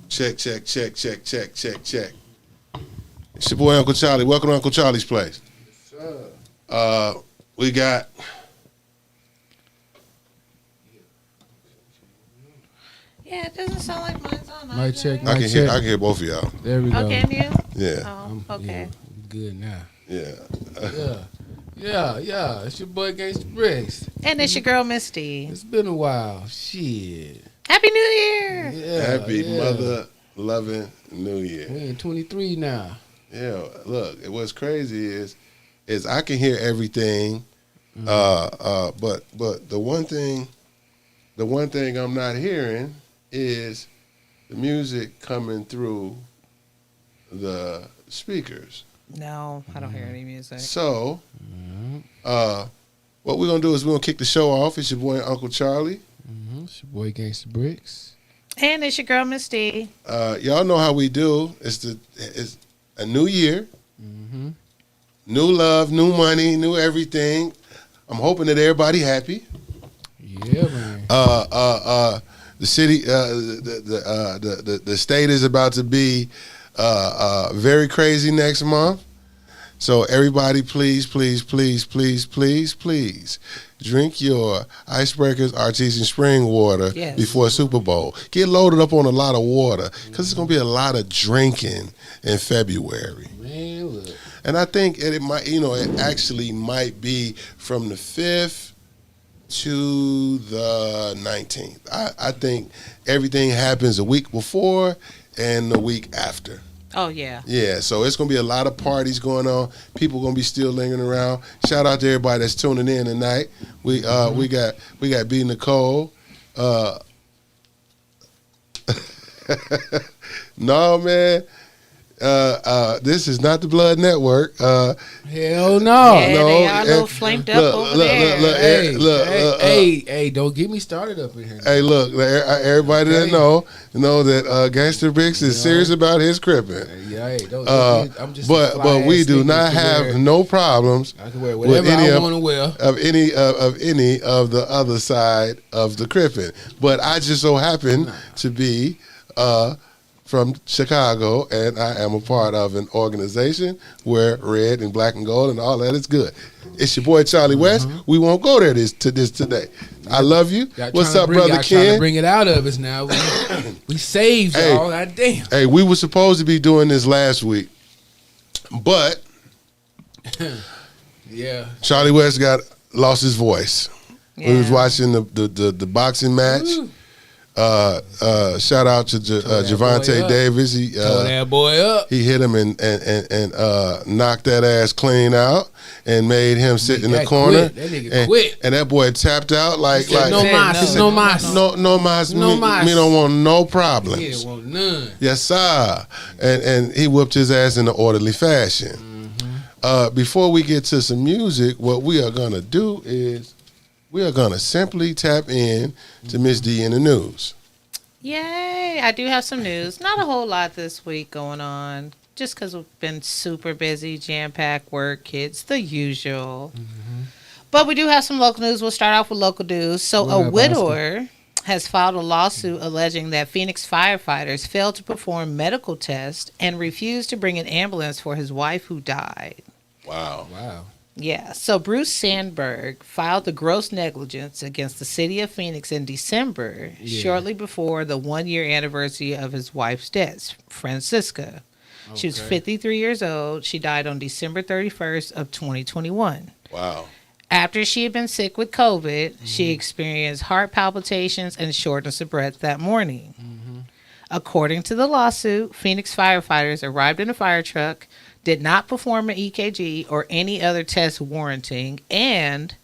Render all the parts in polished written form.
Check, check, check, check, check, check, check. It's your boy Uncle Charlie. Welcome to Uncle Charlie's place. We got Yeah, it doesn't sound like mine's on. Mic check. I can hear both of y'all. There we go. Oh, can you? Yeah. Oh, okay. Yeah, good now. Yeah. Yeah. It's your boy Gangsta Bricks. And it's your girl Misty. It's been a while. Shit. Happy New Year! Yeah. Happy mother loving New Year. We in 23 now. Yeah. Look, what's crazy is I can hear everything. But the one thing I'm not hearing is the music coming through the speakers. No, I don't hear any music. So, what we're gonna do is we're gonna kick the show off. It's your boy Uncle Charlie. It's your boy Gangsta Bricks. And it's your girl Misty. Y'all know how we do. It's a new year, new love, new money, new everything. I'm hoping that everybody happy. Yeah, man. The city, the state is about to be very crazy next month. So everybody, please drink your Icebreakers Artesian Spring water before Super Bowl. Get loaded up on a lot of water because it's gonna be a lot of drinking in February. Man, look. And I think it might, it actually might be from the 5th to the 19th. I think everything happens a week before and the week after. Oh, yeah. Yeah, so it's going to be a lot of parties going on. People going to be still lingering around. Shout out to everybody that's tuning in tonight. We got B. Nicole. No, man. This is not the Blood Network. Hell no. Yeah, no, they are a little flamed up over there. Hey, don't get me started up in here. Hey, look, everybody that know that Gangsta Bricks is serious about his crippin'. Yeah, hey, I'm just but we do not have no problems I can wear whatever I want to wear of any of the other side of the crippin'. But I just so happen to be from Chicago, and I am a part of an organization where red and black and gold and all that is good. It's your boy Charlie West. We won't go there this today. I love you. What's up, brother Ken? Trying to bring it out of us now. We saved y'all. God damn. Hey, we were supposed to be doing this last week, but yeah, Charlie West lost his voice. Yeah. We was watching the boxing match. Shout out to Javante Davis. He tore that boy up. He hit him and knocked that ass clean out and made him sit in the corner. That nigga quit. And that boy tapped out like no mas. Me don't want no problem. He didn't want none. Yes, sir. And he whooped his ass in an orderly fashion. Before we get to some music, what we are gonna do is we are going to simply tap in to Miss D in the news. Yay. I do have some news. Not a whole lot this week going on. Just because we've been super busy, jam-packed, work, kids, the usual. But we do have some local news. We'll start off with local news. So a widower has filed a lawsuit alleging that Phoenix firefighters failed to perform medical tests and refused to bring an ambulance for his wife who died. Wow. Yeah, so Bruce Sandberg filed the gross negligence against the city of Phoenix in December, shortly before the 1-year anniversary of his wife's death, Francisca. Okay. She was 53 years old. She died on December 31st of 2021. Wow. After she had been sick with COVID, she experienced heart palpitations and shortness of breath that morning. According to the lawsuit, Phoenix firefighters arrived in a fire truck, did not perform an EKG or any other test warranting, and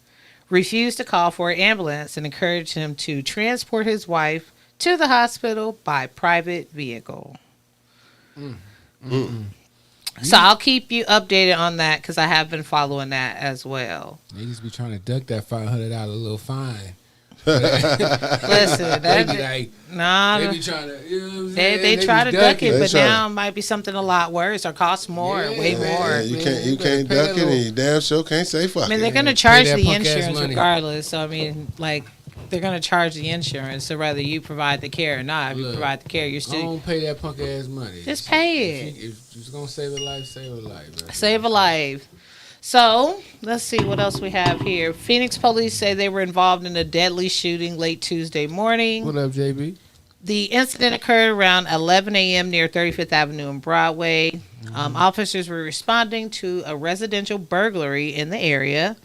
refused to call for an ambulance and encouraged him to transport his wife to the hospital by private vehicle. So I'll keep you updated on that because I have been following that as well. Niggas be trying to duck that $500 little fine. Listen, they be like, they be trying to, you know what I'm saying? They try to duck it, but now it might be something a lot worse or cost more, way more. You can't duck it, and you damn sure can't say fuck it. I mean, they're going to charge the insurance regardless. So, I mean, like, they're going to charge the insurance. So whether you provide the care or not, if you provide the care, you're I still. don't pay that punk ass money. Just pay it. If it's gonna save a life, save a life. Bro. Save a life. So let's see what else we have here. Phoenix police say they were involved in a deadly shooting late Tuesday morning. What up, JB? The incident occurred around 11 a.m. near 35th Avenue and Broadway. Officers were responding to a residential burglary in the area.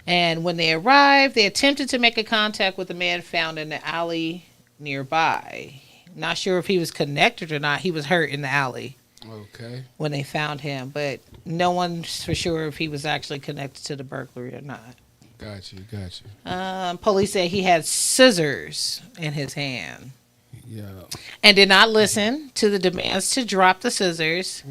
And when they arrived, they attempted to make a contact with a man found in the alley nearby. Not sure if he was connected or not. He was hurt in the alley. Okay. When they found him. But no one's for sure if he was actually connected to the burglary or not. Got you. Police said he had scissors in his hand. Yeah. And did not listen to the demands to drop the scissors.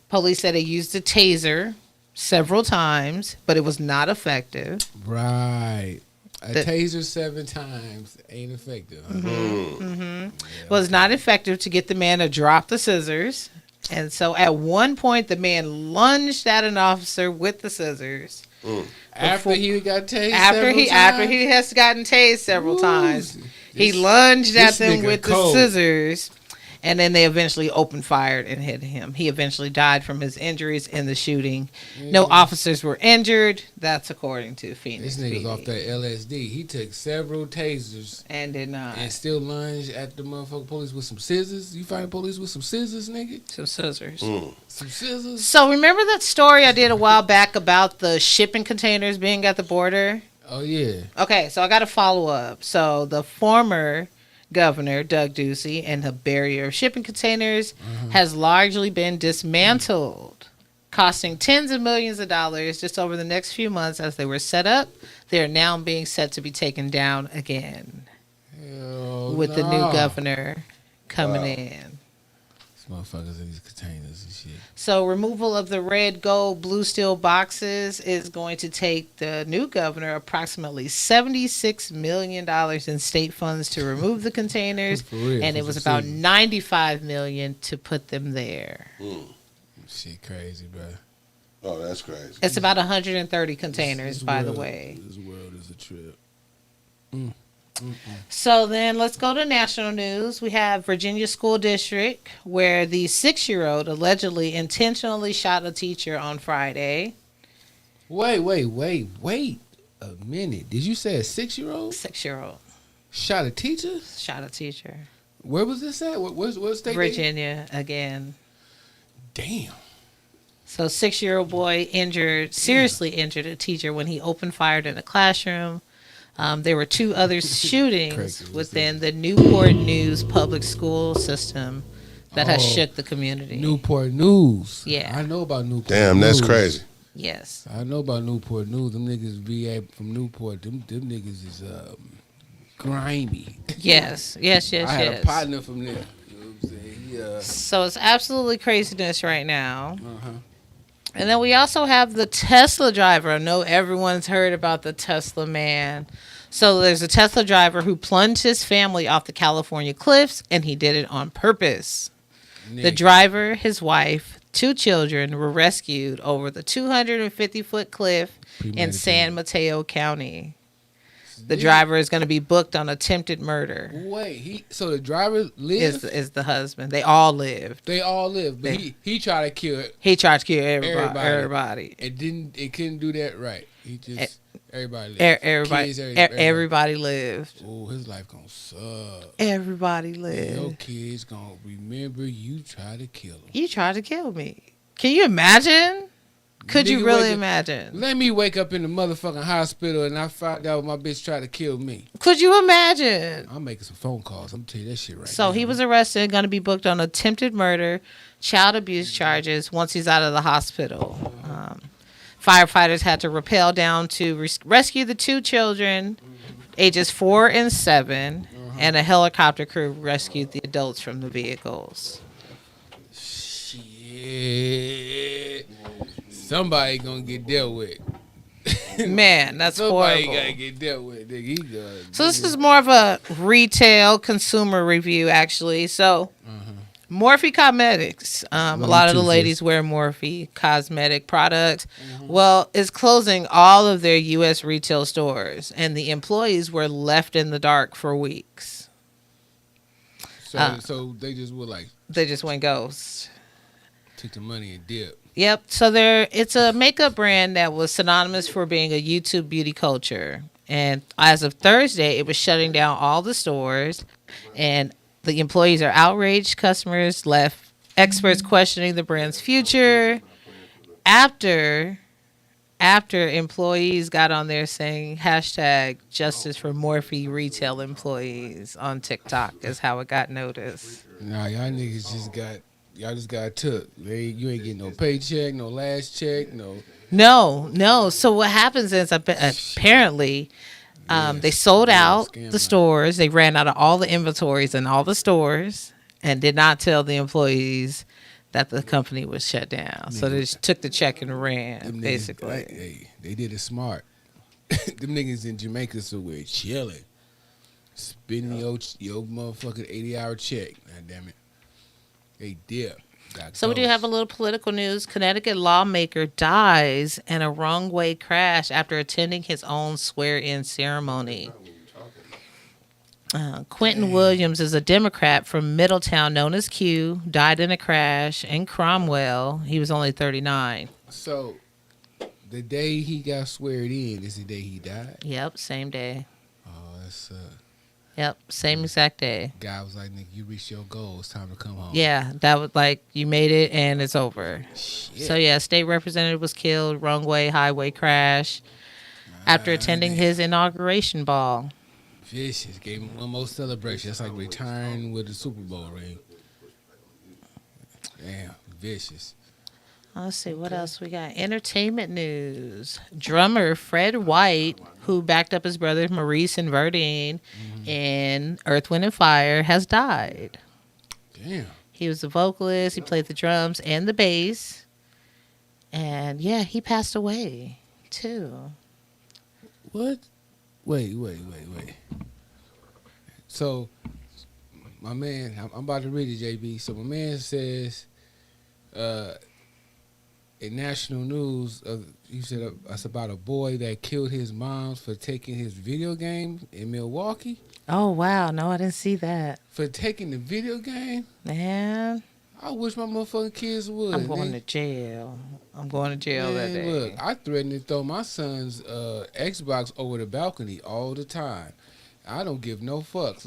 Police said they used a taser several times, but it was not effective. Right. A taser 7 times ain't effective. Huh? Was not effective to get the man to drop the scissors. And so at one point, the man lunged at an officer with the scissors. After he got tased After he has gotten tased several times. He lunged at them with the scissors, and then they eventually opened fire and hit him. He eventually died from his injuries in the shooting. No officers were injured. That's according to Phoenix. This nigga's PD. off that LSD. He took several tasers And did not. and still lunged at the motherfucking police with some scissors. You find police with some scissors, nigga? Some scissors. Some scissors? So remember that story I did a while back about the shipping containers being at the border? Oh, yeah. Okay, so I got to follow up. So the former governor, Doug Ducey, and the barrier of shipping containers has largely been dismantled, costing tens of millions of dollars just over the next few months as they were set up. They are now being set to be taken down again with the new governor coming in. These motherfuckers in these containers and shit. So removal of the red, gold, blue steel boxes is going to take the new governor approximately $76 million in state funds to remove the containers, For real, and for it was some about scissors. $95 million to put them there. Shit crazy, bro. Oh, that's crazy. It's about 130 containers, This by the world- way. This world is a trip. So then let's go to national news. We have Virginia School District, where the 6-year-old allegedly intentionally shot a teacher on Friday. Wait a minute. Did you say a 6-year-old 6-year-old shot a teacher? shot a teacher. Where was this at? What state? Virginia again. Damn. So 6-year-old boy seriously injured a teacher when he opened fire in a classroom. There were 2 other shootings within the Newport News public school system that has shook the community. Newport News. Yeah. I know about Newport Damn, News. that's crazy. Yes. I know about Newport News. Them niggas be from Newport. Them niggas is grimy. Yes. I had a partner from there. You know what I'm saying? So it's absolutely craziness right now. And then we also have the Tesla driver. I know everyone's heard about the Tesla man. So there's a Tesla driver who plunged his family off the California cliffs, and he did it on purpose. The driver, his wife, 2 children were rescued over the 250-foot cliff in San Mateo County. The driver is going to be booked on attempted murder. Wait, so the driver lived? Is the husband. They all lived. They all lived, but he tried to kill it. He tried to kill everybody. It couldn't do that right. He just everybody lived. Everybody, Kids, everybody lived. Oh, his life gonna suck. Everybody Your lived. kids gonna remember you tried to kill them. You tried to kill me. Can you imagine? Could you Nigga, really wake up- imagine? Let me wake up in the motherfucking hospital and I find out my bitch tried to kill me. Could you imagine? I'm making some phone calls. I'm telling you that shit right now. So he was arrested, going to be booked on attempted murder, child abuse charges once he's out of the hospital. Firefighters had to rappel down to rescue the 2 children, ages 4 and 7, and a helicopter crew rescued the adults from the vehicles. Shit. Somebody gonna get dealt with. Man, that's Somebody horrible. gotta get dealt with. Nigga. He So this is more of a retail consumer review, actually. So Morphe Cosmetics. A lot of the ladies wear Morphe cosmetic products. Well, it's closing all of their U.S. retail stores, and the employees were left in the dark for weeks. So they just were like, They just went ghost. took the money and dip. Yep. So it's a makeup brand that was synonymous for being a YouTube beauty culture. And as of Thursday, it was shutting down all the stores, and the employees are outraged. Customers left. Experts questioning the brand's future. After employees got on there saying hashtag justice for Morphe retail employees on TikTok is how it got noticed. Nah, y'all niggas just got took. You ain't getting no paycheck, no last check, no. No. So what happens is apparently they sold out the stores. They ran out of all the inventories in all the stores and did not tell the employees that the company was shut down. So they just took the check and ran, basically. They did it smart. Them niggas in Jamaica somewhere chilling. Spending your motherfucking 80-hour check. God damn it. They dip. So we do have a little political news. Connecticut lawmaker dies in a wrong-way crash after attending his own swear-in ceremony. Quentin Williams is a Democrat from Middletown known as Q, died in a crash in Cromwell. He was only 39. So the day he got sweared in is the day he died? Yep, same day. Oh, that's Yep, same exact day. Guy was like, nigga, you reached your goal. It's time to come home. Yeah, that was like, you made it and it's over. Shit. So, yeah, state representative was killed, wrong way, highway crash, after attending his inauguration ball. Vicious. Gave him one more celebration. That's like retiring with the Super Bowl ring. Damn, vicious. Let's see, what else we got? Entertainment news. Drummer Fred White, who backed up his brother Maurice and Verdine in Earth, Wind & Fire, has died. Damn. He was the vocalist. He played the drums and the bass. And, yeah, he passed away, too. What? Wait. So, my man, I'm about to read it, JB. So, my man says, in national news, you said it's about a boy that killed his mom for taking his video game in Milwaukee. Oh, wow. No, I didn't see that. For taking the video game? Man, I wish my motherfucking kids would. I'm going to jail. I'm going to jail that day. Look, I threaten to throw my son's Xbox over the balcony all the time. I don't give no fucks.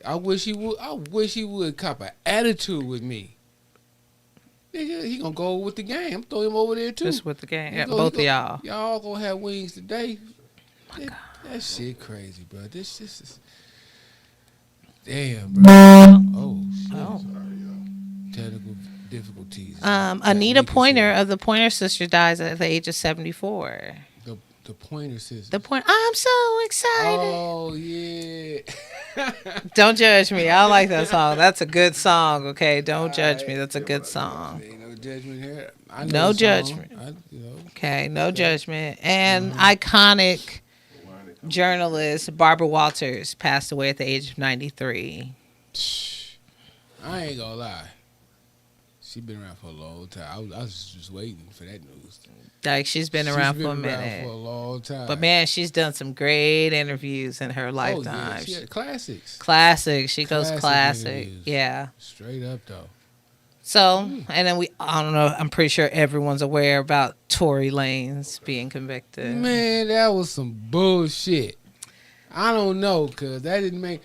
I wish he would. I wish he would cop an attitude with me. Nigga, he gonna go with the game. I'm throwing him over there too. Just with the game. Yeah, both of y'all. Y'all gonna have wings today. My God. That shit crazy, bro. This is damn, bro. Oh, shit. Oh. Technical difficulties. Anita Pointer of the Pointer Sisters dies at the age of 74. The Pointer Sisters. I'm so excited. Oh yeah. Don't judge me. I like that song. That's a good song. Okay, don't judge me. That's a good song. Ain't no judgment here. No judgment. Okay, no judgment. And iconic journalist Barbara Walters passed away at the age of 93. I ain't gonna lie. She been around for a long time. I was just waiting for that news. Like, she's been around for a minute. She's been around for a long time. But, man, she's done some great interviews in her lifetime. Yeah. She had classics. Classics. She goes classic. Interviews. Yeah. Straight up, though. So, and then I don't know, I'm pretty sure everyone's aware about Tory Lanez being convicted. Man, that was some bullshit. I don't know, because that didn't make...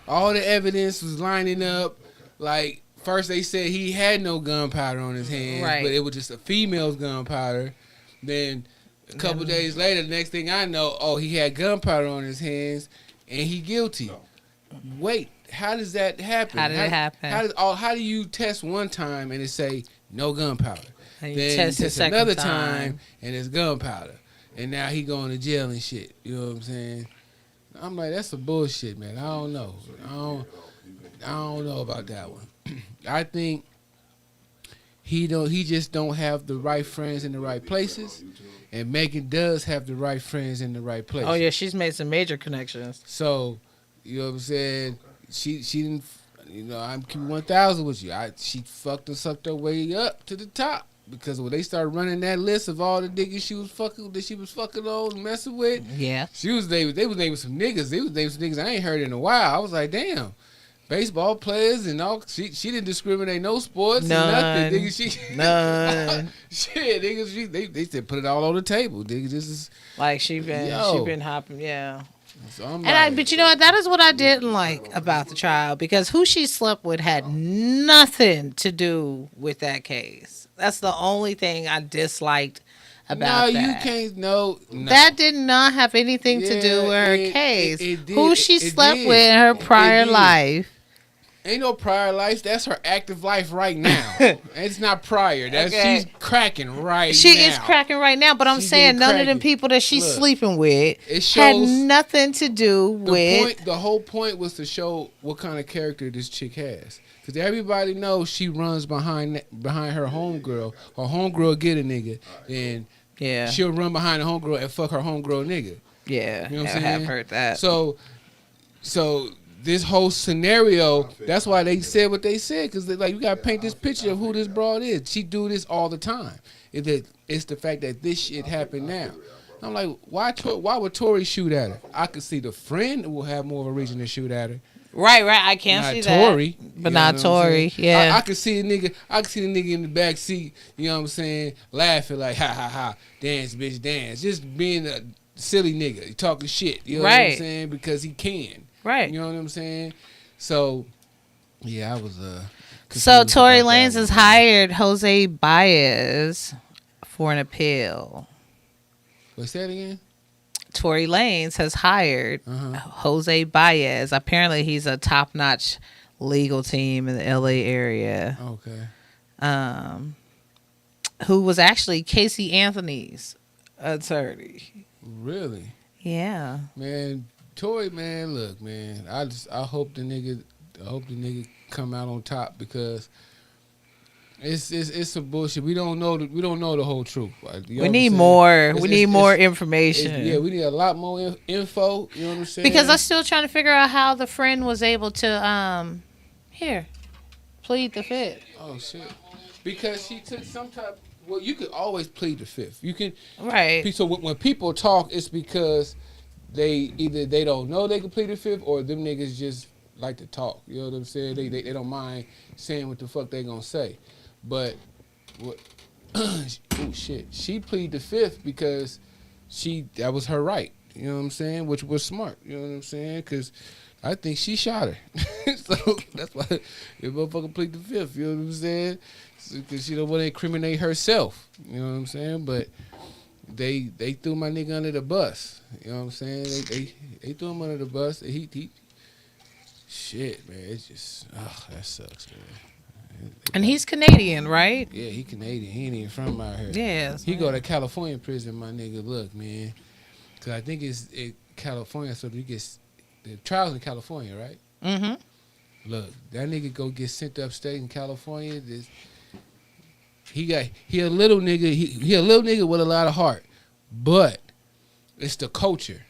All the evidence was lining up. Like, first they said he had no gunpowder on his hands, right, but it was just a female's gunpowder. Then a couple days later, the next thing I know, he had gunpowder on his hands, and he guilty. Wait, how does that happen? How did it happen? How do you test one time and it say no gunpowder? And Then you test the second another time and it's gunpowder, and now he going to jail and shit. You know what I'm saying? I'm like, that's some bullshit, man. I don't know. I don't know about that one. I think he just don't have the right friends in the right places, and Megan does have the right friends in the right places. Oh yeah, she's made some major connections. So, you know what I'm saying? She didn't. You know, I'm keeping 1,000 with you. She fucked and sucked her way up to the top. Because when they started running that list of all the niggas she was fucking on and messing with, Yeah. they was naming some niggas. They was naming some niggas I ain't heard in a while. I was like, damn. Baseball players and all. She didn't discriminate no sports. None. Nothing. Nigga, None. shit, niggas. They said put it all on the table. Nigga, this is Like she been hopping. Yeah. So But you know what? That is what I didn't like about the trial, because who she slept with had nothing to do with that case. That's the only thing I disliked about that. No, you can't. No. That did not have anything to do with her case. It did. Who she It slept did. with in her prior did. life. Ain't no prior life. That's her active life right now. It's not prior. Okay. She's cracking right now. She is cracking right now, but I'm She's saying getting none of cracking. them people that she's Look, sleeping with it had shows nothing to do with. The whole point was to show what kind of character this chick has. Because everybody knows she runs behind her homegirl. Her homegirl get a nigga, and Yeah. she'll run behind the homegirl and fuck her homegirl nigga. Yeah. You know what I'm I have saying? heard that. So this whole scenario, that's why they said what they said, because like, you gotta paint this picture of who this broad is. She do this all the time. It's the fact that this shit happened now. I'm like, why would Tori shoot at her? I could see the friend will have more of a reason to shoot at her. Right. I can't Not see Tori, that. But you know not what I'm Tori. saying? Yeah. I could see the nigga in the back seat, you know what I'm saying, laughing like, ha ha ha, dance bitch dance. Just being a silly nigga, talking shit, you know what I'm saying, because he can. Right. You know what I'm saying? So, yeah, I was So confused Tory about that Lanez has one. hired Jose Baez for an appeal. What's that again? Tory Lanez has hired Jose Baez. Apparently, he's a top-notch legal team in the LA area. Okay. Who was actually Casey Anthony's attorney. Really? Yeah. Man, Tory, man, look, man, I hope the nigga come out on top, because it's some bullshit. We don't know the whole truth. We need more. We need more information. Yeah, we need a lot more info. You know what I'm saying? Because I'm still trying to figure out how the friend was able to plead the fifth. Oh shit! Because she took some type. Well, you could always plead the fifth. You can. Right. So when people talk, it's because they don't know they can plead the fifth, or them niggas just like to talk. You know what I'm saying? They don't mind saying what the fuck they gonna say. But what? Oh shit! She plead the fifth because that was her right. You know what I'm saying? Which was smart. You know what I'm saying? Because I think she shot her. So that's why the motherfucker plead the fifth. You know what I'm saying? Because she don't want to incriminate herself. You know what I'm saying? But they threw my nigga under the bus. You know what I'm saying? They threw him under the bus. He shit, man. It's just that sucks, man. And he's Canadian, right? Yeah, he Canadian. He ain't even from out here. Yes. He go to California prison, my nigga. Look, man. Because I think it's California, so he gets the trials in California, right? Mm-hmm. Look, that nigga go get sent upstate in California. He a little nigga. He a little nigga with a lot of heart, but it's the culture.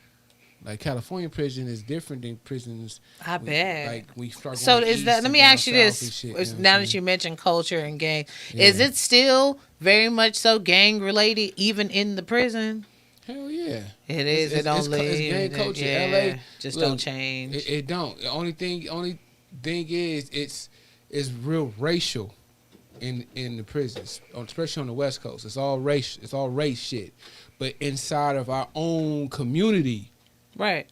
Like California prison is different than prisons. I bet. Like we start. So going is east that? and Let me down ask you south this: and shit, you know what I'm now saying? that you mentioned culture and gang, Yeah. is it still very much so gang related, even in the prison? Hell yeah. It is. It don't leave. It's gang culture. Yeah, LA just look, don't change. It don't. The only thing is it's real racial in the prisons, especially on the West Coast. It's all race. It's all race shit. But inside of our own community, Right.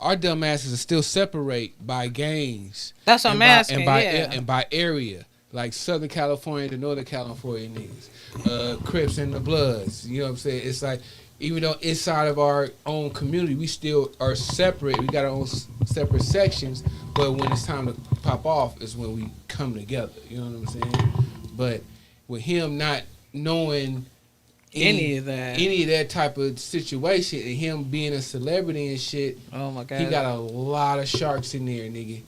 our dumbasses are still separate by gangs. That's what I'm asking. And by area. Like Southern California to Northern California niggas. Crips and the Bloods. You know what I'm saying? It's like, even though inside of our own community, we still are separate. We got our own separate sections. But when it's time to pop off is when we come together. You know what I'm saying? But with him not knowing Any of that type of situation, and him being a celebrity and shit, Oh my god. he got a lot of sharks in there, nigga.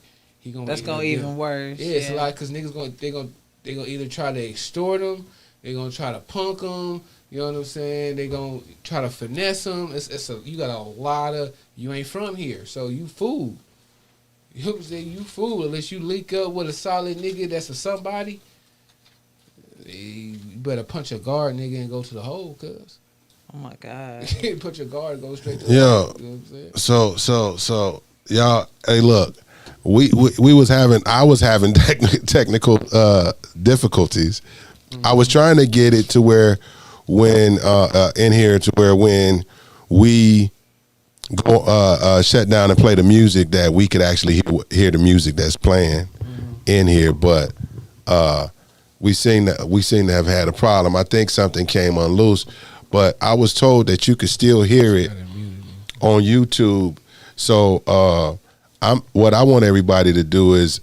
That's gonna even worse. Yeah, it's a lot, because niggas they gonna either try to extort them, they gonna try to punk them. You know what I'm saying? They gonna try to finesse them. You got a lot of, you ain't from here, so you fool. You know what I'm saying? You fool unless you link up with a solid nigga that's a somebody. You better punch a guard nigga and go to the hole, cuz. Oh my God. Punch a guard and go straight to the hole. You know what I'm saying? So y'all, hey, look, I was having technical difficulties. I was trying to get it to where when when we go shut down and play the music, that we could actually hear the music that's playing in here, but we seem to have had a problem. I think something came unloose, but I was told that you could still hear it on YouTube. So what I want everybody to do is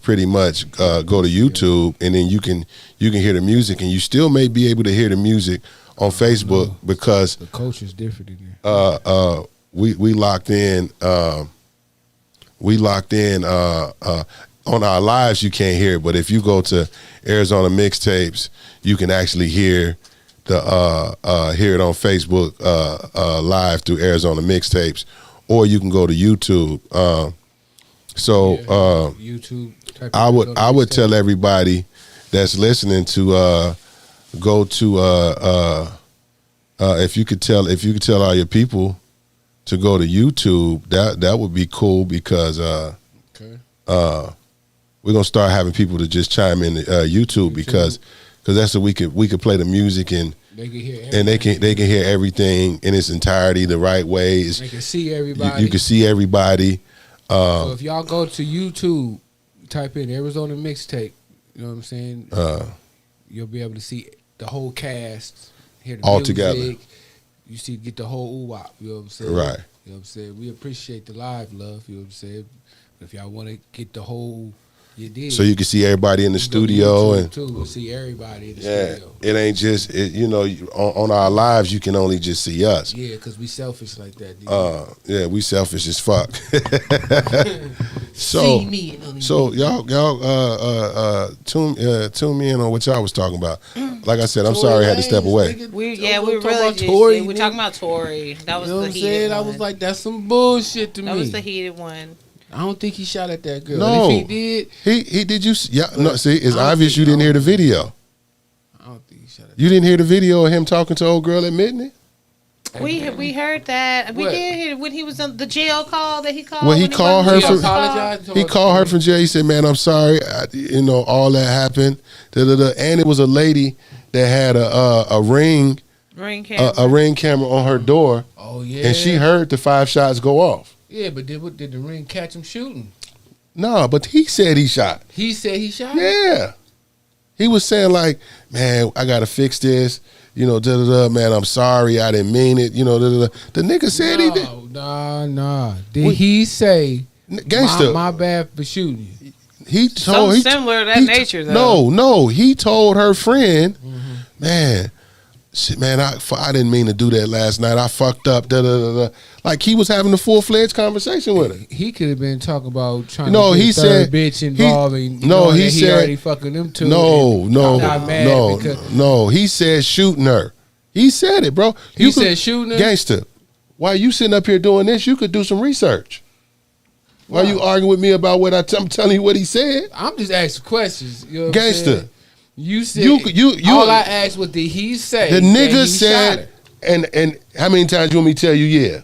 pretty much go to YouTube, and then you can hear the music, and you still may be able to hear the music on Facebook because the culture's different in there. We locked in. On our lives, you can't hear it, but if you go to Arizona Mixtapes, you can actually hear it on Facebook live through Arizona Mixtapes, or you can go to YouTube. YouTube. I would tell everybody that's listening to go to if you could tell all your people to go to YouTube. That would be cool because we're gonna start having people to just chime in YouTube because that's what we could play the music and they can hear everything in its entirety the right way. They can see everybody. You can see everybody. So if y'all go to YouTube, type in Arizona Mixtape, you know what I'm saying? You'll be able to see the whole cast, hear the all music, together. You get the whole oo-wop, you know what I'm saying? Right. You know what I'm saying? We appreciate the live love, you know what I'm saying? But if y'all want to get the whole, you did. So you can see everybody in the studio and we'll see everybody in the studio. It ain't just on our lives you can only just see us. Yeah, because we selfish like that. We selfish as fuck. See me. So y'all tune me in on what y'all was talking about. Like I said, I'm sorry I had to step away. We're talking about Tory. That was the heated one. I was like, that's some bullshit to me. That was the heated one. I don't think he shot at that girl. No, if he did, he did. No. See, it's obvious you didn't hear the video. I don't think he shot at. You didn't hear the video of him talking to old girl admitting it. We heard that. We did hear when he was on the jail call that he called. Well, he called her from. He called her from jail. He said, "Man, I'm sorry. All that happened. And it was a lady that had a ring camera on her door. Oh yeah, and she heard the 5 shots go off. Yeah, but did the ring catch him shooting? No, but he said he shot. He said he shot? Yeah. He was saying like, man, I got to fix this. Man, I'm sorry. I didn't mean it. The nigga said he did. Nah. Did he say, gangster, my bad for shooting you? He told similar to that nature, though. No. He told her friend, man, shit, man, I didn't mean to do that last night. I fucked up. Like he was having a full-fledged conversation with her. He could have been talking about trying to get third bitch involved. He said already fucking them two. No. He said shooting her. He said it, bro. He said shooting her? Gangster, while you sitting up here doing this, you could do some research. Why you arguing with me about what I'm telling you what he said? I'm just asking questions. You know what Gangster. You said you all I asked was did he say the nigga said and how many times you want me to tell you yeah?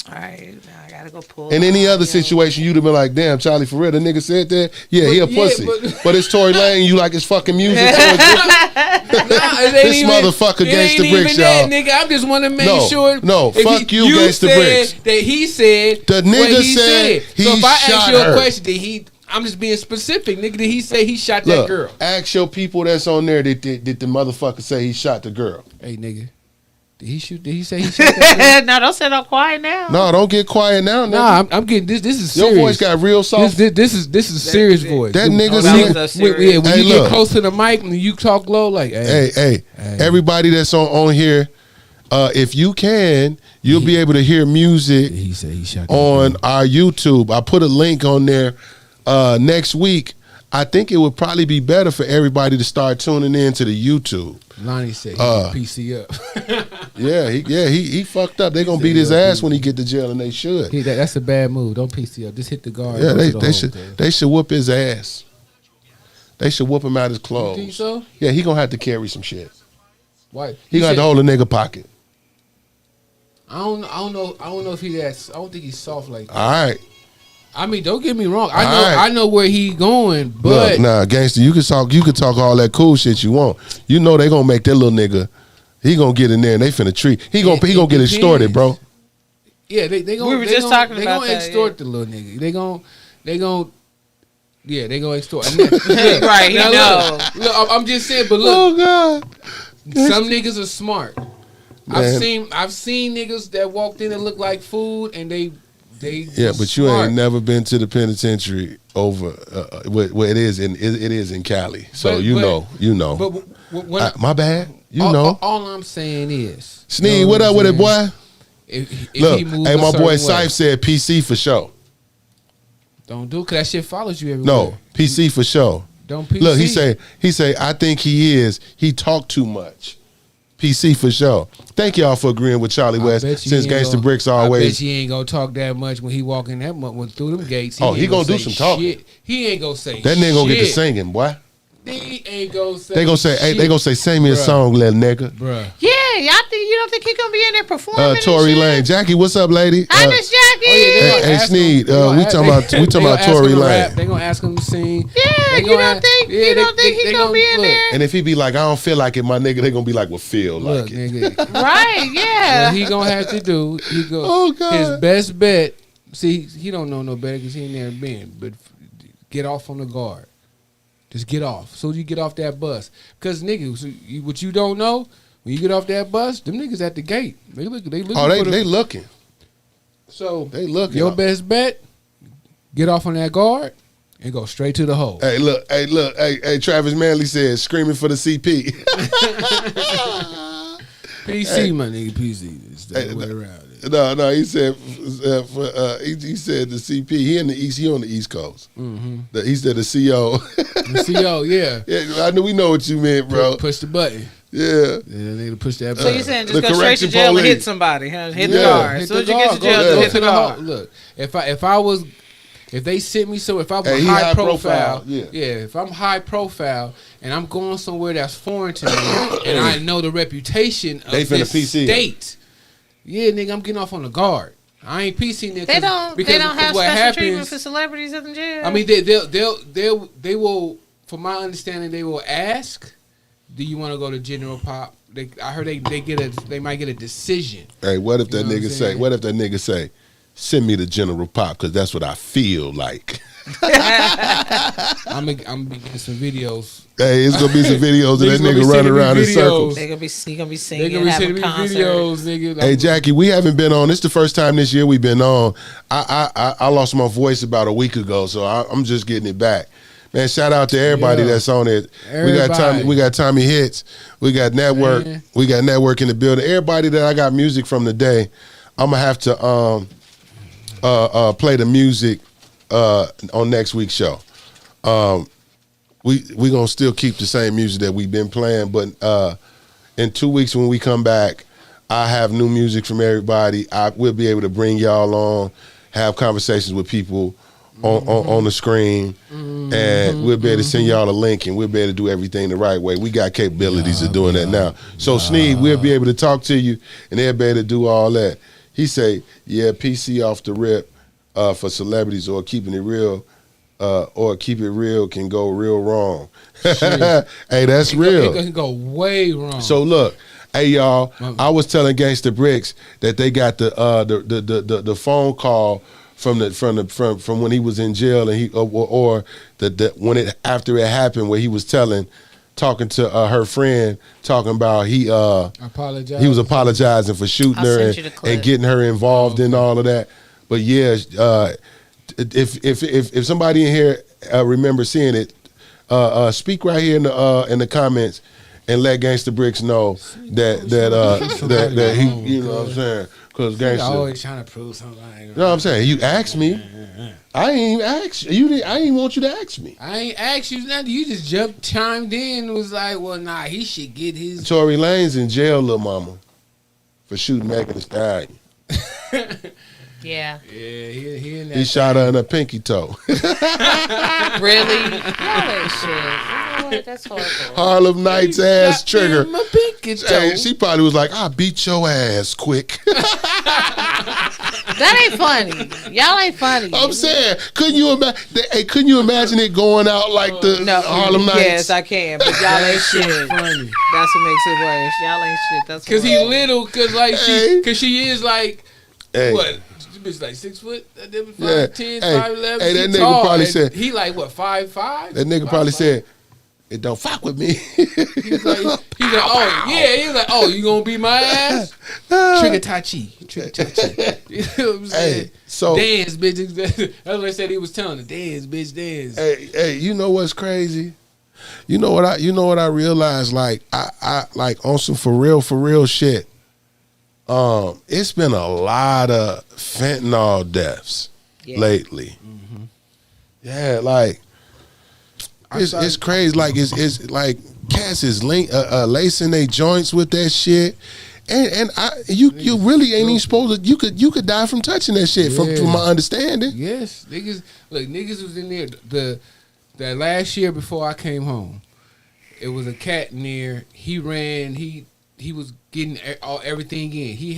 All right, now I gotta go pull. In any other situation, you'd have been like, "Damn, Charlie, for real, the nigga said that. Yeah, he a pussy." But it's Tory Lane. You like his fucking music. So this motherfucker Gangsta Bricks, y'all. Nigga, I just want to make sure. No, fuck you, Gangsta Bricks. That he said the nigga said he shot her. So if I ask you a question, did he? I'm just being specific, nigga. Did he say he shot that girl? Ask your people that's on there. Did the motherfucker say he shot the girl? Hey, nigga. Did he say he shot that girl? No, don't sit all quiet now. No, don't get quiet now. Nigga. Nah, I'm getting this. This is serious. Your voice got real soft. This is serious voice. That nigga said. When you get close to the mic and you talk low, like, hey. Everybody that's on here, if you can, you'll be able to hear music. He said he shot on our YouTube. I put a link on there. Next week, I think it would probably be better for everybody to start tuning in to the YouTube. Lonnie said he PC up. he fucked up. They gonna beat his ass when he get to jail, and they should. That's a bad move. Don't PC up. Just hit the guard. Yeah, they should whoop his ass. They should whoop him out his clothes. You think so? Yeah, he gonna have to carry some shit. Why? He gonna have to hold a nigga pocket. I don't know if he that. I don't think he's soft like that. All right. I mean, don't get me wrong. I know where he going, but look, nah, gangster, you can talk all that cool shit you want. You know they gonna make that little nigga. He gonna get in there and they finna treat. He gonna get extorted, bro. Yeah, they gonna. We were just talking about that. They gonna extort the little nigga. They gonna extort. Right, now, look, I'm just saying, but look. Oh God. Some niggas are smart. Man. I've seen niggas that walked in and looked like food, and they yeah, but you ain't never been to the penitentiary over where it is in Cali, so you know. But my bad, know. All I'm saying is, Sneed, what up with it, boy? If look, hey, my boy Syfe said PC for sure. Don't do it, cause that shit follows you everywhere. No, PC for sure. Don't PC. Look, he say I think he talk too much. PC for sure. Thank y'all for agreeing with Charlie West. Since Gangsta Bricks always. I bet he ain't gonna talk that much when he walk in that through them gates. He gonna do some talking. He ain't gonna say that nigga shit. gonna get to singing, boy. He ain't gonna say. They gonna say, sing me a song, little nigga. Bruh. Yeah, you don't think he gonna be in there performing? Tory Lane, Jackie, what's up, lady? Hi, Miss Jackie. Hey, Sneed, we talking about Tory Lane. They gonna ask him to sing. Yeah, you don't think he gonna be in there? And if he be like, I don't feel like it, my nigga, they gonna be like, well, feel like it. Nigga. Right? Yeah. What he gonna have to do? He go. Oh God. His best bet. See, he don't know no better because he ain't never been. But get off on the guard. Just get off. So you get off that bus. Because, niggas, what you don't know, when you get off that bus, them niggas at the gate. They looking. Oh, they looking. So, they looking. Your best bet, get off on that guard and go straight to the hole. Hey, look. Hey, Travis Manley said, screaming for the CP. PC, my nigga, PC. It's the way around. No, he said he said the CP. He in the East. He on the East Coast. Mm-hmm. He said the CO. The CO, yeah. Yeah, I know. We know what you meant, bro. Push the button. Yeah. They push that button. So you saying just go straight to jail and hit somebody? Huh? Hit the guard. As soon as you get to jail, hit the guard. Look, if they sent me if I was high profile, if I'm high profile and I'm going somewhere that's foreign to me and I know the reputation of this state, yeah, nigga, I'm getting off on the guard. I ain't PC nigga. They don't have special treatment for celebrities in jail. I mean, they will. From my understanding, they will ask, "Do you want to go to General Pop?" I heard they might get a decision. Hey, what if that nigga say? What if that nigga say? Send me to General Pop because that's what I feel like. I'm getting some videos. Hey, it's gonna be some videos of that nigga running around in circles. They gonna be singing, having concerts. Videos, nigga. Hey, Jackie, we haven't been on. This is the first time this year we've been on. I lost my voice about a week ago, so I'm just getting it back. Man, shout out to everybody that's on it. We got Tommy Hits. We got Network. Man. We got Network in the building. Everybody that I got music from today, I'm gonna have to play the music on next week's show. We gonna still keep the same music that we've been playing, but in 2 weeks when we come back, I have new music from everybody. We'll be able to bring y'all on, have conversations with people on the screen, and we'll be able to send y'all a link, and we'll be able to do everything the right way. We got capabilities of doing that now. So Sneed, we'll be able to talk to you, and they'll be able to do all that. He say, yeah, PC off the rip for celebrities or keeping it real. Or keep it real can go real wrong. Hey, that's real. It can go way wrong. So look, hey y'all, I was telling Gangsta Bricks that they got the phone call from when he was in jail, and he after it happened, where he was talking to her friend, talking about he was apologizing for shooting her and getting her involved in all of that. But yeah. If somebody in here remembers seeing it, speak right here in the comments and let Gangsta Bricks know that he, you know what I'm saying? Because Gangsta always trying to prove something. You know what I'm saying? You asked me. I ain't asked you. I ain't want you to ask me. I ain't asked you nothing. You just chimed in and was like, well, nah, he should get his. Tory Lane's in jail, little mama. for shooting Megan Thee Stallion. Yeah. Yeah, he in that. He shot her in her pinky toe. Really? That shit. You know what? That's horrible. Harlem Nights ass trigger. My pinky toe. Hey, she probably was like, "I'll beat your ass quick." That ain't funny. Y'all ain't funny. I'm saying, couldn't you imagine it going out like the Harlem Nights? Yes, I can, but y'all ain't shit. Funny. That's what makes it worse. Y'all ain't shit. That's Cause he horrible. little, cause like she is like Hey. what? This bitch like 6 foot. That nigga 5'10", Yeah. Hey. 5'11". Hey, that She nigga tall, probably and said- he like what 5'5". That nigga probably said, "It don't fuck with me." He's like, oh yeah, he was like, oh, you gonna beat my ass? Trigger Tai Chi, trigger Tai Chi. You know what I'm saying? Hey, so Dance, bitch. That's what I said. He was telling her, dance, bitch, dance. hey, you know what's crazy? You know what I realized? Like I like on some for real shit. It's been a lot of fentanyl deaths lately. Mm-hmm. Yeah, like it's crazy. Like it's like cats is lacing their joints with that shit. And you really ain't even supposed to. You could die from touching that shit. From my understanding. Yes, niggas was in there. That last year before I came home, it was a cat in there. He ran. He was getting everything in. He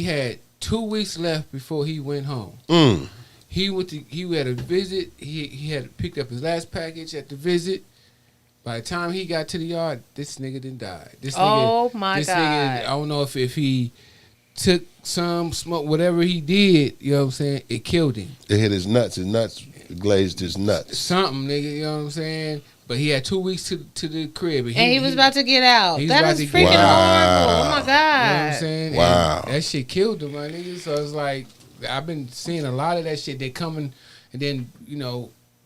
had 2 weeks left before he went home. He had a visit. He had picked up his last package at the visit. By the time he got to the yard, this nigga done died. This nigga, God! I don't know if he took some smoke, whatever he did. You know what I'm saying? It killed him. It hit his nuts. His nuts glazed his nuts. Something, nigga. You know what I'm saying? But he had 2 weeks to the crib. And he was about to get out. He's That about is to freaking get out. horrible. Oh my You know what I'm God! saying? Wow. And that shit killed him, my nigga. So it's like I've been seeing a lot of that shit. They coming and then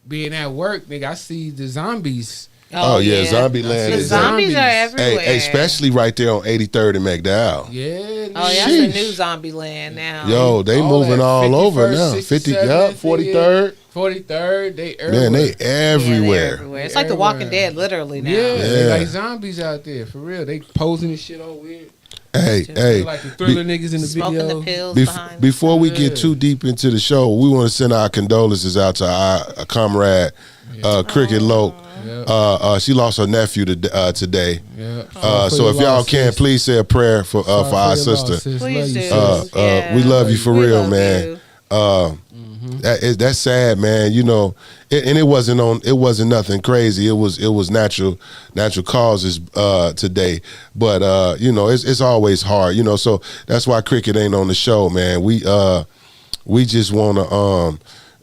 being at work, nigga. I see the zombies. Oh yeah, Zombie Land. The is zombies are everywhere. Hey, especially right there on 83rd and McDowell. Yeah. Oh, that's Sheesh. the new zombie land now. Yo, they All moving that all over now. 51st, 50, 67th, yup, 43rd. 43rd, they everywhere. Man, they Yeah, they're everywhere. everywhere. It's like The Walking Dead, literally now. Yeah, they Yeah. like zombies out there for real. They posing this shit all weird. Hey, They like the Thriller niggas in the Smoking video. the pills behind. Before we Yeah. get too deep into the show, we want to send our condolences out to our comrade, Cricket Loke. Yeah. She lost her nephew today. Yeah. So if y'all can, please say a prayer for our sister. Please do. We love you for We real, love man. you. That's sad, man. And it wasn't nothing crazy. It was natural causes today. But it's always hard. So that's why Cricket ain't on the show, man. We just want to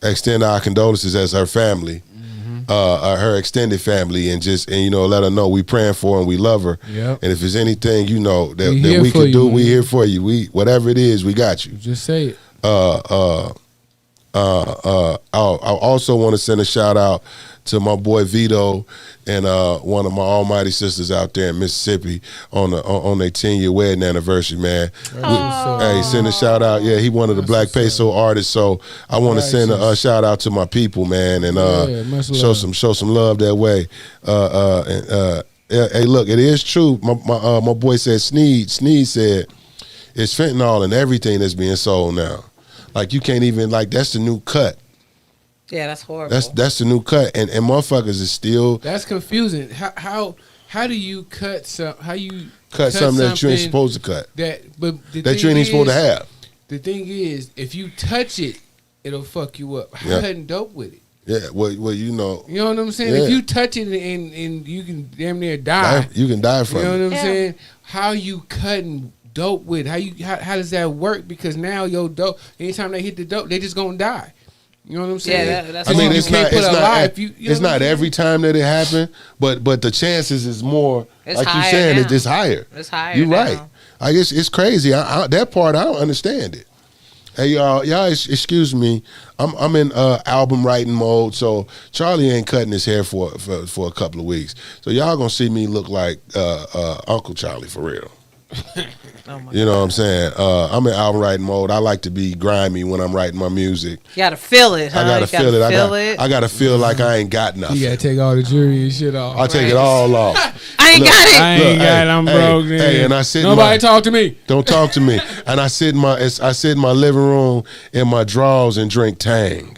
extend our condolences as her family. Her extended family, and let her know we praying for her and we love her. Yep. And if there's anything that here we for can you, do, man. we here for you. We whatever it is, we got you. Just say it. I also want to send a shout out to my boy Vito and one of my almighty sisters out there in Mississippi on their 10-year wedding anniversary, man. Hey, send a shout out. Yeah, he one of the Black Peso artists, so I want to send a shout out to my people, man, and show some love that way. Hey, look, it is true. My boy said Sneed said it's fentanyl in everything that's being sold now. Like you can't even that's the new cut. Yeah, that's horrible. That's the new cut, and motherfuckers is still That's confusing. How do you cut some? How you cut something that you ain't supposed to cut. That you ain't even supposed to have. The thing is, if you touch it, it'll fuck you up. Yeah. Cutting dope with it. Yeah, well, You know what I'm saying? Yeah. If you touch it and you can damn near die. you can die from You know it. what I'm Yeah. saying? How you cutting dope with? How does that work? Because now your dope, anytime they hit the dope, they just gonna die. You know what I'm saying? Yeah, that's I mean, horrible. it's not. put It's a not. lie if you know It's what I'm not saying? every time that it happen, but the chances is more. It's like you higher saying, now. it's just higher. It's higher You're now. right. I guess it's crazy. That part I don't understand it. Hey y'all excuse me. I'm in album writing mode, so Charlie ain't cutting his hair for a couple of weeks. So y'all gonna see me look like Uncle Charlie for real. Oh my You know what I'm saying? I'm in album writing mode. I like to be grimy when I'm writing my music. You gotta feel it, huh? I gotta You feel it. it. I gotta feel like I ain't got nothing. You gotta take all the jewelry and shit off. I take it all off. I ain't got it. I ain't got it. I'm broke. Hey, and I sit. Nobody talk to me. Don't talk to me. And I sit in my living room in my drawers and drink Tang.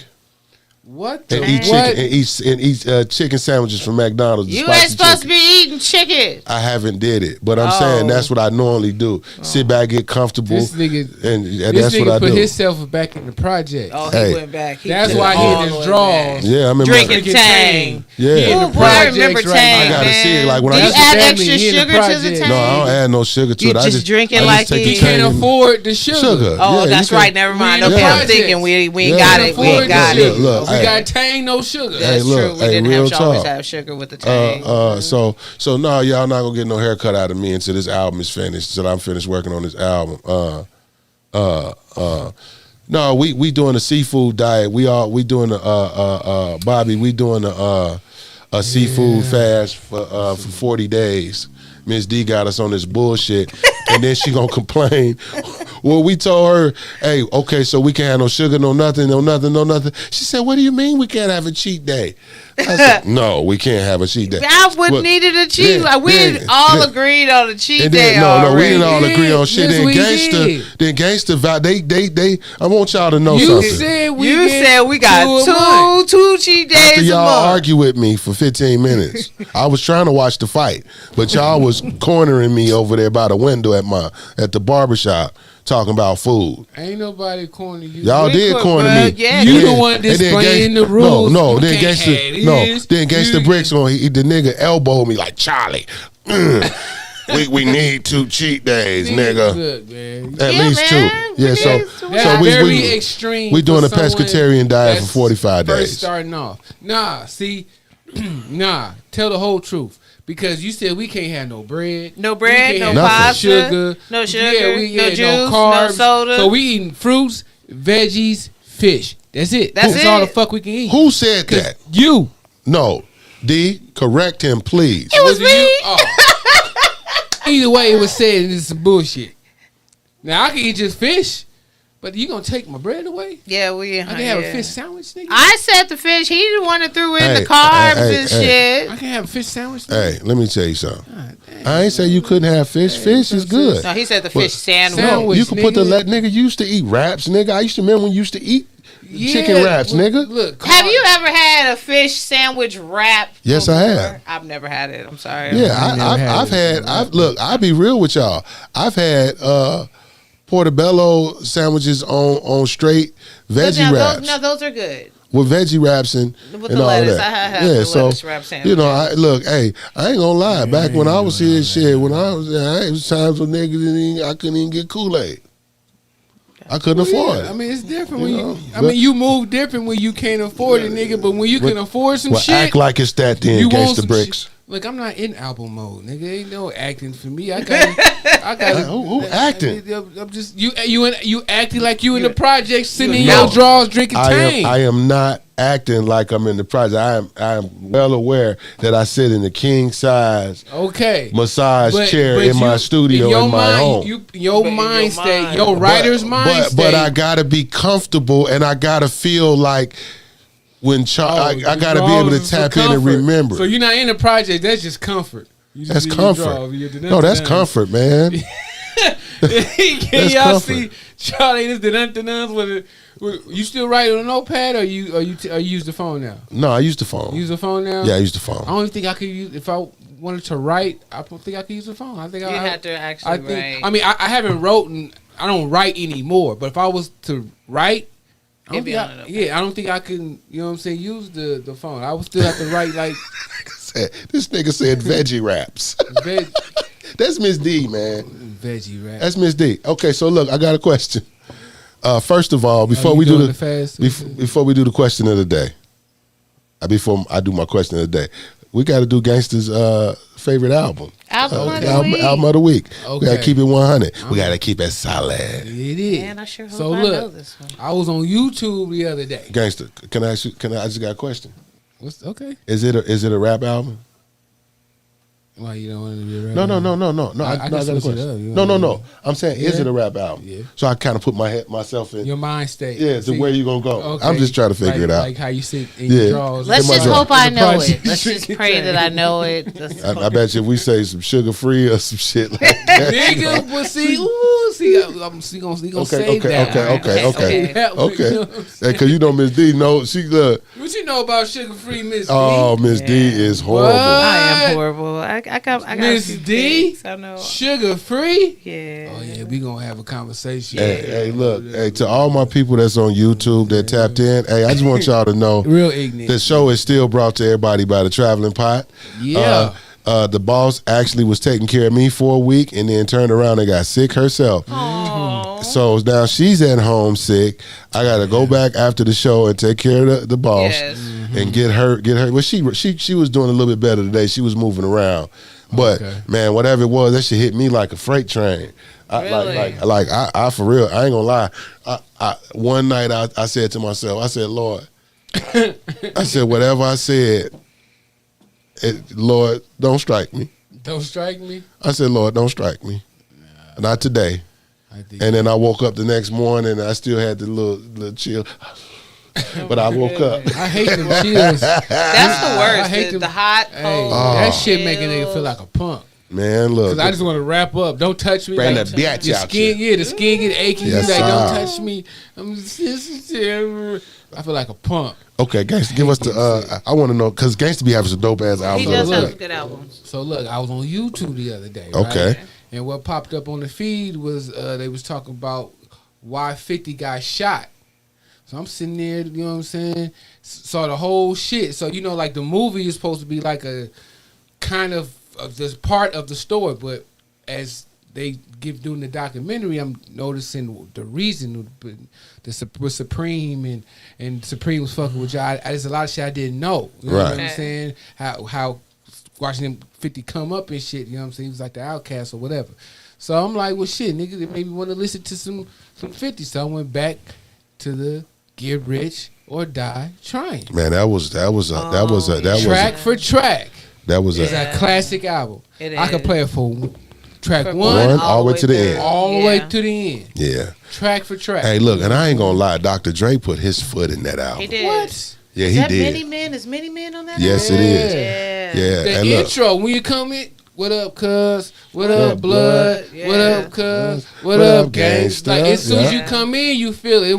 What? And eat chicken sandwiches from McDonald's. You ain't supposed to be eating chicken. I haven't did it, but I'm saying that's what I normally do. Sit back, get comfortable, This nigga, and this that's what nigga I put do. himself back in the project. Oh, Hey. he went back. That's why he in his drawers. Yeah, I'm in Drinking Tang. Yeah. He in the Ooh, boy, I remember projects Tang, I gotta man. see it. Like when Do I you used add to- extra He in the sugar to the project. Tang? No, I don't add no sugar to You it. I just drink it I like take it- the He can't Tang. afford the sugar. Sugar. Oh, Yeah, that's you right. can- Never mind. We in the Okay, I'm projects. thinking we ain't Yeah. got Can't it. We afford ain't got the it. sugar. Look, we hey. got Tang, no sugar. That's look, true. We hey, didn't real have to always talk. have sugar with the Tang. So no, y'all not gonna get no haircut out of me until this album is finished. Till I'm finished working on this album. No, we doing a seafood diet. We doing a Bobby. We doing a seafood fast for 40 days. Miss D got us on this bullshit, and then she gonna complain. Well, we told her, hey, okay, so we can't have no sugar, no nothing. She said, what do you mean we can't have a cheat day? I said, no, we can't have a cheat day. I would Well, needed a cheat. yeah, we yeah, all yeah. agreed on a cheat And day then, no, we didn't all already. agree on shit. Yes, Then we gangster, did. they. I want y'all to know You something. said we You get said we got two a month. two cheat days After a y'all month. argue with me for 15 minutes, I was trying to watch the fight, but y'all was cornering me over there by the window at the barbershop talking about food. Ain't nobody cornering you. Y'all We did could, corner bruh. me. Yeah, You And the one and then displaying Gangsta- the rules. No, You then can't gangster, have no, this. then gangster You- bricks on. The nigga elbowed me like Charlie. We need 2 cheat days, nigga. Look, man. At Yeah, least man. 2. Yeah, We so need to- That's so very extreme. we doing for a someone pescatarian diet for that's 45 first days. starting off. Nah, see, tell the whole truth. Because you said we can't have no bread. No bread, we no can't have pasta, sugar. no sugar, Yeah, no juice, no no carbs. soda. So we eating fruits, veggies, fish. That's it. That's all it. the fuck we can eat. Who said that? You. No. D, correct him, please. It was it me. you? Oh. Either way, it was said and it's some bullshit. Now I can eat just fish, but you gonna take my bread away? Yeah, I can have a fish sandwich, nigga. I said the fish. He the one that threw in Hey, the carbs hey, and hey. shit. I can have a fish sandwich. Nigga. Hey, let me tell you something. God damn. I ain't say you couldn't have fish. Fish is good. No, he said the But- fish sandwich. Sandwich. No, you can put the nigga. nigga used to eat wraps, nigga. I used to remember when you used to eat Yeah, chicken wraps, look, nigga. Look, Have you ever had a fish sandwich wrap? Yes, I before? have. I've never had it. I'm sorry. Yeah, I never had I've it. had. Look, I'll be real with y'all. I've had portobello sandwiches on straight veggie wraps Those are good. with veggie wraps and With and the all lettuce, that. I have yeah, the so lettuce wrap sandwich. you know, I ain't gonna lie. Back when I was here, shit, when I was there, it was times when niggas I couldn't even get Kool-Aid. I couldn't afford it. I mean, it's different when You you. know, I but- mean, you move different when you can't afford it, nigga. But when you can afford some Well, shit, act like it's that then, you want Gangsta some Bricks. shit. Look, I'm not in album mode, nigga. Ain't no acting for me. I got. Who acting? I'm just you acting like you in the project, sitting in No. your drawers drinking Tang. I am not acting like I'm in the project. I am well aware that I sit in the king size Okay. massage chair in my studio your in my mind, home. Your But in mind your state, mind. your writer's mind state. But I gotta be comfortable and I gotta feel like when I gotta be able to tap in and remember. So you're not in the project. That's just comfort. You just That's in your comfort. drawer. You're No, that's comfort, man. Can y'all comfort. see Charlie? This dun with it. You still write on a notepad, or you use the phone now? No, I use the phone. Use the phone now. Yeah, I use the I phone. don't even think I could use if I wanted to write. I don't think I could use the phone. I think You I had to actually I think. write. I mean, I haven't wrote and I don't write anymore. But if I was to write, I don't It'd be think on it, okay. yeah, I don't think I can. You know what I'm saying? Use the phone. I would still have to write like This nigga said veggie wraps. veg, That's Miss D, man. veggie wrap. That's Miss D. Okay, so look, I got a question. First of all, before you we do doing the the fast? before we do the question of the day, before I do my question of the day, we got to do Gangsta's favorite album. Album of the week. Album of the week. We got to Okay. keep it 100. We got to keep it solid. It is. Man, I sure hope So I look, know this one. I was on YouTube the other day. Gangsta, can I ask you? I just got a question. What's okay? Is it a rap album? Why you don't want to be a rap No. I got a switch it question. up. You No. know. I'm saying, is Yeah. it a rap album? Yeah. So I kind of put myself in. Your mind state. Yeah, so See, where you gonna go? okay. I'm just trying to figure it out. Like how you sit in Yeah. your drawers. Let's my just job. hope I know Project it. Let's just pray that I know it. I bet you if we say some sugar free or some shit like that. Nigga, but see, he gonna save that. Okay. Because you know Miss D knows she look. What you know about sugar-free Miss D? Oh, Miss D is horrible. What? I am horrible. I got Miss a few D? things I know. Sugar-free? Yeah. Oh, yeah, we gonna have a conversation. Hey, look. Hey, to all my people that's on YouTube that tapped in, hey, I just want y'all to know Real ignorant. the show is still brought to everybody by the Traveling Pot. Yeah. The boss actually was taking care of me for a week and then turned around and got sick herself. Aww. So now she's at home sick. I got to go back after the show and take care of the boss Yes. and get her. Well, she was doing a little bit better today. She was moving around, but man, whatever it was, that shit hit me like a freight train. Really? I for real. I ain't gonna lie. One night I said to myself, I said, Lord, I said whatever I said, Lord, don't strike me. Don't strike me. I said, Lord, don't strike me. Not today. I think And then I woke up the next morning and I still had the little chill. But I woke up. I hate them chills. That's the worst. I hate them. The hot, Hey, cold. that shit make a nigga feel like a punk. Man, look. Cause I just want to wrap up. Don't touch me. Bring Like, the bitch your out skin, here. the skin get aching. Yes, You like, don't sir. touch me. I feel like a punk. Okay, Gangsta, give us the. I want to know because Gangsta be having some dope ass He albums. does have look. some good albums. So look, I was on YouTube the other day. Right? Okay. And what popped up on the feed was they was talking about why 50 got shot. So I'm sitting there, you know what I'm saying? Saw the whole shit. So you know, like the movie is supposed to be like a kind of this part of the story, but as they doing the documentary, I'm noticing the reason with Supreme and Supreme was fucking with y'all. There's a lot of shit I didn't know. You know what I'm Right. saying? How watching him 50 come up and shit, you know what I'm saying? He was like the outcast or whatever. So I'm like, well shit, nigga, they made me want to listen to some 50. So I went back to the Get Rich or Die Trying. Man, that was Track for track. That was It's a a classic album. It I could is. play it for track For one, all the way to the end. all the way to the end. yeah. Track for track. Hey, look, and I ain't gonna lie, Dr. Dre put his foot in that album. He did. What? Yeah, Is he that did. Many Men? Is Many Men on that? Yes, album? it is. Yeah. Yeah, The and look, intro, when you come in, what up, cuz? What up, up, blood? Yeah. What up, cuz? What What up, up, gangsta? gangsta? Like, as soon as you Yeah. come in, you feel it. It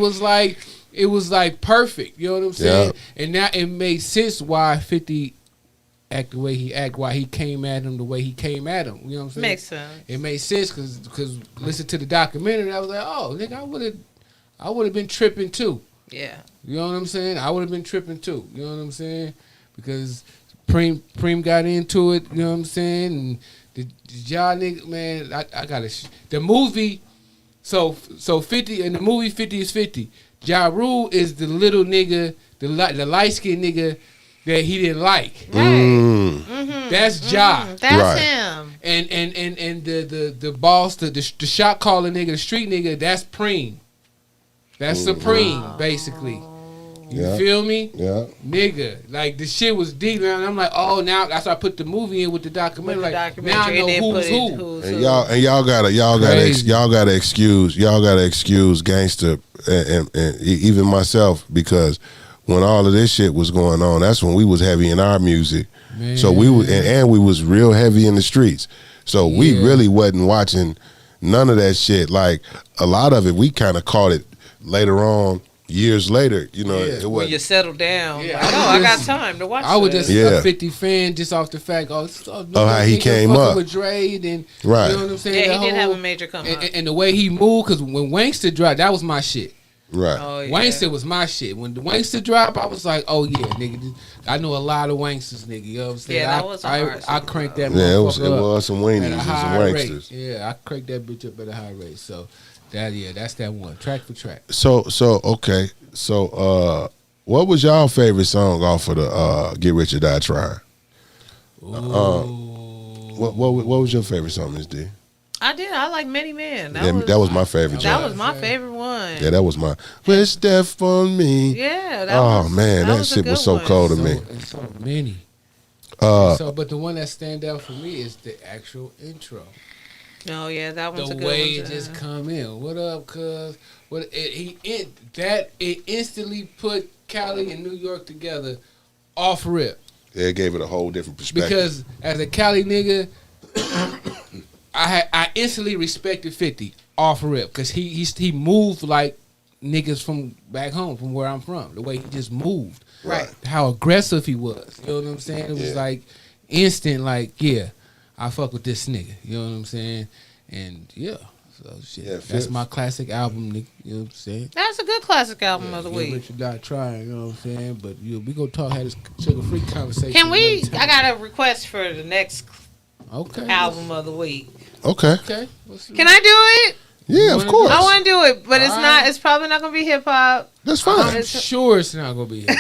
was like perfect. You know what I'm saying? Yeah. And now it made sense why 50 act the way he act, why he came at him the way he came at him. You know what I'm saying? Makes sense. It made sense because listen to the documentary, I was like, oh, nigga, I would have been tripping too. Yeah. You know what I'm saying? I would have been tripping too. You know what I'm saying? Because Preem got into it. You know what I'm saying? And the y'all nigga, man, I gotta the movie. So 50 in the movie 50 is 50. Ja Rule is the little nigga, the light skinned nigga that he didn't like. Right. That's Ja. That's Right. him. And the boss, the shot caller nigga, the street nigga, that's Preem. That's Supreme, basically. You Yeah. feel me? yeah. Nigga, like the shit was deep, man. I'm like, oh, now that's why I put the movie in with the documentary. With the Like, documentary, now I and then know put who's it who. And y'all gotta excuse Gangsta and even myself because when all of this shit was going on, that's when we was heavy in our music. Man. So we was and we was real heavy in the streets. So we Yeah. really wasn't watching none of that shit. Like a lot of it, we kind of caught it later on, years later. You know, Yeah. it When wasn't. you settle down, Yeah, like, I oh, I got just- time to watch. I was this. just Yeah. a 50 fan just off the fact, how he nigga came fucking up. with Dre and Right. you know what I'm saying? Yeah, The he did have whole- a major come up. and the way he moved, because when Wankster dropped, that was my shit. Right. Oh, yeah. Wankster was my shit. When the Wankster dropped, I was like, oh yeah, nigga. I know a lot of Wanksters, nigga. You know what I'm saying? Yeah, that was a hard I song. cranked that Yeah, it was motherfucker up some weenies at a and some high rate. wanksters. Yeah, I cranked that bitch up at a high rate. So that's that one. Track for track. So okay. So what was y'all favorite song off of the Get Rich or Die Trying? What was your favorite song, Miss D? I did. I like Many Men. That was my favorite. That joint. was my favorite one. Yeah, that was my. Wish death on me. Yeah. Oh man, that was a shit good was so one. cold to me. So many. But the one that stand out for me is the actual intro. Oh yeah, that one's The a good way one. it just come in. What up, cuz? It instantly put Cali and New York together off rip. Yeah, it gave it a whole different perspective. Because as a Cali nigga, I instantly respected 50 off rip because he moved like niggas from back home, from where I'm from. The way he just moved, Right. How aggressive he was. You know what I'm saying? It was like instant, like I fuck with this nigga. You know what I'm saying? And so shit. Yeah, That's my classic album, nigga. You know what I'm saying? That's a good classic album of the Give week. what you got trying, you know what I'm saying? But we gonna have this sugar-free conversation. Can we? another time. I got a request for the next Okay. album of the week. Okay. Okay. Can I do it? Yeah, of course. I want to do it, but it's All not. right. It's probably not gonna be hip hop. That's fine. I'm sure it's not gonna be him.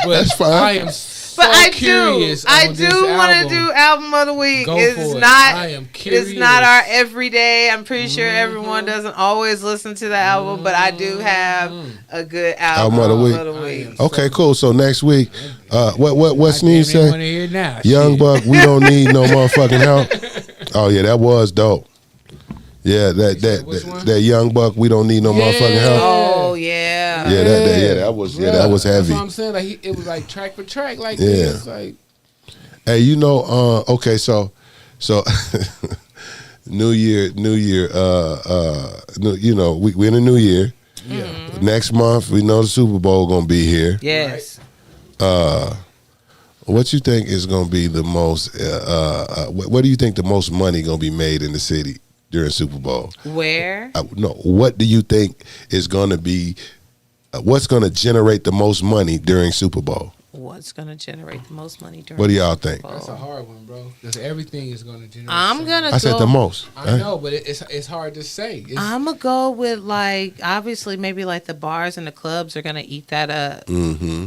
But That's fine. I am so But I curious. I on do this want to album. do album of the week. Go It's for it. not. I am curious. It's not our everyday. I'm pretty sure everyone doesn't always listen to the album, but I do have a good album Album of the of the week. week. Okay, cool. So next week, what Sneeze I want say? to hear now. Young shit. Buck, we don't need no motherfucking help. Oh yeah, that was dope. Yeah, Which one? that Young Buck, we don't need no motherfucking help. Oh yeah. Yeah, that was Bruh, that was That's heavy. what I'm saying. Like it was like track for track, like Yeah. this. Like Hey, okay, so New Year, we in a new year. Next month, we know the Super Bowl gonna be here. Yes. What you think is gonna be the most? What do you think the most money gonna be made in the city during Super Bowl? Where? No, what do you think is gonna be? What's gonna generate the most money during Super Bowl? What's gonna generate the most money during? What do y'all think? that's a hard one, bro. Because everything is going to generate. I'm something. gonna. I said go, the most. I know, but it's hard to say. It's, I'm gonna go with like obviously maybe like the bars and the clubs are gonna eat that up. Mm-hmm.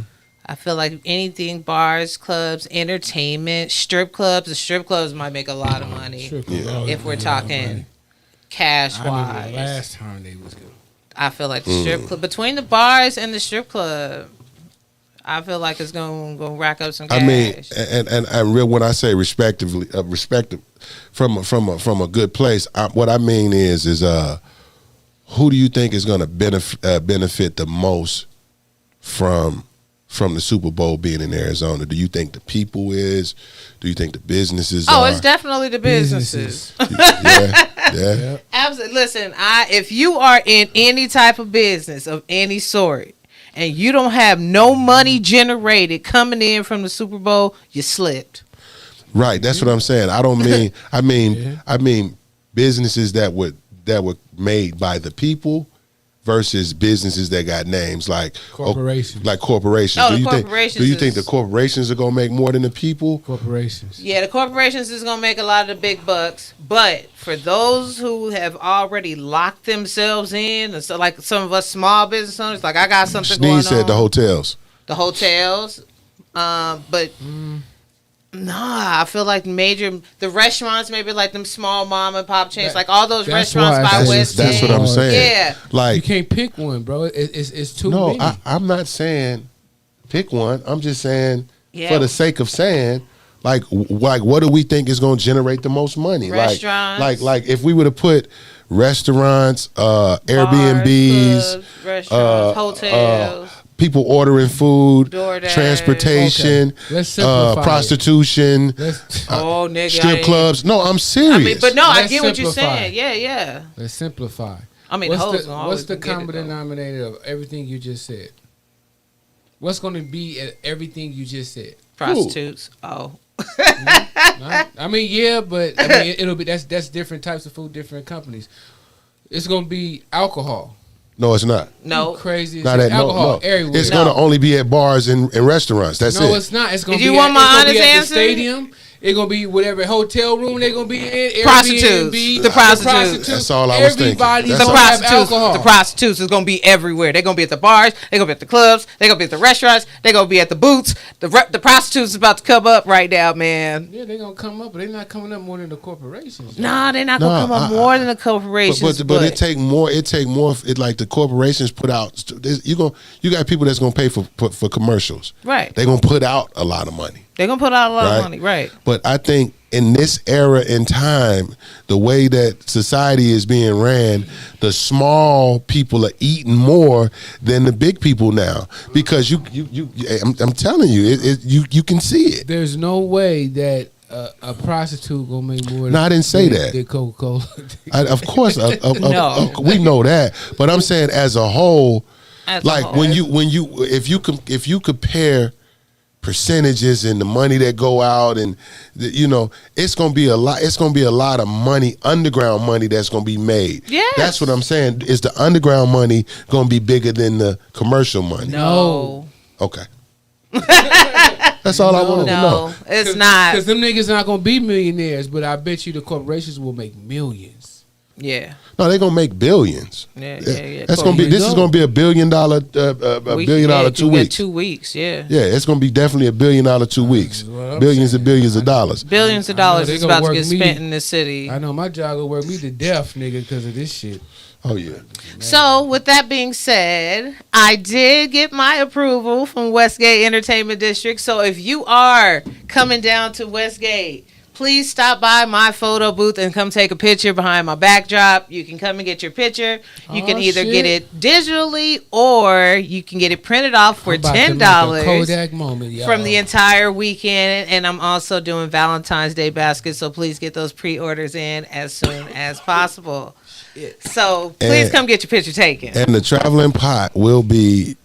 I feel like anything bars, clubs, entertainment, strip clubs. The strip clubs might make a lot of money if we're talking cash I remember wise. the last time they was good. I feel like the strip club between the bars and the strip club, I feel like it's gonna rack up some cash. I mean, and real when I say respective from a good place, what I mean is who do you think is going to benefit the most from the Super Bowl being in Arizona? Do you think the people is? Do you think the businesses are? It's definitely the businesses. Yeah. Absolutely. Listen, if you are in any type of business of any sort and you don't have no money generated coming in from the Super Bowl, you slipped. Right. That's what I'm saying. I don't mean. I mean businesses that were made by the people versus businesses that got names like Corporations. Like corporations. Oh, do the you corporations think? Do you think is- the corporations are gonna make more than the people? Corporations. Yeah, the corporations is gonna make a lot of the big bucks, but for those who have already locked themselves in, and so like some of us small business owners, like I got something going on. Sneeze said the hotels. The hotels, but nah, I feel like the restaurants, maybe like them small mom and pop chains, like all those That's restaurants why by it's- West That's what End. I'm saying. Yeah. You Like can't pick one, bro. It's too no, many. I'm not saying pick one. I'm just saying Yeah. for the sake of saying. Like what do we think is going to generate the most money? Restaurants. Like if we were to put restaurants, Airbnbs, Bars, clubs, restaurants, hotels. people ordering food, DoorDash. transportation, Okay. Let's simplify it. Strip prostitution, Nigga, I strip ain't- clubs. No, I'm serious. I mean, but no, I Let's get what you're simplify. saying. Yeah. Let's simplify. I mean, What's hoes the, gonna always what's the get it, common though. denominator of everything you just said? What's going to be at everything you just said? Prostitutes. Oh. I mean, yeah, but I mean, it'll be that's different types of food, different companies. It's going to be alcohol. no, it's not. No. Crazy. Not at alcohol no. everywhere. It's going to only be at bars and restaurants. That's No, it. it's not. It's going to Did be you want my it's gonna honest be at the answer? stadium. It's going to be whatever hotel room they're going to be in. Prostitutes. Airbnb, The prostitutes. That's all I was thinking. Everybody's That's The all- going to have prostitutes, alcohol. the prostitutes is gonna be everywhere. They're gonna be at the bars. They're gonna be at the clubs. They're gonna be at the restaurants. They're gonna be at the booths. The prostitutes is about to come up right now, man. Yeah, they're going to come up, but they're not coming up more than the corporations. Nah, they're not gonna Nah, come up more than the corporations. But it take more. It take more. It like the corporations put out. You got people that's gonna pay for commercials. Right. They gonna put out a lot of money. They're gonna put out a lot Right. of money, right? But I think in this era in time, the way that society is being ran, the small people are eating more than the big people now. Because I'm telling you, you can see it. There's no way that a prostitute gonna make more. No, I didn't say that. Than Coca-Cola. Of course, No. we know that. But I'm saying as a whole, As a like whole. if you compare percentages and the money that go out, and it's gonna be a lot. It's gonna be a lot of money, underground money that's gonna be made. Yes. That's what I'm saying. Is the underground money gonna be bigger than the commercial money? No. Okay. That's all I wanted to know. No, it's not. Because them niggas not gonna be millionaires, but I bet you the corporations will make millions. Yeah. No, they're gonna make billions. Yeah. That's gonna be. This is gonna be $1 billion. $1 billion 2 weeks. 2 weeks. Yeah. Yeah, it's gonna be definitely $1 billion 2 weeks. what I'm Billions saying. and billions of dollars. Billions of I know dollars they is gonna about to work get me. spent in this city. I know my job gonna work me to death, nigga, because of this shit. Oh yeah. So, with that being said, I did get my approval from Westgate Entertainment District. So, if you are coming down to Westgate, please stop by my photo booth and come take a picture behind my backdrop. You can come and get your picture. You can either get it digitally or you can get it printed off for I'm about to make a $10 Kodak moment, y'all. from the entire weekend. And I'm also doing Valentine's Day baskets, so please get those pre-orders in as soon as possible. So please And- come get your picture taken. And the traveling pot will be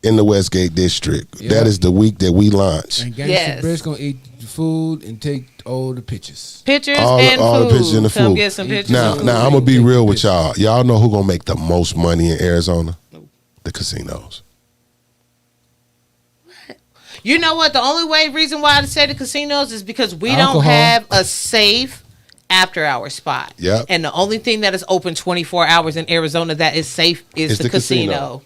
in the Westgate district. Yeah. That is the week that we launch. And Gangsta Yes. Brett's gonna eat the food and take all the pictures. Pictures All and the food. pictures and the Come food. get some pictures. Now, and food. I'm gonna be real with y'all. Y'all know who gonna make the most money in Arizona? The casinos. You know what? The only reason why I say the casinos is because we Alcohol. don't have a safe after-hour spot. Yep. And the only thing that is open 24 hours in Arizona that is safe is It's the the casino. casino.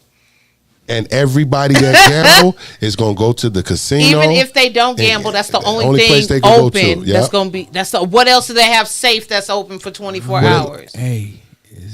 And everybody that gamble is gonna go to the casino. Even if they don't And gamble, that's the the only, only place thing they can go to. open. Yep. That's gonna be. That's the. What else do they have safe that's open for 24 hours? Hey, this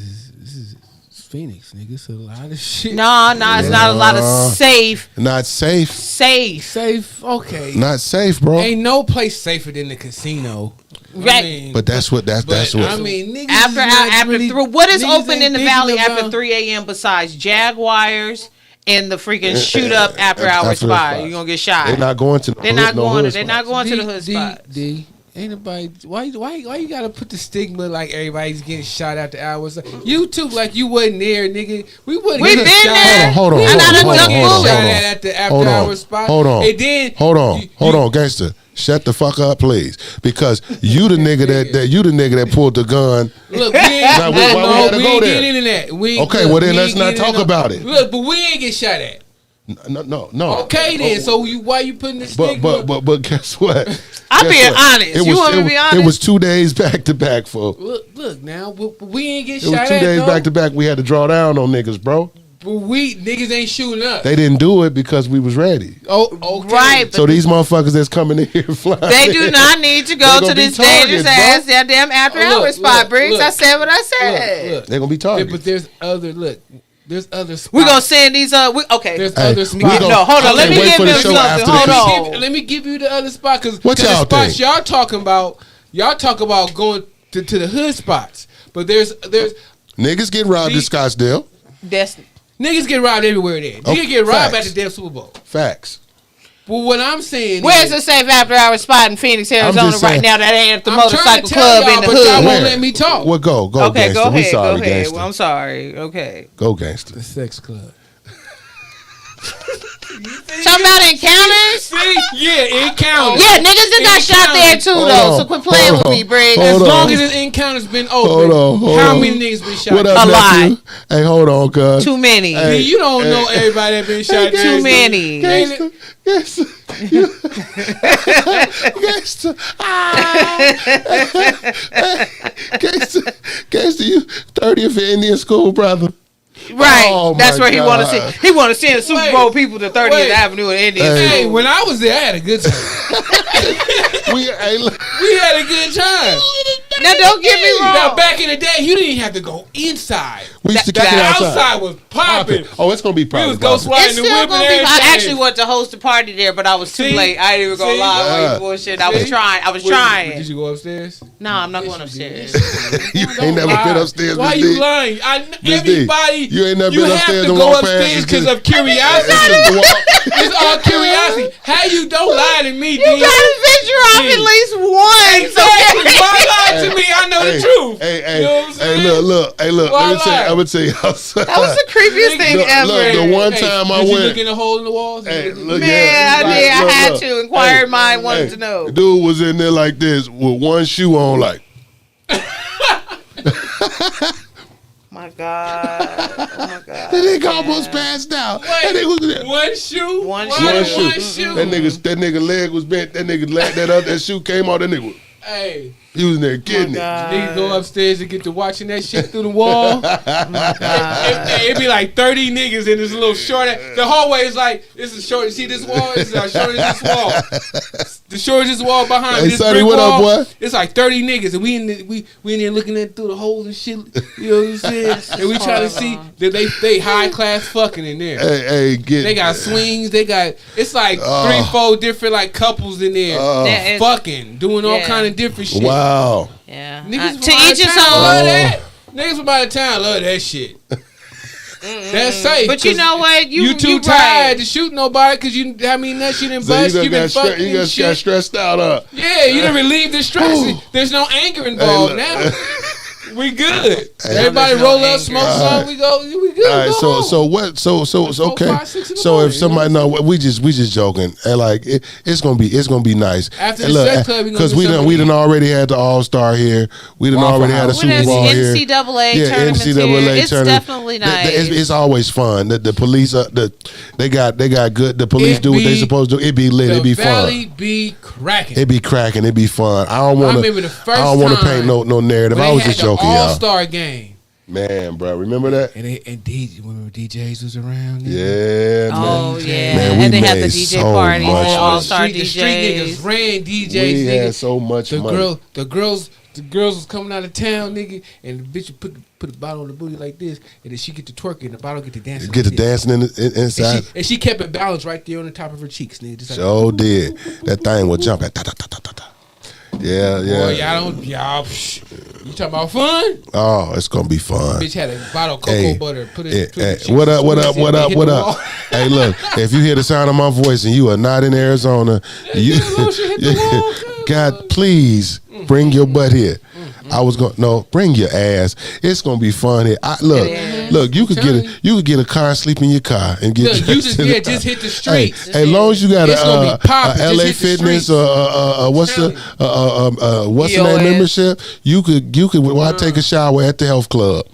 is Phoenix, nigga. It's a lot of shit. No, it's not a lot of safe. Not safe. Safe, okay. Not safe, bro. Ain't no place safer than the casino. Right. But that's what that's what. I mean, niggas After really, through what is niggas open ain't in the thinking valley about- after 3 a.m. besides Jaguars and the freaking shoot up after hour after spot? spots. You're gonna get shot. They're not going to. They're not going to the hood spots. D, ain't nobody. Why you gotta put the stigma like everybody's getting shot after hours? You too, like you wasn't there, nigga. We wouldn't. We get been shot there. at. Hold on, We hold on, wouldn't hold on, get hold on, shot hold on. at the after Hold on, hour spot. hold on, And then hold on, gangster. Shut the fuck up, please, because you the nigga that pulled the gun. Look, we ain't, Now, why we gotta we go ain't there? getting into that. We ain't- Okay, look, well then we let's ain't not getting talk into- about it. Look, but we ain't get shot at. No. Okay then, so why you putting the stigma? But guess what? I'm Guess being what? honest. You want me to be honest? It was 2 days back to back, folks. Look now, we ain't get It was shot 2 at. days though. back to back. We had to draw down on niggas, bro. But we niggas ain't shooting up. They didn't do it because we was ready. Oh, okay. Right. So these motherfuckers that's coming in here flying. They do not need to go They to gonna be this dangerous targets, bro. ass goddamn after Oh, hour look, spot, look, Briggs. look. I said what I said. Look. They're gonna be Yeah, targeted. but there's other spots. We're gonna send these okay. There's Hey, other we spots. gonna- No, hold on. I Let can't me wait give for the them show after something. this. Hold on. Let me give you the other spot because What the y'all spots think? y'all talking about, y'all talk about going to the hood spots, but there's Niggas get robbed in These- Scottsdale. That's niggas get robbed everywhere. There, Okay, niggas get robbed facts. at the damn Super Bowl. Facts. But what I'm saying where's is, the safe after hour spot in Phoenix, Arizona just right saying- now that ain't at the I'm trying motorcycle to tell club y'all, in the but y'all hood? won't let me talk. Well, go, Okay, gangster. go We ahead. sorry, Go ahead. gangster. Well, I'm sorry. Okay. Go, gangster. the sex club. Talking about encounters? See, yeah, encounters. Yeah, niggas that got shot there too, Hold though. on, So quit playing hold with me, on, Briggs. hold As on. long as the encounter's been open, Hold how on. many niggas been shot? What up, A lot. nephew? Hey, hold on, cuz. Too many. Hey. You don't know everybody that been shot. Too many. Gangster. Gangster. Gangster. Gangster. Gangster, you 30th in Indian school, brother. Right. Oh, That's my where he want to God. see. He want to send Super Wait, Bowl people to 30th wait. Avenue in Indian. Hey. Hey, when I was there, I had a good time. Hey, look. We had a good time. Now don't get me wrong. Now back in the day, you didn't have to go inside. We used to The kick it outside was popping. Oh, it's gonna be We popping. was go sliding It's the still whip and gonna be. everything. I actually wanted to host a party there, but I was too See? late. I didn't even go See? live on Yeah. you bullshit. I was trying. Did trying. you go upstairs? No, I'm not Yes, going you did. upstairs. You Don't ain't never lie. been upstairs. Why Miss you D. lying? Miss D, Everybody, you ain't never you been have upstairs to and go walk past. upstairs It's because just- of curiosity. It's just the walk. It's all curiosity. How you don't lie to me, You D? gotta venture off D. at least once. Exactly. Okay? Why lie to me? I know the truth. Hey, You know what I'm saying? look. Hey, look. Why Let me tell you. lie? I'm gonna tell you. That was the creepiest thing Look, ever. look, the one time I did you went. look in the hole in the walls? Hey, look, Man, yeah, I did. I look, had look. to. Inquired Hey, mind wanted hey, to know. the dude was in there like this with one shoe on, like. My God. Oh my God. That nigga almost passed out. That nigga was there. One shoe? One Why shoe. One one shoe. shoe? That nigga leg was bent. That nigga leg, that shoe came out. That nigga, Hey, he was in there getting it. niggas go upstairs and get to watching that shit through the wall. It'd be like 30 niggas in this little short. The hallway is like, this is short. You see this wall? It's as short as this wall. The short as this wall behind Hey, me. This Sonny, brick what up, wall, boy? It's like 30 niggas, and we in there looking at through the holes and shit. You know what I'm saying? And we trying to see that they high class fucking in there. Hey, get. They got swings. They got it's like Oh. 3-4 different like couples in there Yeah, it's- fucking doing all yeah. kind of different shit. Wow. Yeah. Niggas To from out each of his town own. love that. Niggas from out of town love that shit. That's safe. But you 'cause know what? You too tired to shoot nobody because you how many nuts you didn't So bust. you You been just got, fucking you just got shit. stressed out, Yeah, you done relieved the stress. There's no anger involved Hey, now. We good. Hey, Everybody there's no roll up, anger. smoke All some. right. We good. All right, Go home. so what? So okay. 5, 6 in the So morning, if somebody know, we just joking, and like it's gonna be nice. After And the sex club, we gonna because do we something. done already had the All Star here. We done Waffle already had a House. Super Bowl here. NCAA Yeah, tournaments NCAA here. It's tournament. definitely nice. It's always fun. The police, they got good. The police It do what they be- supposed to do. It be lit. The It be Valley fun. be cracking. It be cracking. It be fun. I don't want remember the to. first I don't want to time paint no narrative. when I they was had just the joking, y'all. All-Star game. Man, bro, remember that? And remember DJs was around? Yeah, man. Oh yeah, Man, we and they had the made DJ so parties, much. and Oh, all star The street niggas DJs. ran DJs. We nigga. had so much the money. The girls was coming out of town, nigga, and the bitch would put a bottle on the booty like this, and then she get to twerking, and the bottle get to dancing. Get to like this. dancing inside. And she kept it balanced right there on the top of her cheeks, nigga. Just like, So did that thing would jump at Yeah. boy, you talking about fun? Oh, it's gonna be fun. Bitch had a bottle of cocoa Hey, butter. Put Hey, it. hey, what up? Hey, look, if you hear the sound of my voice and you are not in Arizona, you, God, please bring your butt here. I was going bring your ass. It's gonna be fun here. Look, you could get a car and sleep in your car and get Look, dressed in the car. just hit the streets. Hey, as long as you got It's gonna be popping. a LA Just hit the Fitness streets. what's the EOS. name membership, you could why take a shower at the health club.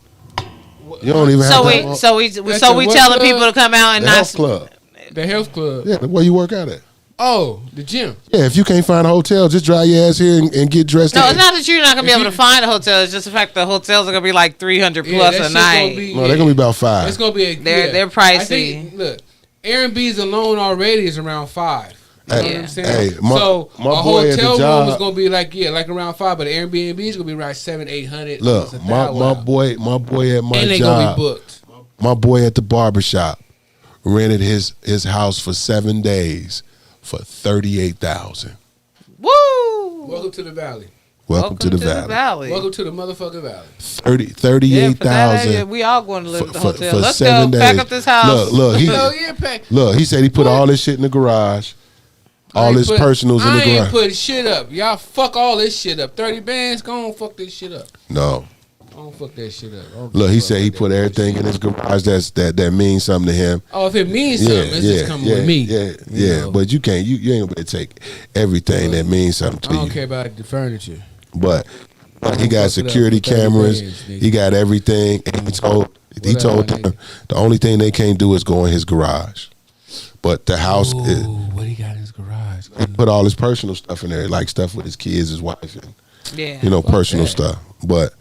You don't even have to. So we what telling club? people to come out and The not. health club. The health club. Yeah, where you work out at. Oh, the gym. Yeah, if you can't find a hotel, just drive your ass here and get dressed. No, in. it's not that you're not gonna be able to find a hotel. It's just the fact the hotels are gonna be like 300 plus that a shit night. gonna be- No, they're gonna be about $5. It's gonna be They're pricey. I think, look, Airbnb's alone already is around $5. You know what I'm saying? Hey, so my a boy at the hotel room job- is gonna be like around $5, but an Airbnb is gonna be around $700-800. Look, my boy at my and they gonna job, be booked. my boy at the barbershop rented his house for 7 days for $38,000. Woo! Welcome to the valley. Welcome to the valley. Welcome to the motherfucking valley. Yeah, for that, $38,000 we all going to live at the hotel. for Let's 7 go days. pack up this house. Look, Hell yeah, pack. he said he put all this shit in the garage. All his personals in the I ain't garage. put shit up. Y'all fuck all this shit up. 30 bands, go on fuck this shit up. No. Don't fuck that shit up. Look, he said he put everything in his garage that means something to him. Oh, if it means something, it's just coming with me. Yeah. You know? But you can't. You ain't gonna take everything that means something to I don't you. care about the furniture. But he got fuck it up security for 30 cameras. bands, nigga. He got everything. And he told Whatever, them nigga. the only thing they can't do is go in his garage. But the house, Ooh, what he got in his garage? he put all his personal stuff in there, like stuff with his kids, his wife, and Yeah. personal that. stuff. But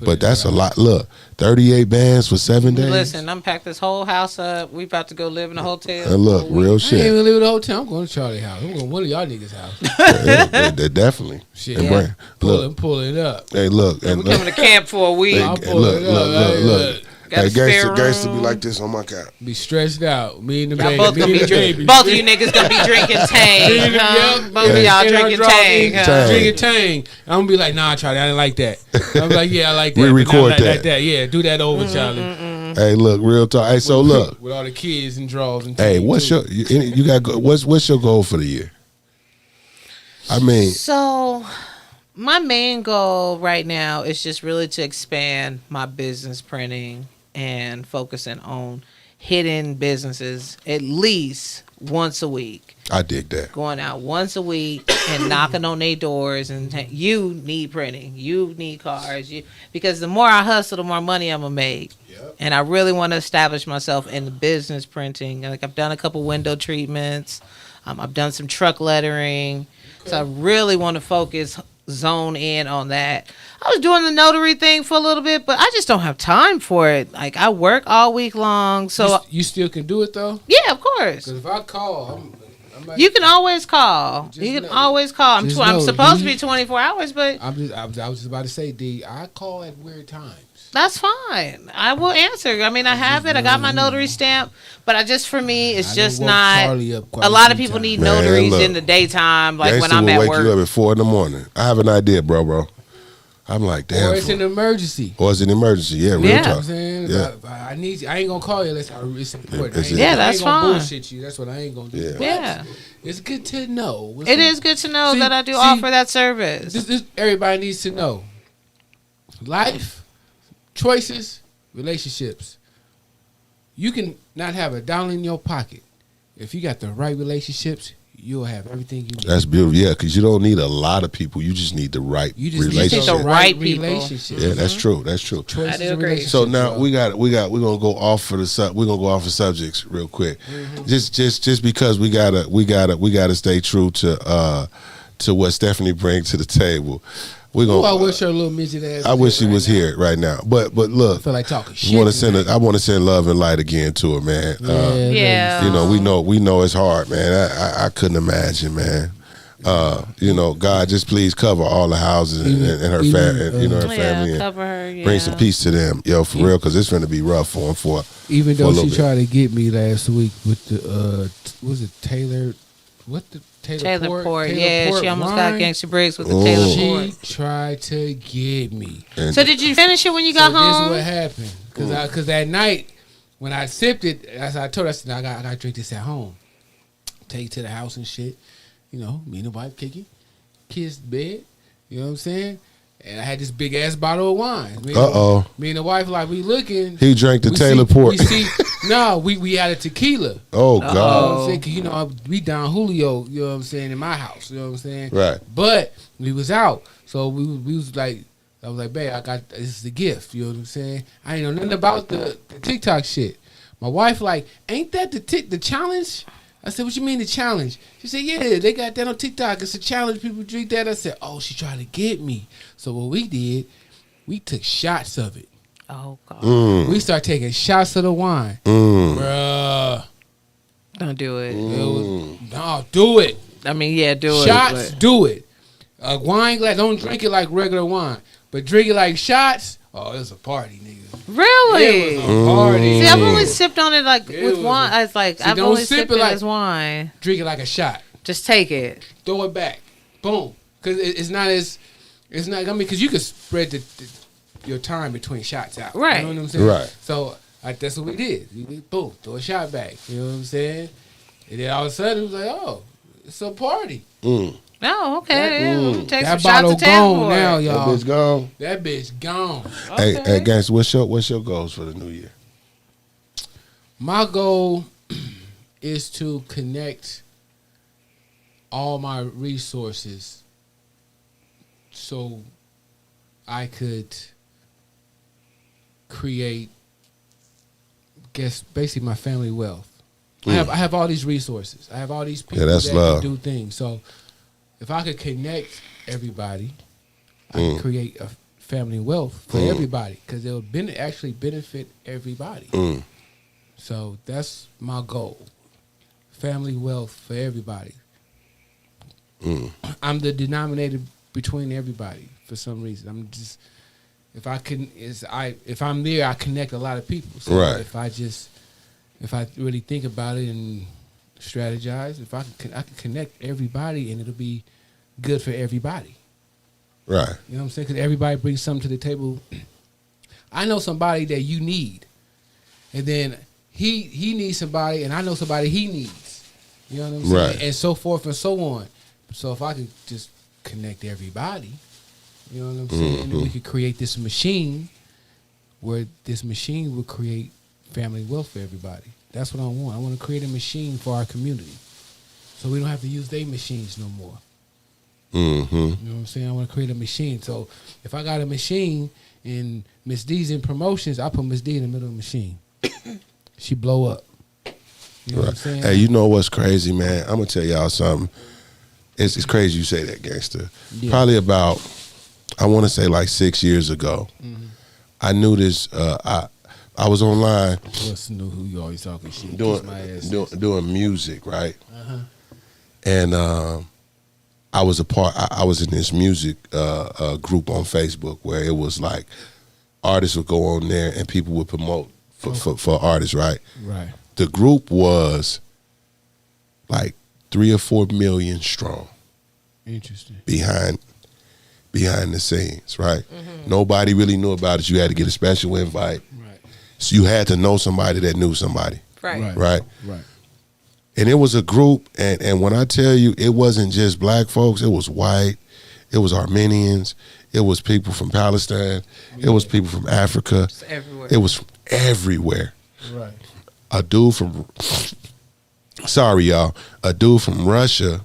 But that's a lot. Look, 38 bands for 7 days. Listen, I'm packed this whole house up. We about to go live in a hotel. And look, real I ain't shit. even live in a hotel. I'm going to Charlie house. I'm going to one of y'all niggas' house. They definitely. Shit. And Yeah. look, Pull it up. hey, look, We're and coming to camp for a week. Hey, I'll look, pull it up. look. Got a Hey, spare gangster be room. like this on my couch. Be stressed out. Me and the Y'all baby. both gonna be drinking. Both of you niggas gonna be drinking Tang. Huh? Yep. Both of y'all drinking Tang. Huh? Tang. Drinking Tang. I'm gonna be like, nah, Charlie, I didn't like that. I'm like, yeah, I like that. We but record not that. Like that. Yeah, do that over, Charlie. Hey, look, real talk. Hey, so look. With all the kids and draws and Hey, Tang, what's too. you got? What's your goal for the year? I mean, So, my main goal right now is just really to expand my business printing and focusing on hidden businesses at least once a week. I dig that. Going out once a week and knocking on their doors and you need printing, you need cars, because the more I hustle, the more money I'm gonna make. Yep. And I really want to establish myself in the business printing. Like I've done a couple window treatments, I've done some truck lettering, so I really want to zone in on that. I was doing the notary thing for a little bit, but I just don't have time for it. Like I work all week long, so You still can do it though? yeah, of course. Because if I call, I'm like, You can always call. Just You can know- always call. I'm just know, supposed to you- be 24 hours, but I was just about to say, D, I call at weird times. that's fine. I will answer. I mean, I have it. I got my notary stamp, but for me, it's I just done woke not. Charlie up quite A lot of few people times. need Man, notaries look. in the daytime, like when Gangster I'm will at wake work. you up at 4 a.m. I have an idea, bro. I'm like, damn. Or it's an emergency. Or it's an emergency. Yeah, real Yeah. You know what I'm talk. saying? Yeah. I need you. I ain't gonna call you unless it's important. It's- I ain't, Yeah, I that's ain't gonna fine. bullshit you. That's what I ain't gonna do. Yeah. But Yeah. it's good to know. It is good to know See- that I do see, offer that service. This everybody needs to know. Life, choices, relationships. You can not have a dollar in your pocket. If you got the right relationships, you'll have everything you need. That's beautiful. Yeah, because you don't need a lot of people. You just need the right You just relationship. need the right people. relationships. Yeah, that's true. That's true. Choices I do and agree. relationships, So now y'all. we're gonna go off for we're gonna go off for subjects real quick. Just because we gotta stay true to what Stephanie brings to the table. We're Ooh, I gonna. wish her little midget ass. I wish she right was now. here right now. But I look, feel like talking I shit. want to tonight. I want to send love and light again to her, man. Yeah. You know, we know it's hard, man. I couldn't imagine, man. You know, God, just please cover all the houses and her family, her family, Yeah, and cover her. Yeah. bring some peace to them, yo, for real, because it's going to be rough for them. Even for a though little she bit. tried to get me last week with the was it Taylor? What the Taylor Port. Taylor Yeah, Port she almost wine? got Gangsta Briggs with the Oh. Taylor She Port. tried to get me. And So did you finish it when you got So this is home? what happened. Because that night when I sipped it, as I told her, I said, I got to drink this at home. Take it to the house and shit. You know, me and the wife kicking, kiss bed. You know what I'm saying? And I had this big ass bottle of wine. Me and the wife, like, we looking. he drank the we Taylor see- Port. We see, no, we had a tequila. Oh, You know what God. I'm saying? 'Cause, you know, we down Julio, you know what I'm saying, in my house. You know what I'm saying? Right. But we was out. So we was like, I was like, babe, this is the gift. You know what I'm saying? I ain't know nothing about the TikTok shit. My wife like, ain't that the challenge? I said, what you mean the challenge? She said, yeah, they got that on TikTok. It's a challenge. People drink that. I said, oh, she tried to get me. So what we did, we took shots of it. Oh God! We started taking shots of the wine. Mm. Bruh. Don't do it. No, do it. I mean, yeah, do it. Shots, but- do it. A wine glass, don't drink it like regular wine, but drink it like shots. Oh, it was a party, nigga. Really? It was a party. See, I've only sipped on it like It with was wine. a- It's like See, I've don't only sip sipped it it like- as wine. Drink it like a shot. Just take it. Throw it back. Boom. Because it's not. I mean, because you could spread your time between shots out. Right. You know what I'm saying? Right. So that's what we did. Boom. Throw a shot back. You know what I'm saying? And then all of a sudden, it was like, oh, it's a party. Mm. Oh, okay. Yeah, let me take That some bottle shots of gone Tanquil. now, That y'all. bitch gone. That bitch gone. Okay. Hey, guys, what's your goals for the new year? My goal is to connect all my resources so I could create, basically my family wealth. I have all these resources. I have all these people that's that love. can do things. So if I could connect everybody, I could create a family wealth for everybody, because it'll actually benefit everybody. So that's my goal. Family wealth for everybody. I'm the denominator between everybody for some reason. I'm just, if I'm there, I connect a lot of people. So Right. if I really think about it and strategize, I can connect everybody, and it'll be good for everybody. Right. You know what I'm saying? Because everybody brings something to the table. I know somebody that you need, and then he needs somebody, and I know somebody he needs. You know what I'm saying? Right. And so forth and so on. So if I could just connect everybody, you know what I'm saying? And then we could create this machine where this machine will create family wealth for everybody. That's what I want. I want to create a machine for our community, so we don't have to use their machines no more. You know what I'm saying? I want to create a machine. So if I got a machine and Miss D's in promotions, I put Miss D in the middle of the machine. She blow up. You know what I'm saying? Hey, you know what's crazy, man? I'm gonna tell y'all something. It's crazy you say that, gangster. Yeah. Probably about, I want to say like 6 years ago. I knew this. I was online What's new? Who you always talking shit? doing music, right? And I was I was in this music group on Facebook where it was like artists would go on there and people would promote for artists, right? Right. The group was like 3 or 4 million strong. Interesting. Behind the scenes, right? Nobody really knew about it. You had to get a special invite. Right. So you had to know somebody that knew somebody. Right. Right. Right. And it was a group, and when I tell you, it wasn't just black folks, it was white, it was Armenians, it was people from Palestine, it was people from Africa. It's everywhere. It was everywhere. Right. A dude from, sorry y'all, a dude from Russia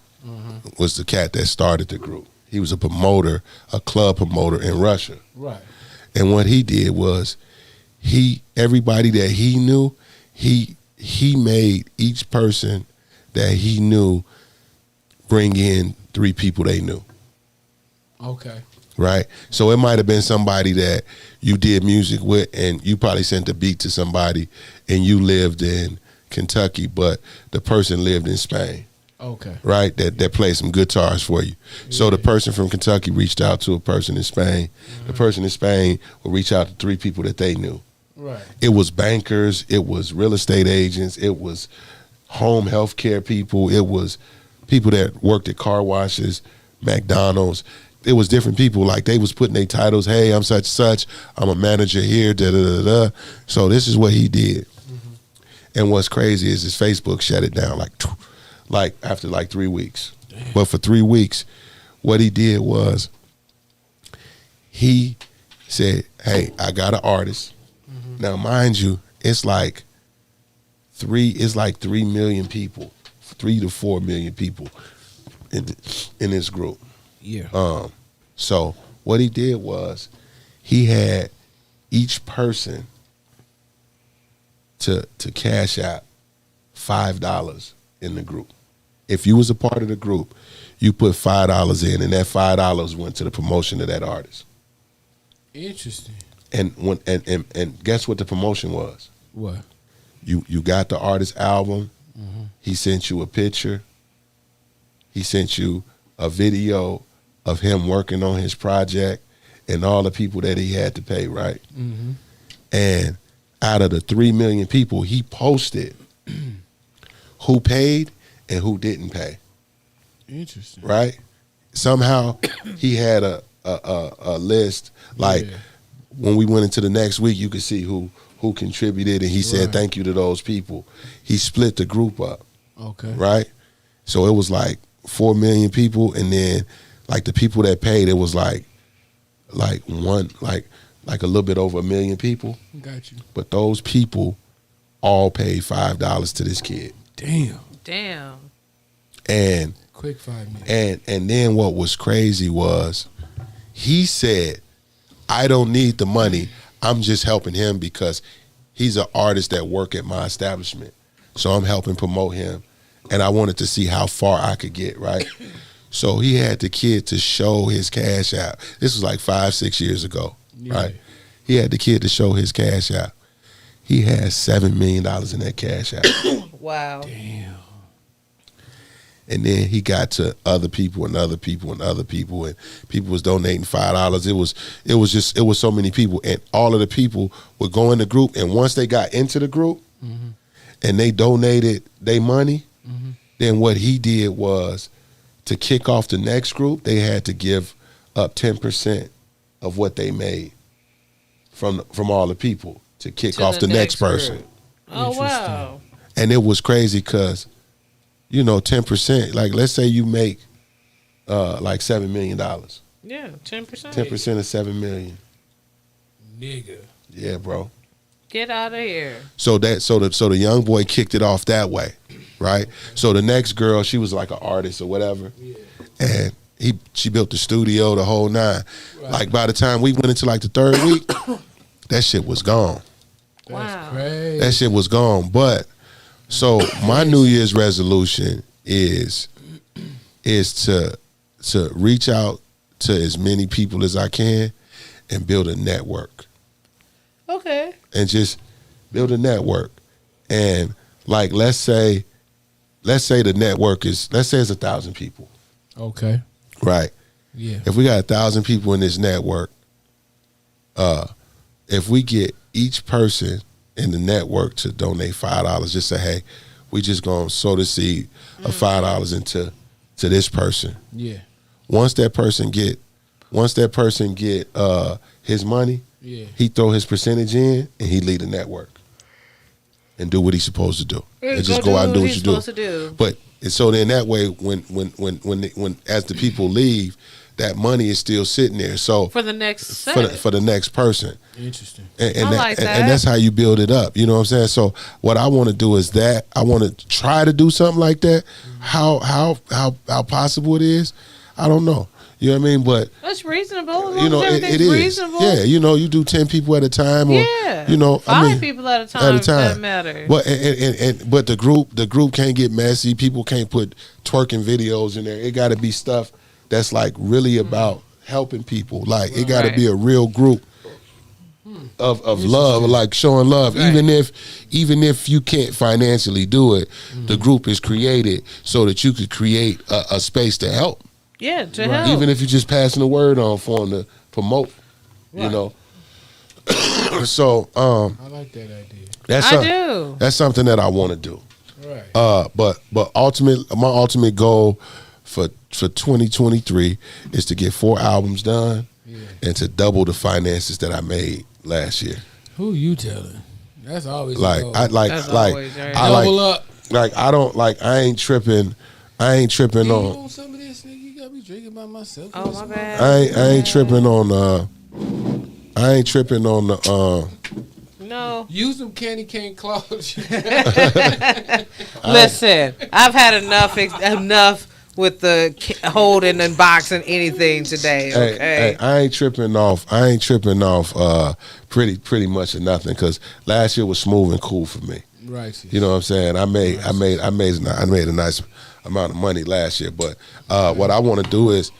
was the cat that started the group. He was a promoter, a club promoter in Russia. Right. And what he did was, everybody that he knew, he made each person that he knew bring in 3 people they knew. Okay. Right? So it might have been somebody that you did music with, and you probably sent a beat to somebody, and you lived in Kentucky, but the person lived in Spain. Okay. Right? That played some guitars for you. So the person from Kentucky reached out to a person in Spain. The person in Spain will reach out to 3 people that they knew. Right. It was bankers, it was real estate agents, it was home health care people, it was people that worked at car washes, McDonald's. It was different people. Like, they was putting their titles, hey, I'm such such, I'm a manager here, da da da da. So this is what he did. And what's crazy is his Facebook shut it down like after like 3 weeks. Damn. But for 3 weeks, what he did was he said, hey, I got an artist. Now, mind you, it's like 3 million people, 3 to 4 million people in this group. Yeah. So what he did was he had each person to cash out $5 in the group. If you was a part of the group, you put $5 in, and that $5 went to the promotion of that artist. Interesting. And guess what the promotion was? What? You got the artist's album. He sent you a picture. He sent you a video of him working on his project and all the people that he had to pay, right? And out of the 3 million people, he posted who paid and who didn't pay. Interesting. Right? Somehow he had a list. Like, when we went into the next week, you could see who contributed, and he said thank you to those people. He split the group up. Okay. Right? So it was like 4 million people, and then like the people that paid, it was like a little bit over 1 million people. Got you. But those people all paid $5 to this kid. Damn. And Quick 5 minutes. and then what was crazy was he said, I don't need the money. I'm just helping him because he's an artist that work at my establishment. So I'm helping promote him. And I wanted to see how far I could get, right? So he had the kid to show his cash out. This was like 5-6 years ago, right? He had the kid to show his cash out. He had $7 million in that cash out. Wow. Damn. And then he got to other people and other people and other people, and people was donating $5. It was so many people, and all of the people would go in the group, and once they got into the group and they donated their money, then what he did was to kick off the next group, they had to give up 10% of what they made from all the people to kick off the next person. Group. Oh, wow. And it was crazy because, 10%, like let's say you make like $7 million. Yeah, 10%. 10% of $7 million. Nigga. Yeah, bro. Get out of here. So the young boy kicked it off that way, right? So the next girl, she was like an artist or whatever, and she built the studio, the whole nine. Right. Like by the time we went into like the third week, that shit was gone. That's crazy. That shit was gone. But so my New Year's resolution is to reach out to as many people as I can and build a network. Okay. And just build a network. And like let's say the network is, let's say it's 1,000 people. Okay. Right. Yeah. If we got 1,000 people in this network, if we get each person in the network to donate $5, just say, hey, we just gonna sow the seed of $5 into this person. Yeah. Once that person get his money, he throw his percentage in and he lead the network and do what he's supposed to do. And just go out and do what you do. But so then that way, when as the people leave, that money is still sitting there. So for the next for the next person. Interesting. And I like that. And that's how you build it up. You know what I'm saying? So what I want to do is that I want to try to do something like that. How possible it is, I don't know. You know what I mean? But that's reasonable. It is reasonable. Yeah, you do 10 people at a time, or 5 people at a time. Doesn't matter. But but the group can't get messy. People can't put twerking videos in there. It got to be stuff that's like really about helping people. Like it got to be a real group of love, like showing love. Right. Even if you can't financially do it, the group is created so that you could create a space to help. Yeah, to help. Even if you're just passing the word on for them to promote, So I like that idea. That's something that I want to do. Right. But my ultimate goal for 2023 is to get 4 albums done and to double the finances that I made last year. Who you telling? That's always like double up. Like I ain't tripping on. Some of this nigga, you got me drinking by myself. Oh my bad. I ain't tripping on. I ain't tripping on the. No. Use them candy cane clothes. Listen, I've had enough with the holding and boxing anything today. Okay. Hey, I ain't tripping off. Pretty much of nothing, because last year was smooth and cool for me. Right. You know what I'm saying? I made a nice amount of money last year, but what I want to do is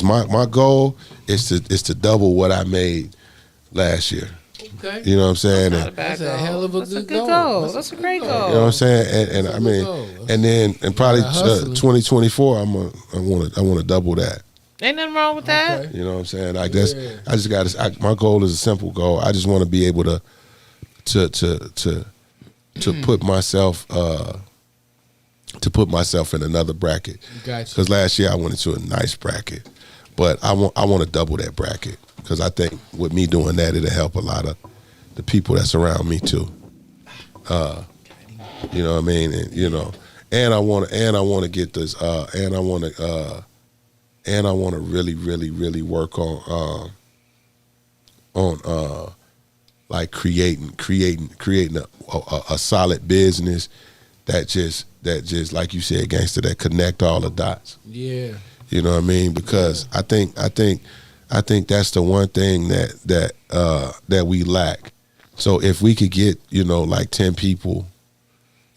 my goal is to double what I made last year. Okay. You know what I'm saying? That's a hell of a good goal. That's a great goal. You know what I'm saying? And I mean, and then probably 2024, I want to double that. Ain't nothing wrong with that. Okay. You know what I'm saying? Like that's, I just got my goal is a simple goal. I just want to be able to put myself in another bracket. Gotcha. Because last year I went into a nice bracket, but I want to double that bracket, because I think with me doing that, it'll help a lot of the people that's around me too. You know what I mean? And I want to get this. And I want to really work on like creating a solid business that just like you said, gangster, that connect all the dots. Yeah. You know what I mean? Because I think that's the one thing that we lack. So if we could get, like 10 people,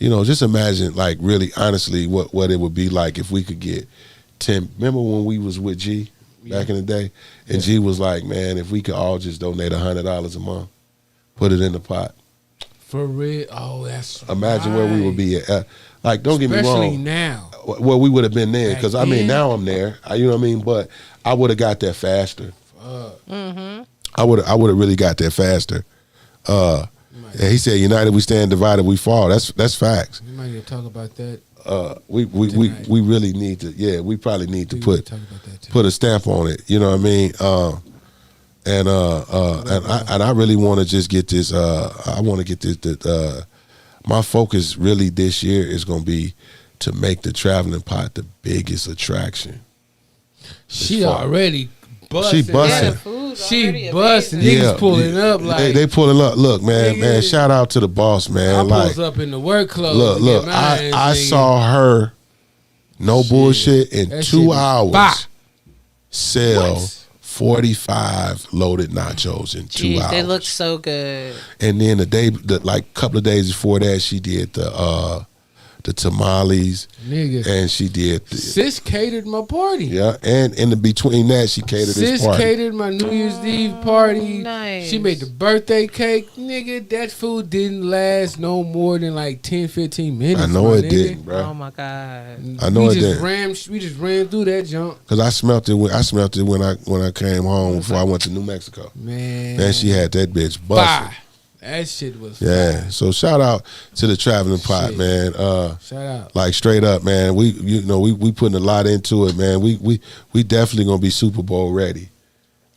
just imagine, like, really honestly what it would be like if we could get Tim, remember when we was with G back in the day? And G was like, man, if we could all just donate $100 a month, put it in the pot. For real? Oh, that's Imagine where we would be at. Like, don't get me Especially wrong. now. Well, we would have been there. Because, I mean, then? now I'm there. You know what I mean? But I would have got there faster. I would have really got there faster. And he said, united we stand, divided we fall. That's facts. We might need to talk about that. We really need to, we probably need to put that a stamp on it. You know what I mean? And I really want to just get this. I want to get this. My focus really this year is going to be to make the traveling pot the biggest attraction. She already busting. She busting. She busting. Niggas pulling up like they pulling up. Look, man. Shout out to the boss, man. I pulls up in the work clothes. Look. I saw her. No bullshit. In That 2 shit hours, sell 45 loaded nachos in 2 hours. They look so good. And then couple of days before that, she did the tamales. Nigga. And she did Sis catered my party. Yeah, and in the between that, she catered this Sis party. catered my New Year's Eve party. Nice. She made the birthday cake. Nigga, that food didn't last no more than like 10, 15 minutes. I know my it nigga. didn't, bro. Oh my God. I know it didn't. We just ran through that junk. Cause I smelt it when I came home before I went to New Mexico. Man, she had that bitch busted. Bye. That shit was Yeah. So shout out to the traveling pot, Shit. man. Shout out. Like straight up, man. We putting a lot into it, man. We definitely gonna be Super Bowl ready.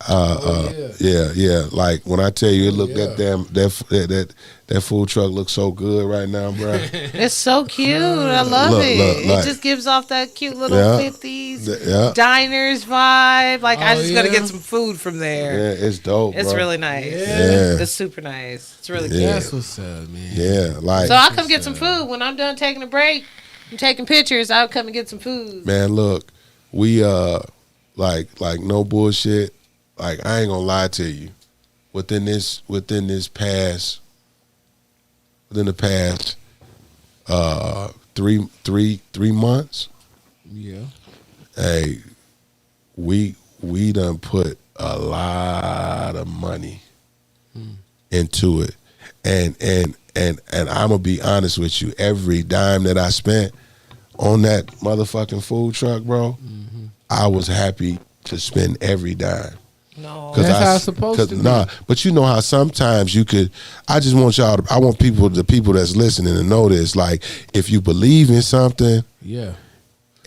Yeah. Like when I tell you, it looked that food truck looks so good right now, bro. It's so cute. I love it. It just gives off that cute little 50s diners vibe. Like I just gotta get some food from there. Yeah, it's dope. It's bro. really nice. Yeah. It's super nice. It's really cute. That's what's up, man. Yeah, like So I'll come get some food when I'm done taking a break. I'm taking pictures. I'll come and get some food. man, look, we like no bullshit. Like I ain't gonna lie to you. Within the past 3 months. Yeah. Hey, we done put a lot of money into it, and I'm gonna be honest with you. Every dime that I spent on that motherfucking food truck, bro, I was happy to spend every dime. No. That's how it's supposed to be. Nah, but you know how sometimes you could. I just want I want the people that's listening to know this. Like, if you believe in something, Yeah.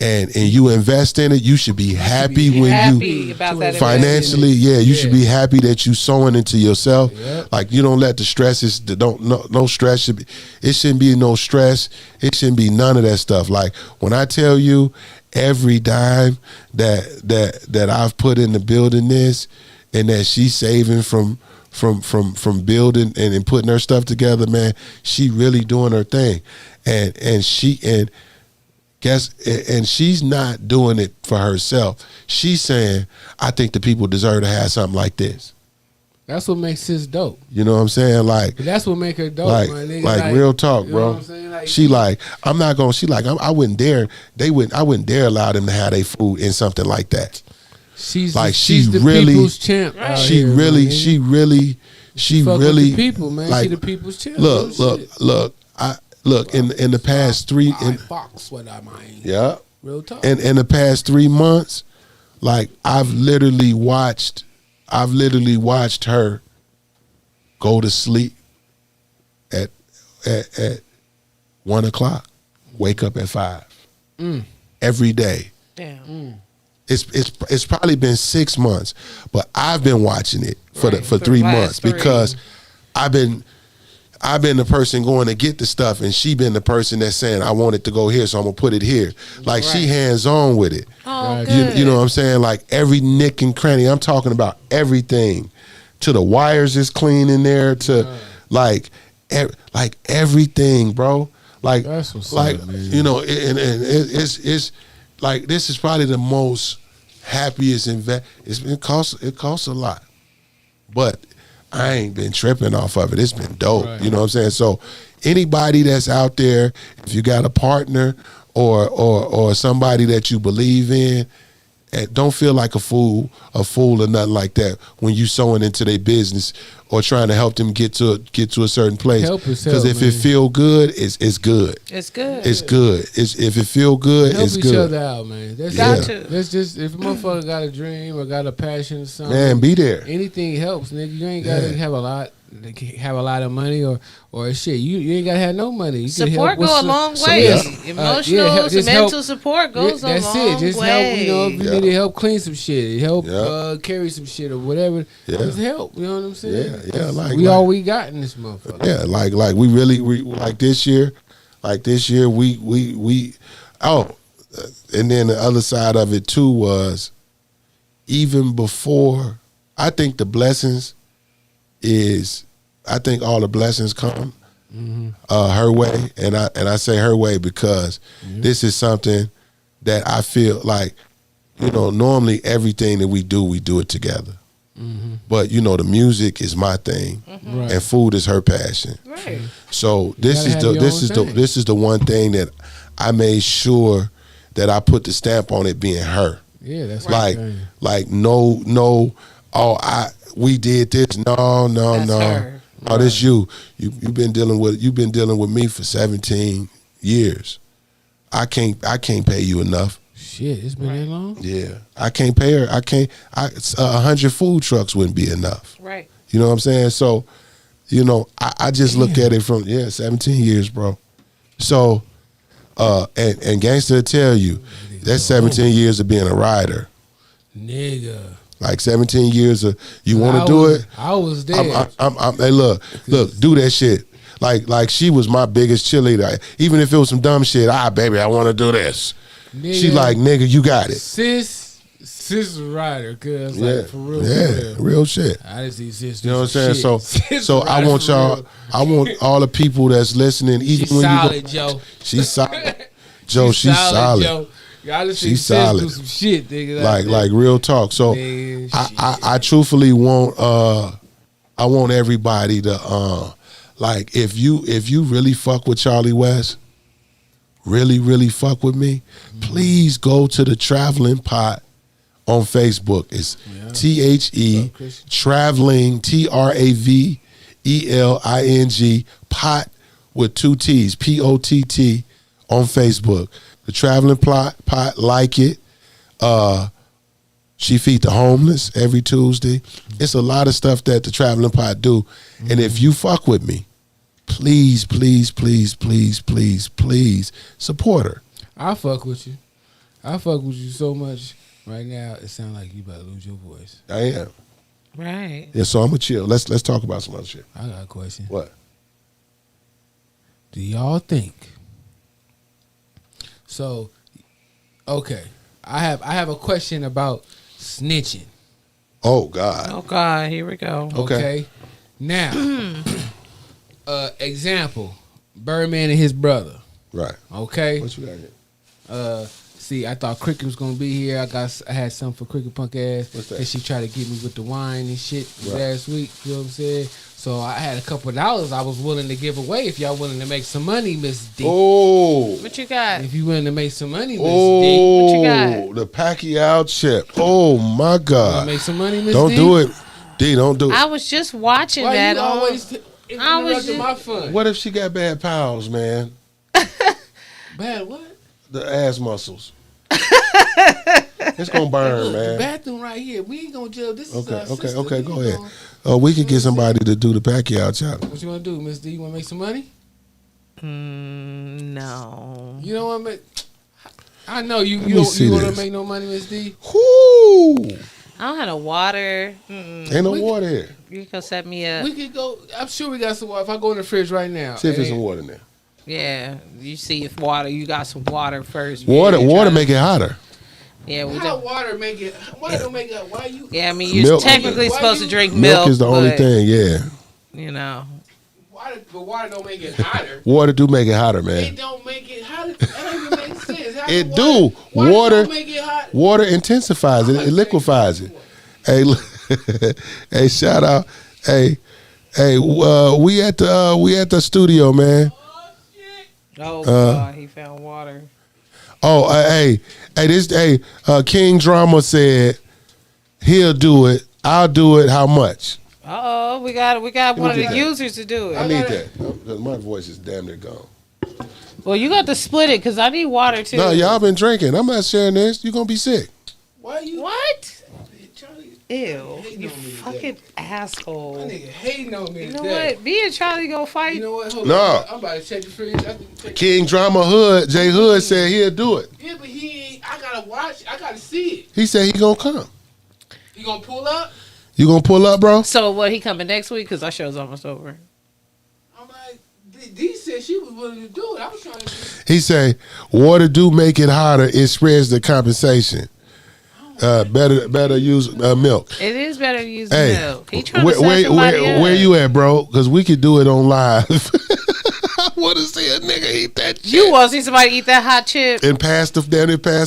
and you invest in it, you should be happy when you about that financially. investment. Yeah, you should be happy that you sowing into yourself. Yep. Like you don't let the stresses. No stress should be. It shouldn't be no stress. It shouldn't be none of that stuff. Like when I tell you, every dime that I've put into building this, and that she's saving from building and putting her stuff together, man, she really doing her thing, and she's not doing it for herself. She's saying, I think the people deserve to have something like this. That's what makes sis dope. You know what I'm saying? Like, But that's what make her dope, like, my nigga. like real talk, you know bro. what I'm saying? Like, She like, I'm not gonna. She like, I wouldn't dare. I wouldn't dare allow them to have their food in something like that. she's like, she's she the really- people's champ. out She here, really, man. she really, she Fuck with really. the people, man. like, she the people's champ. Look, Real shit. look. In the past three. I box what I mean. Yeah. Real talk. In the past 3 months, like I've literally watched her go to sleep at 1 o'clock, wake up at 5 every day. Damn. It's probably been 6 months, but I've been watching it for 3 last months 3. because I've been the person going to get the stuff, and she been the person that's saying, I want it to go here, so I'm gonna put it here. Like she hands on with it. Oh, Right. good. You know what I'm saying? Like every nick and cranny. I'm talking about everything. To the wires is clean in there. To like everything, bro. Like That's what's like up, man. you know, and it's like this is probably the most happiest invest. It costs a lot, but I ain't been tripping off of it. It's been dope. Right. You know what I'm saying? So anybody that's out there, if you got a partner or somebody that you believe in, and don't feel like a fool or nothing like that when you sewing into their business or trying to help them get to a certain place. Help yourself, because if it feel good, it's good. It's good. It's good. If it feel good, help it's each good. other out, man. That's Got it. to. That's just if a motherfucker got a dream or got a passion or something. Man, be there. Anything helps, nigga. You ain't gotta have a lot of money or shit. You ain't gotta have no money. You can Support help with go a long way. Emotional, just mental help. support goes a long way. That's it. Just help. You know, if you need to help clean some shit, help Yeah. carry some shit or whatever. Yeah. Just help. You know what I'm saying? Yeah. We all we got in this motherfucker. Yeah, like we really like this year. Like this year, we and then the other side of it too was even before. I think the blessings is. I think all the blessings come her way, and I say her way because this is something that I feel like, normally everything that we do it together. But the music is my thing, Right. and food is her passion. Right. So this is gotta have this is the one thing that I made sure that I put the stamp on it being her. Yeah, that's Like no. We did this. No. That's her. Oh, this you've been dealing with me for 17 years. I can't pay you enough. Shit, it's been that long. Yeah, I can't pay her. 100 food trucks wouldn't be enough. Right. You know what I'm saying? So, I just look at it from 17 years, bro. So, and Gangsta will tell you that's 17 years of being a rider. Nigga. Like 17 years of you want to do it. I was there. Hey, look, do that shit. Like she was my biggest cheerleader. Even if it was some dumb shit, baby, I want to do this. Nigga, She like, nigga, you got it. Sis rider, cause Yeah, like for real, yeah, real shit. I just see sis. You know what I'm saying? Shit. So I want y'all. I want all the people that's listening. Even She's when solid, you Joe. she's solid. Joe, she's solid. Joe. Y'all just see She's sis solid. do some shit, nigga. Like real talk. So Man, I truthfully want I want everybody to like if you really fuck with Charlie West, really fuck with me, please go to the Traveling Pot on Facebook. It's THE Traveling TRAVELING Pot with 2 T's POTT on Facebook. The Traveling Pot, like it. She feed the homeless every Tuesday. It's a lot of stuff that the Traveling Pot do. And if you fuck with me, please support her. I fuck with you. I fuck with you so much right now. It sounds like you about to lose your voice. I am. Right. Yeah, so I'm gonna chill. Let's talk about some other shit. I got a question. What? Do y'all think? So, okay, I have a question about snitching. Oh God. Oh God, here we go. Okay. Now, example, Birdman and his brother. Right. Okay. What you got here? See, I thought Cricket was gonna be here. I had something for Cricket punk ass. What's that? And she tried to get me with the wine and shit Right. last week. You know what I'm saying? So I had a couple of dollars I was willing to give away if y'all willing to make some money, Miss D. Oh. What you got? If you willing to make some money, Miss D. Oh, What you got? the Pacquiao chip. Oh my Wanna God. make some money, Miss Don't D? do it. D, don't do it. I was just watching Why that you on. always I was interrupting my fun? What if she got bad pals, man? Bad what? The ass muscles. It's gonna burn, Look, the man. bathroom right here. We ain't gonna judge. This is our Okay, sister. okay, We go ain't ahead. gonna- We could get somebody to do the Pacquiao challenge. What you wanna do, Miss D? You wanna make some money? No. You don't wanna make. I know you. me You don't. see You wanna this. make no money, Miss D? Whoo! I don't have no water. Ain't no water here. You can set me up. We could go. I'm sure we got some water. If I go in the fridge right now, See if there's and- some water in there. Yeah. You see if water. You got some water first. Water Yeah, make it hotter. Yeah. We How don't. water make it? Water don't make it. Why you? Yeah. I mean, you're Milk. technically Why supposed you- to drink Milk milk. is the only but, thing, yeah. You know. But water don't make it hotter. Water do make it hotter, It man. don't make it hotter. That don't even make sense. How It water, do. Water- don't make it hot. Water intensifies it. It liquefies it. Hey, look, hey, shout out. Hey, we at the studio, man. Oh God, he found water. Oh, King Drama said he'll do it. I'll do it. How much? We got one of the that. users to do it. I need that. Because my voice is damn near gone. Well, you got to split it because I need water too. No, y'all been drinking. I'm not sharing this. You're going to be sick. Why you? What? Charlie, Ew, you fucking asshole. my nigga hating on me You know today. what? Me and Charlie go fight. You know what? Hold No. on. I'm about to check the fridge. King Drama Hood, Jay Hood said he'll do it. Yeah, but he ain't. I gotta watch. I gotta see it. He said he going to come. He gonna pull up? You going to pull up, bro? So what? He coming next week? Because our show's almost over. I'm like, D said she was willing to do it. I was trying to. He say water do make it hotter. It spreads the compensation. Better use milk. It is better to use Hey, milk. He trying to set somebody up. where you at, bro? Because we could do it on live. I want to see a nigga eat that shit. You want to see somebody eat that hot chip? And pass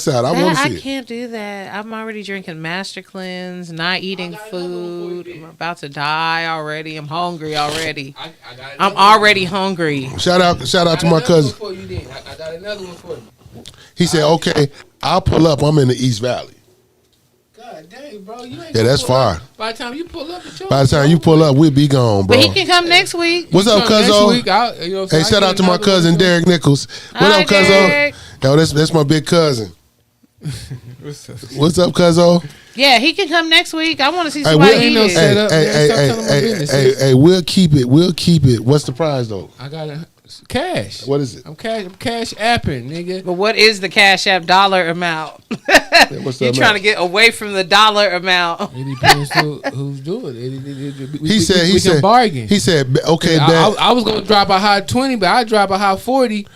out. I want to see I it. can't do that. I'm already drinking Master Cleanse, not eating food. I'm about to die already. I'm hungry already. I'm already hungry. Shout out to my cousin. I got another one for you. He said, okay, I'll pull up. I'm in the East Valley. God dang, bro. You ain't Yeah, that's pull up. far. By the time you pull up, it's By the time you pull up, we'll be gone, bro. But he can come next week. What's up, cuzzo? Hey, shout out to my cousin, Derek Nichols. What Hi, up, cuzzo? Derek. Yo, that's my big cousin. What's up, cuzzo? Yeah, he can come next week. I want to see Hey, somebody we'll, eat no it. set up. Man, stop telling my business. hey, we'll keep it. What's the prize though? I got cash. What is it? I'm cash apping, nigga. But what is the Cash App dollar amount? What's the You're amount? trying to get away from the dollar amount. It depends who's doing it. We can bargain. He said, okay, I was gonna drop a high 20, but I drop a high 40.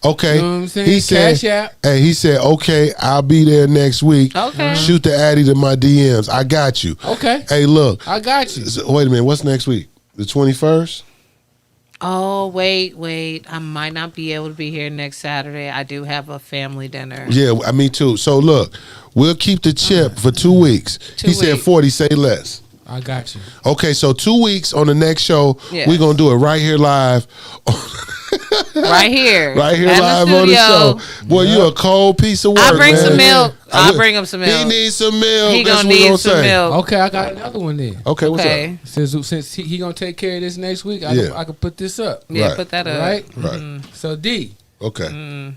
okay. You know what I'm saying? He said, Cash App. hey, he said, okay, I'll be there next week. Okay. Shoot the addy to my DMs. I got you. Okay, Hey, look. I got you. Wait a minute. What's next week? The 21st? Oh, wait. I might not be able to be here next Saturday. I do have a family dinner. Yeah, me too. So look, we'll keep the chip for 2 weeks. 2 He said weeks. 40, say less. I got you. Okay, so 2 weeks on the next show, Yeah. we're going to do it right here live. Right here. Right here at live the on the studio. show. Boy, you a cold piece of work, I'll bring man. some milk. I I'll will- bring him some He milk. needs some milk. He That's gonna what we need gonna some say. milk. Okay, I got another one then. Okay, what's Okay. Since he gonna take care of this next week, I Yeah. can put this up. Yeah, Right. put that up. Right? up? Right. So D. Okay.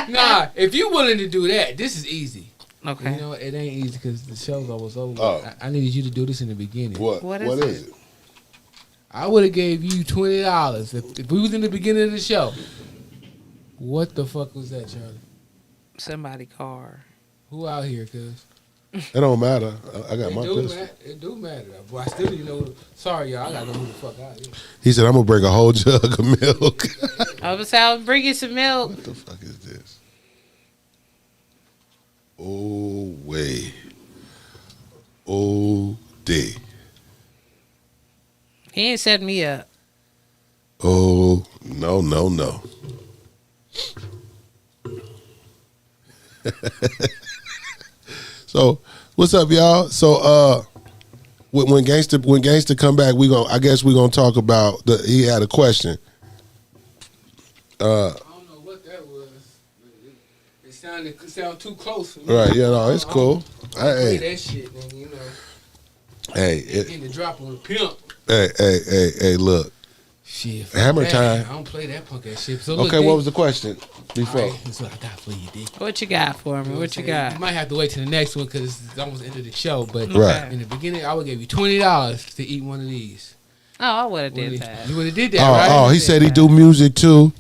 Nah, if you willing to do that, this is easy. Okay. You know, it ain't easy because the show's almost over. Oh. I needed you to do this in the beginning. What? What What is is it? I would have gave you $20 if we was in the beginning of the show. What the fuck was that, Charlie? Somebody car. Who out here, cuz? It don't matter. I got It my do pistol. matter. It do matter. Boy, I still didn't know. Sorry, y'all. I gotta know who the fuck out here. He said, I'm going to bring a whole jug of milk. I was out bring you some milk. What the fuck is this? Oh, way. Oh, D. He ain't setting me up. Oh, no. So, what's up, y'all? So, when Gangsta come back, I guess we're gonna talk about he had a question. I don't know what that was. It sounded too close for me. Right, yeah, no, it's cool. Play Hey, that shit, man. You know, hey, in the drop on the pimp. hey, look. Shit. Hammer that, time. I don't play that punk ass shit. So look, Okay, what was the question before? All right, that's what I got for you, D. What you got for me? What you got? You might have to wait till the next one because it's almost the end of the show. But Right. in the beginning, I would give you $20 to eat one of these. Oh, I would have did that. You would have did that, right? Oh, he said he do music too.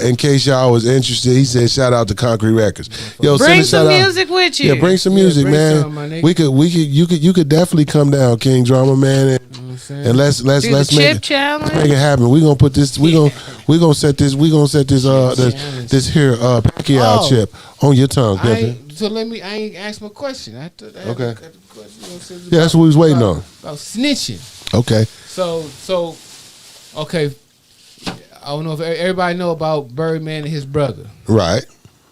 In case y'all was interested, he said shout out to Concrete Records. Yo, Bring send a some shout out. music with you. Yeah, bring some music, bring man. some, my nigga. You could definitely come down, King Drama, man, You know what I'm saying? and let's Do the make chip it, challenge. let's make it happen. We gonna put this. We gonna set this. This here Pacquiao chip on your tongue, pimpin'. So I ain't ask my question. Okay. I got the question, you know what I'm saying? Yeah, that's what we was waiting on. About snitching. Okay. So, okay. I don't know if everybody know about Birdman and his brother Right.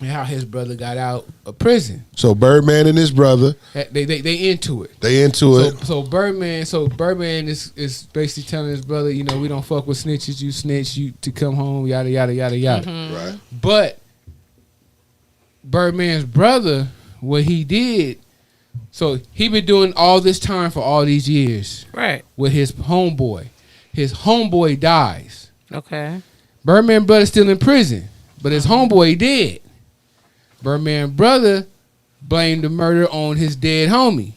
and how his brother got out of prison. So Birdman and his brother, They into it. they into it. So Birdman is basically telling his brother, you know, we don't Mm-hmm. fuck with snitches. You snitch, you to come home, yada yada yada yada. Right. But Birdman's brother, what he did, so he been doing all this time for all these years. Right. With his homeboy. His homeboy dies. Okay. Birdman brother still in prison, but his homeboy dead. Birdman brother blamed the murder on his dead homie.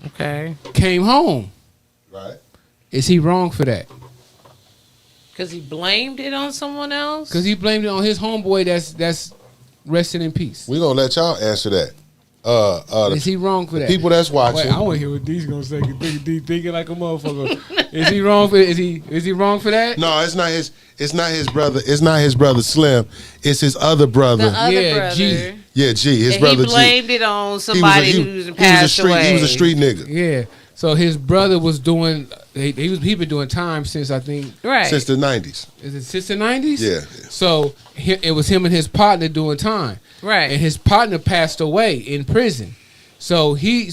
Okay. Came home. Right. Is he wrong for that? Because he blamed it on someone else? Because he blamed it on his homeboy that's resting in peace. We gonna let y'all answer that. Is he wrong for that? People that's watching. Wait, I want to hear what D's gonna say. D thinking like a motherfucker. Is he wrong for? Is he wrong for that? No, it's not his. It's not his brother. It's not his brother Slim. It's his other brother. The other Yeah, brother. G. Yeah, G. His And brother he blamed G. it on somebody who's passed away. He was a street nigga Yeah. So his brother was doing. He been doing time since I think. Right. since the 90s. Is it since the 90s? Yeah. So it was him and his partner doing time. Right. And his partner passed away in prison. So he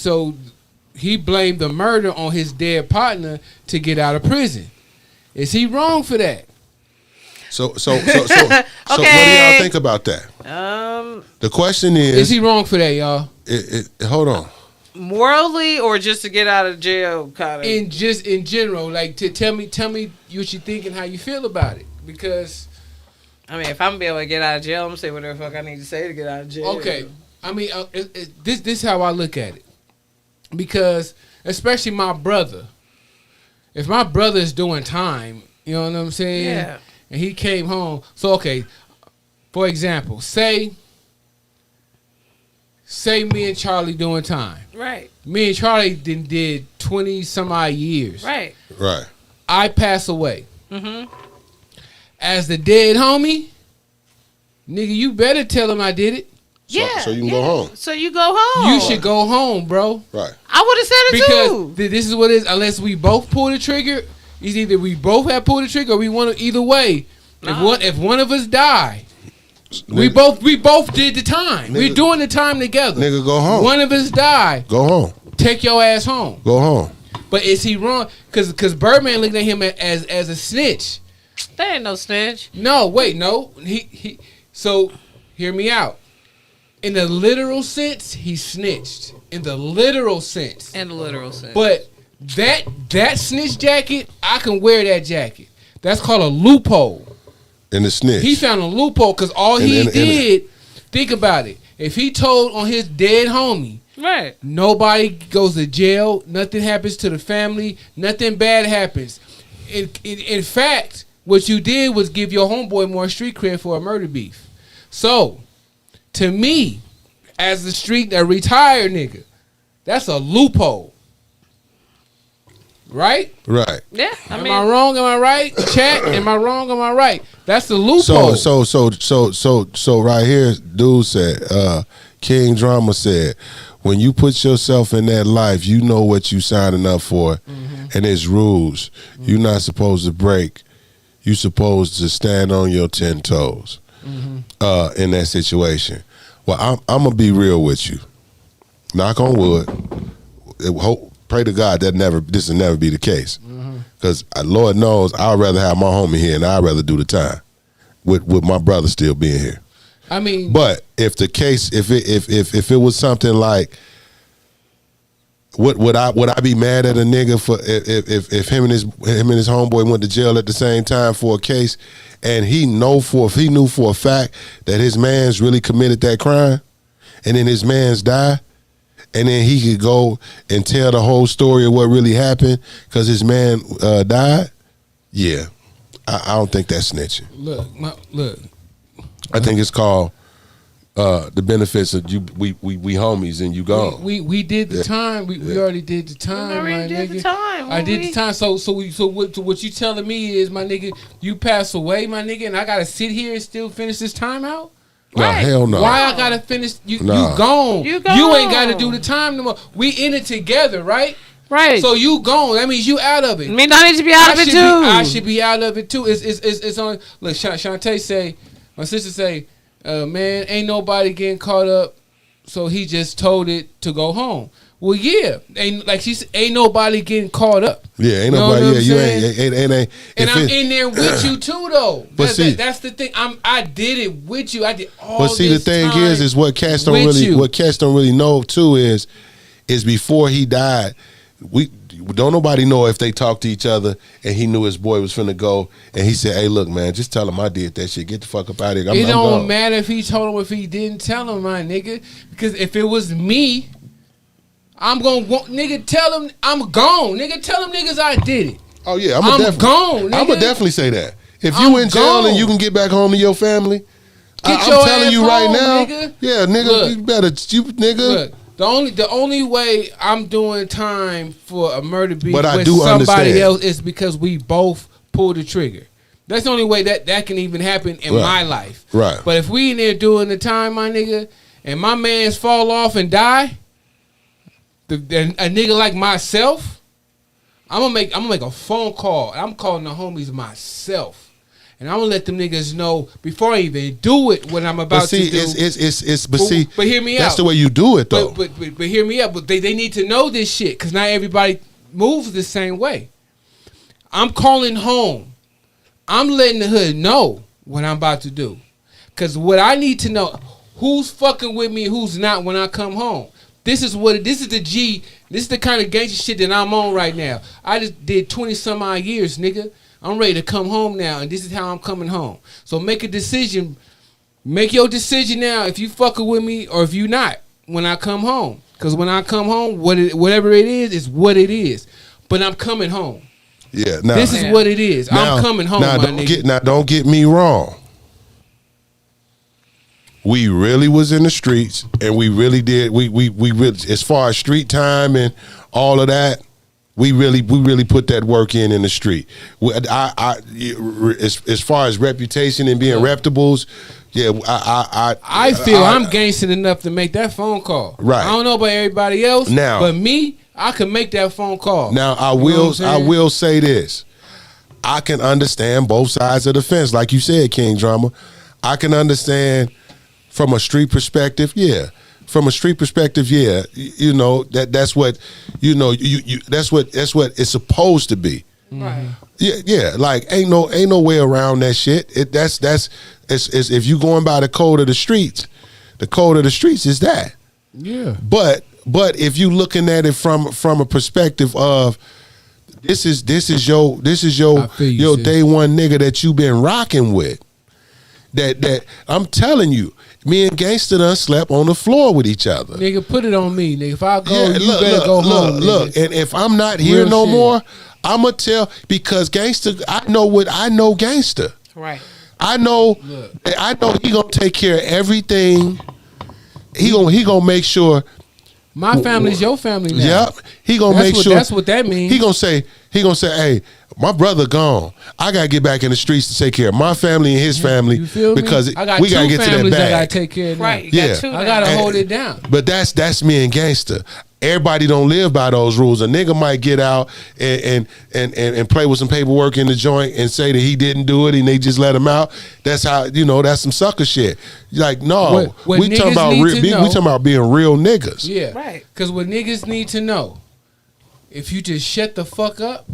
blamed the murder on his dead partner to get out of prison. Is he wrong for that? So what do y'all think about that? The question Is he wrong for that, y'all? hold on. Morally or just to get out of jail kind of? In general, like to tell me what you think and how you feel about it. Because I mean, if I'm gonna be able to get out of jail, I'm gonna say whatever the fuck I need to say to get out of jail. okay, I mean this is how I look at it. Because especially my brother, if my brother is doing time, you know what I'm saying? Yeah. And he came home. So okay, for example, say me and Charlie doing time. Right. Me and Charlie did 20 some odd years. Right. Right. I pass away. Mm-hmm. As the dead homie, nigga, you better tell him I did it. So you can go home. So you go home. You should go home, bro. Right. I would have said it Because too. this is what it is. Unless we both pull the trigger, it's either we both have pulled the trigger or we want to. Either way, if one of us die, we both did the time. We're doing the time together. Nigga, go home. One of us die. Go home. Take your ass home. Go home. But is he wrong? Because Birdman looked at him as a snitch. There ain't no snitch. No, wait, no. He. So hear me out. In the literal sense, he snitched. In the literal sense. In the literal sense. But that snitch jacket, I can wear that jacket. That's called a loophole. In the snitch. He found a loophole because all he did, think about it. If he told on his dead homie, right. nobody goes to jail, nothing happens to the family, nothing bad happens. In fact, what you did was give your homeboy more street cred for a murder beef. So, to me, as a retired nigga, that's a loophole. Right? Right. Yeah. Am I wrong? Am I right? Chat, am I wrong? Am I right? That's the loophole. So right here, dude said, King Drama said, when you put yourself in that life, you know what you signing up for, and it's rules. You're not supposed to break. You supposed to stand on your 10 toes in that situation. Well, I'm gonna be real with you. Knock on wood. Pray to God that this will never be the case. Because Lord knows I'd rather have my homie here and I'd rather do the time with my brother still being here. I mean, but if the case, if it was something like, would I be mad at a nigga for if him and his homeboy went to jail at the same time for a case, and he knew for a fact that his man's really committed that crime, and then his man's died, and then he could go and tell the whole story of what really happened because his man died? Yeah, I don't think that's snitching. Look. I think it's called the benefits of you. We homies and you gone. We did the time. We already did the time. I did the time. So what you telling me is, my nigga, you pass away, my nigga, and I gotta sit here and still finish this time out? No, right. Hell no. Why I gotta finish? You gone. You ain't gotta do the time no more. We in it together, right? Right. So you gone. That means you out of it. I mean, I need to be out of it too. I should be out of it too. It's on. Look, Shantae say, my sister say, man, ain't nobody getting caught up so he just told it to go home. Well, yeah, ain't like she said, ain't nobody getting caught up. Yeah, ain't You know nobody. what Yeah, I'm you saying? ain't. And I'm in there with you too, though. But That's the thing. I did it with you. I did all. But see, the this thing time is what cats don't with really, you. what cats don't really know too is before he died, we don't nobody know if they talked to each other and he knew his boy was finna go and he said, "Hey, look, man, just tell him I did that shit. Get the fuck up out of here." It don't gone. matter if he told him, if he didn't tell him, my nigga. Because if it was me, I'm gonna nigga tell him I'm gone. Nigga, tell him niggas I did it. Oh yeah, I'm gone. Nigga. I'm gonna definitely say that. If I'm you in jail gone. and you can get back home to your family, Get I'm your telling ass you right home, now, nigga. yeah, nigga, Look. you better, nigga. Look, the only way I'm doing time for a murder beat But I with do somebody understand. else is because we both pulled the trigger. That's the only way that can even happen in Right. my life. Right. But if we in there doing the time, my nigga, and my mans fall off and die, a nigga like myself, I'm gonna make a phone call. I'm calling the homies myself. And I'm gonna let them niggas know before I even do it what I'm about But see, to do. But hear me out. That's the way you do it, though. But hear me out. But they need to know this shit because not everybody moves the same way. I'm calling home. I'm letting the hood know what I'm about to do. Because what I need to know, who's fucking with me, who's not when I come home. This is the G. This is the kind of gangster shit that I'm on right now. I just did 20 some odd years, nigga. I'm ready to come home now, and this is how I'm coming home. So make a decision. Make your decision now if you fucking with me or if you not when I come home. Because when I come home, whatever it is what it is. But I'm coming home. Yeah, now, This is what it is. I'm coming home, now, my don't nigga. don't get me wrong. We really was in the streets, and we really did. We really, as far as street time and all of that, we really put that work in the street. As far as reputation and being reputables, yeah, I feel I'm gangster enough to make that phone call. Right. I don't know about everybody else, Now- but me, I can make that phone call. Now I You know what will I'm saying? say this. I can understand both sides of the fence, like you said, King Drama. I can understand from a street perspective, yeah. From a street perspective, yeah. You know that's what you know. You that's what it's supposed to be. Right. Yeah. Like ain't no way around that shit. It's if you going by the code of the streets is that. Yeah. But if you looking at it from a perspective of this is your I feel you, sis. day one nigga that you been rocking with. That I'm telling you, me and Gangsta done slept on the floor with each other. Nigga, put it on me, nigga. If I go, Yeah, you better go home, nigga. Look, and if I'm not here Real no shit. more, I'ma tell because Gangsta, I know Gangsta. Right. I know he gonna take care of everything. He gonna make sure. My family's your family now. Yep. He gonna make sure. That's what that means. He gonna say, hey, my brother gone. I gotta get back in the streets to take care of my family and his family You feel me? because I got we gotta two get to that families I gotta bag. take care of now. Right. You Yeah. got two I now. gotta And- hold it down. But that's me and Gangsta. Everybody don't live by those rules. A nigga might get out and play with some paperwork in the joint and say that he didn't do it and they just let him out. That's how that's some sucker shit. Like no, What we talking niggas about need real, to we know- talking about being real niggas. Yeah. Right. Because what niggas need to know, if you just shut the fuck up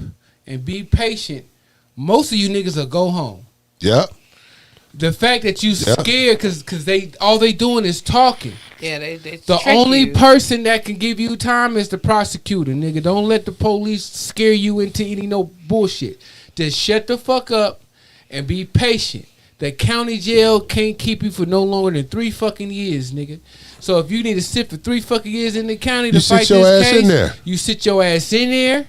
and be patient, most of you niggas will go home. Yep. The fact that you scared because all they doing is talking. Yeah, they The trick only you. person that can give you time is the prosecutor, nigga. Don't let the police scare you into any no bullshit. Just shut the fuck up and be patient. The county jail can't keep you for no longer than 3 fucking years, nigga. So if you need to sit for 3 fucking years in the county to You sit fight your this ass case, in there. you sit your ass in there,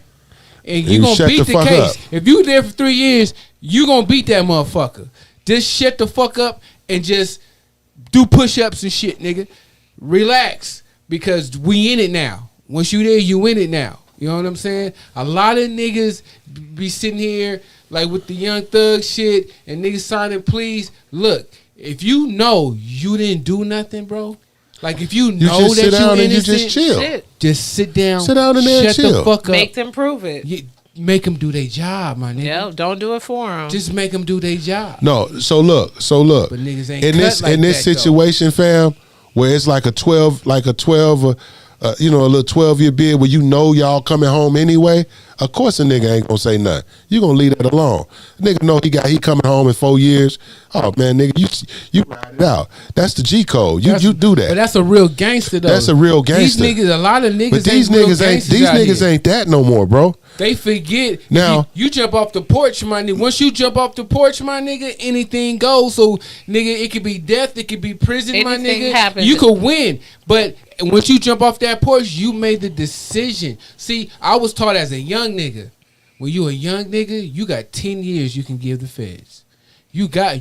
and you you gonna shut beat the the fuck case. up. If you there for 3 years, you gonna beat that motherfucker. Just shut the fuck up and just do push-ups and shit, nigga. Relax, because we in it now. Once you there, you in it now. You know what I'm saying? A lot of niggas be sitting here like with the Young Thug shit and niggas signing pleas. Look, if you know you didn't do nothing, bro. Like if you know just that sit down you and you innocent, just chill. Shit. just sit down. Sit down in there and shut chill. the fuck up. Make them prove it. Make them do their job, my nigga. Yeah, don't do it for them. Just make them do their job. No, so look. But niggas ain't in cut this like in this that, though. situation, fam, where it's like a 12, you know, a little 12-year bid where you know y'all coming home anyway, of course a nigga ain't gonna say nothing. You gonna leave that alone. Nigga know he coming home in 4 years. Oh man, nigga, you ride it out. That's the G code. You do that. But that's a real gangster though. That's a real gangster. These niggas, a lot of niggas, but these niggas ain't that no more, bro. They forget. Now you jump off the porch, my nigga. Once you jump off the porch, my nigga, anything goes. So, nigga, it could be death, it could be prison, anything my nigga. Happens. You could win, but once you jump off that porch, you made the decision. See, I was taught as a young nigga. When you a young nigga, you got 10 years you can give the feds. You got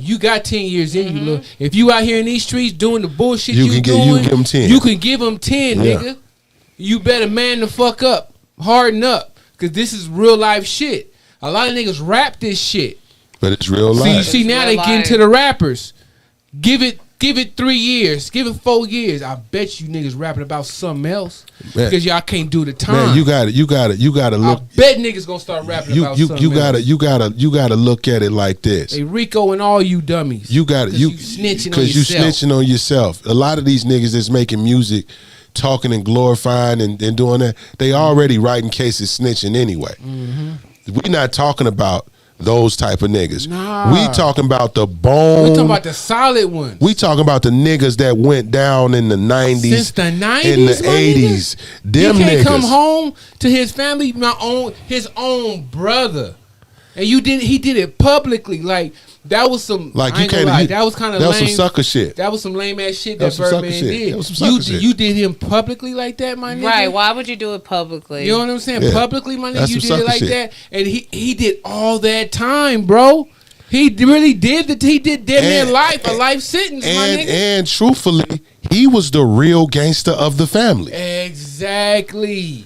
10 years in you, look. If you out here in these streets doing the bullshit you doing, you can give them 10. You can give them 10, nigga. You better man the fuck up, harden up. Cause this is real life shit. A lot of niggas rap this shit, but it's real life. See now they get into the rappers. Give it 3 years. Give it 4 years. I bet you niggas rapping about something else because y'all can't do the time. Man, you got to look. I bet niggas gonna start rapping about something else. You gotta look at it like this. Hey Rico and all you dummies. You snitching on yourself. A lot of these niggas that's making music, talking and glorifying and doing that, they already writing cases snitching anyway. We not talking about those type of niggas. Nah. We talking about the bone. We talking about the solid ones. We talking about the niggas that went down in the 90s. Since the 90s, in the 80s. Them he can't niggas come home to his family, his own brother. And he did it publicly. Like that was some that was kind of lame. That was some sucker shit. That was some lame ass shit that Birdman did. That was some sucker shit. You did him publicly like that, my nigga? Right, why would you do it publicly? You know what I'm saying? Yeah. Publicly, my nigga, That's you some did it like sucker that. And he did all that time, bro. He really did he did damn near a life sentence, my nigga. And truthfully, he was the real gangster of the family. Exactly.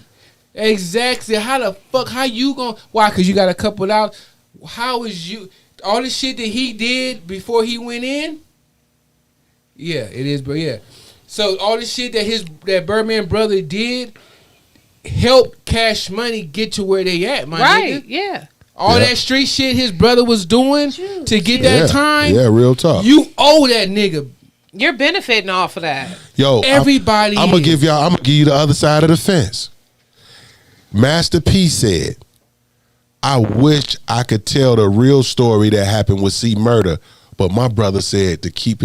How you gonna? Why? Because you got a couple out. How is you? All the shit that he did before he went in. Yeah, it is, bro. Yeah. So all the shit that Birdman brother did helped Cash Money get to where they at, my nigga. Yeah. All that street shit his brother was doing to get that time. Yeah, real talk. You owe that nigga. You're benefiting off of that. Yo, everybody. I'm gonna give you the other side of the fence. Master P said, I wish I could tell the real story that happened with C Murder, but my brother said to keep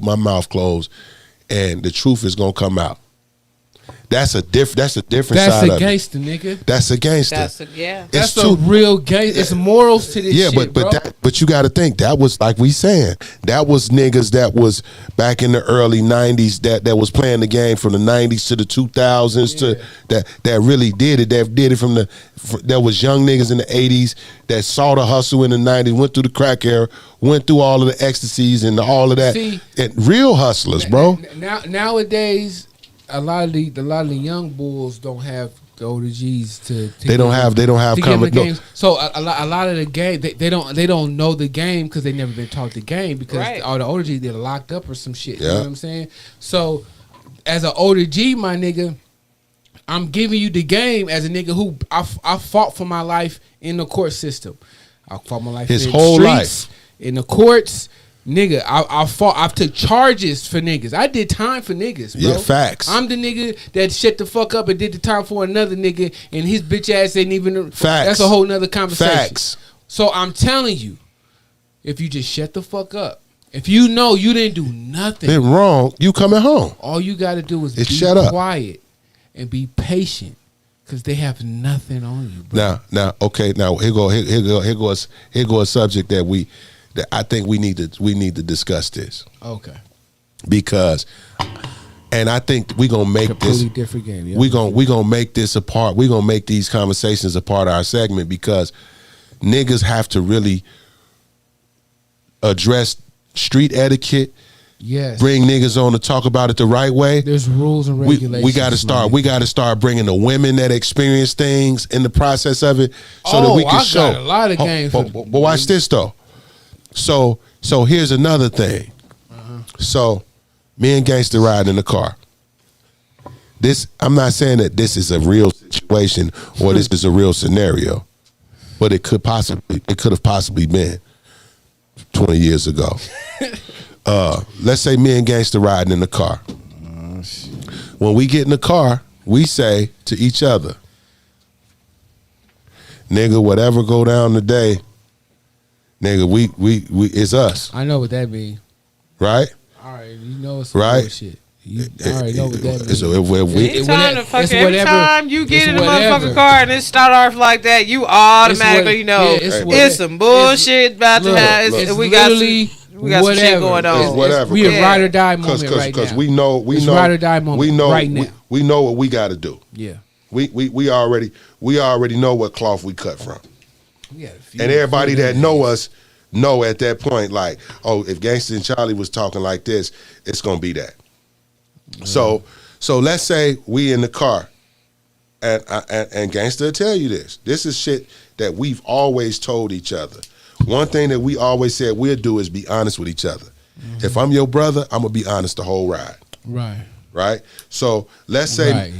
my mouth closed, and the truth is gonna come out. That's a different side of it. That's a gangster, nigga. That's a gangster. That's a real gangster. It's morals to this shit, but you got to think that was, like we saying, that was niggas that was back in the early 90s that was playing the game from the 90s to the 2000s to that really did it. That did it that was young niggas in the 80s that saw the hustle in the 90s, went through the crack era, went through all of the ecstasies and all of that. See, and real hustlers, bro. Nowadays, a lot of the young bulls don't have the older G's to they don't have common games. So a lot of the game they don't know the game because they never been taught the game because all the older G's they're locked up or some shit. You know what I'm saying? So as an older G, my nigga, I'm giving you the game as a nigga who I fought for my life in the court system. I fought my life his in whole the streets, life in the courts. Nigga, I took charges for niggas. I did time for niggas, bro. Yeah, facts. I'm the nigga that shut the fuck up and did the time for another nigga, and his bitch ass ain't even. Facts. That's a whole nother conversation. Facts. So I'm telling you, if you just shut the fuck up, if you know you didn't do nothing, been wrong, you coming home. All you got to do is be quiet and be patient, because they have nothing on you, bro. Now, okay. Now here go a subject that I think we need to discuss this. Okay. Because, and I think we gonna make completely different game. Yeah. We gonna make this a part. We gonna make these conversations a part of our segment because niggas have to really address street etiquette. Yes. Bring niggas on to talk about it the right way. There's rules and regulations. We got to start bringing the women that experience things in the process of it, so that we can show got a lot of games. But watch this though. So here's another thing. So me and Gangsta ride in the car. I'm not saying that this is a real situation or this is a real scenario, but it could have possibly been 20 years ago. Let's say me and Gangsta riding in the car. When we get in the car, we say to each other, nigga, whatever go down today, nigga, we it's us. I know what that means. Right? All right, you know it's some right? bullshit. You already know what that means. So every time you get in the motherfucking car and it start off like that, you automatically know it's some bullshit about to happen. We got some shit going on. Whatever. We a ride or die moment right now. Because we know ride or die moment right now. We know what we got to do. Yeah. We already know what cloth we cut from. And everybody that know us know at that point, like, oh, if Gangsta and Charlie was talking like this, it's gonna be that. So let's say we in the car, and Gangsta will tell you this. This is shit that we've always told each other. One thing that we always said we'll do is be honest with each other. Mm-hmm. If I'm your brother, I'm gonna be honest the whole ride. Right. So let's say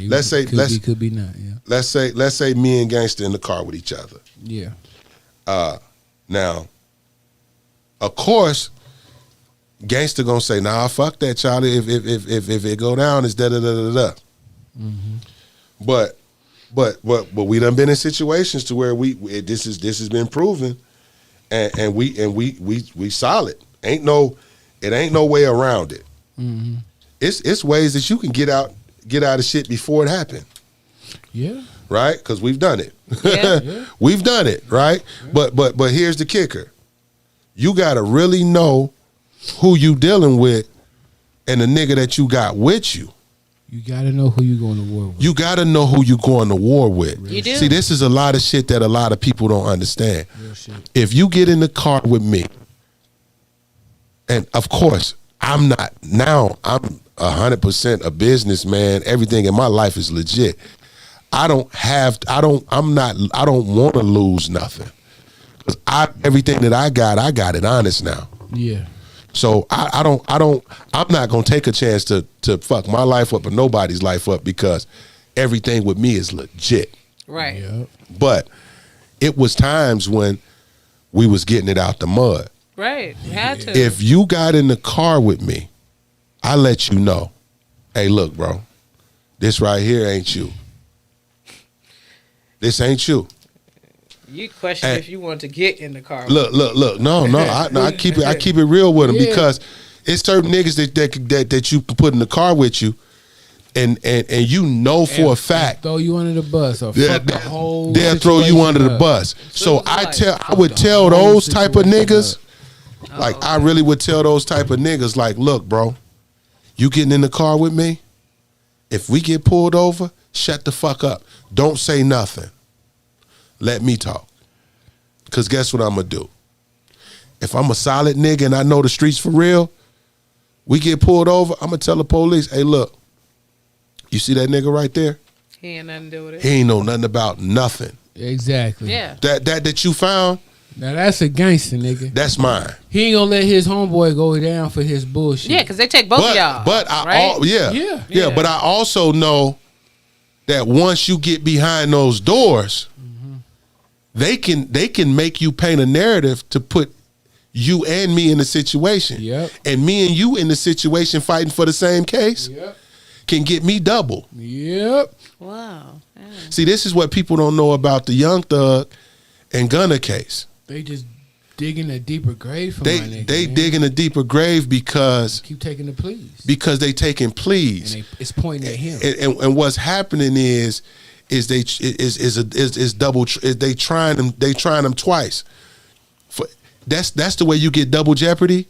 could be not. Yeah. Let's say me and Gangsta in the car with each other. Yeah. Now, of course, Gangsta gonna say, "Nah, fuck that, Charlie. If it go down, it's da da da da da." Mm-hmm. But we done been in situations to where this has been proven, and we solid. It ain't no way around it. Mm-hmm. It's ways that you can get out of shit before it happened. Yeah. Right? Because we've done it. Yeah. We've done it, right? Yeah. But here's the kicker. You gotta really know who you dealing with and the nigga that you got with you. You gotta know who you going to war with. You gotta know who you going to war with. You do. See, this is a lot of shit that a lot of people don't understand. Real shit. If you get in the car with me, and of course, I'm 100% a businessman. Everything in my life is legit. I don't want to lose nothing. Cause everything that I got it honest now. Yeah. So I'm not gonna take a chance to fuck my life up or nobody's life up because everything with me is legit. Right. Yep. But it was times when we was getting it out the mud. Right. You had to. If you got in the car with me, I let you know, hey, look, bro, this right here ain't you. This ain't you. You question if you want to get in the car. Look. No, I keep it real with them because it's certain niggas that you can put in the car with you, and you know for a fact throw you under the bus or fuck the whole. They'll throw you under the bus. So I would tell those type of niggas, like I really would tell those type of niggas, like, look, bro, you getting in the car with me? If we get pulled over, shut the fuck up. Don't say nothing. Let me talk. Because guess what I'm going to do? If I'm a solid nigga and I know the streets for real, we get pulled over, I'm going to tell the police, hey, look, you see that nigga right there? He ain't nothing to do with it. He ain't know nothing about nothing. Exactly. Yeah. That you found? Now that's a gangster, nigga. That's mine. He ain't gonna let his homeboy go down for his bullshit. Yeah, because they take both of y'all. But but I also know that once you get behind those doors, they can make you paint a narrative to put you and me in the situation. Yep. And me and you in the situation fighting for the same case can get me double. Yep. Wow. Yeah. See, this is what people don't know about the Young Thug and Gunna case. They just digging a deeper grave for my nigga. They digging a deeper grave because keep taking the pleas. Because they taking pleas. And it's pointing at him. And what's happening is they trying them twice. That's the way you get double jeopardy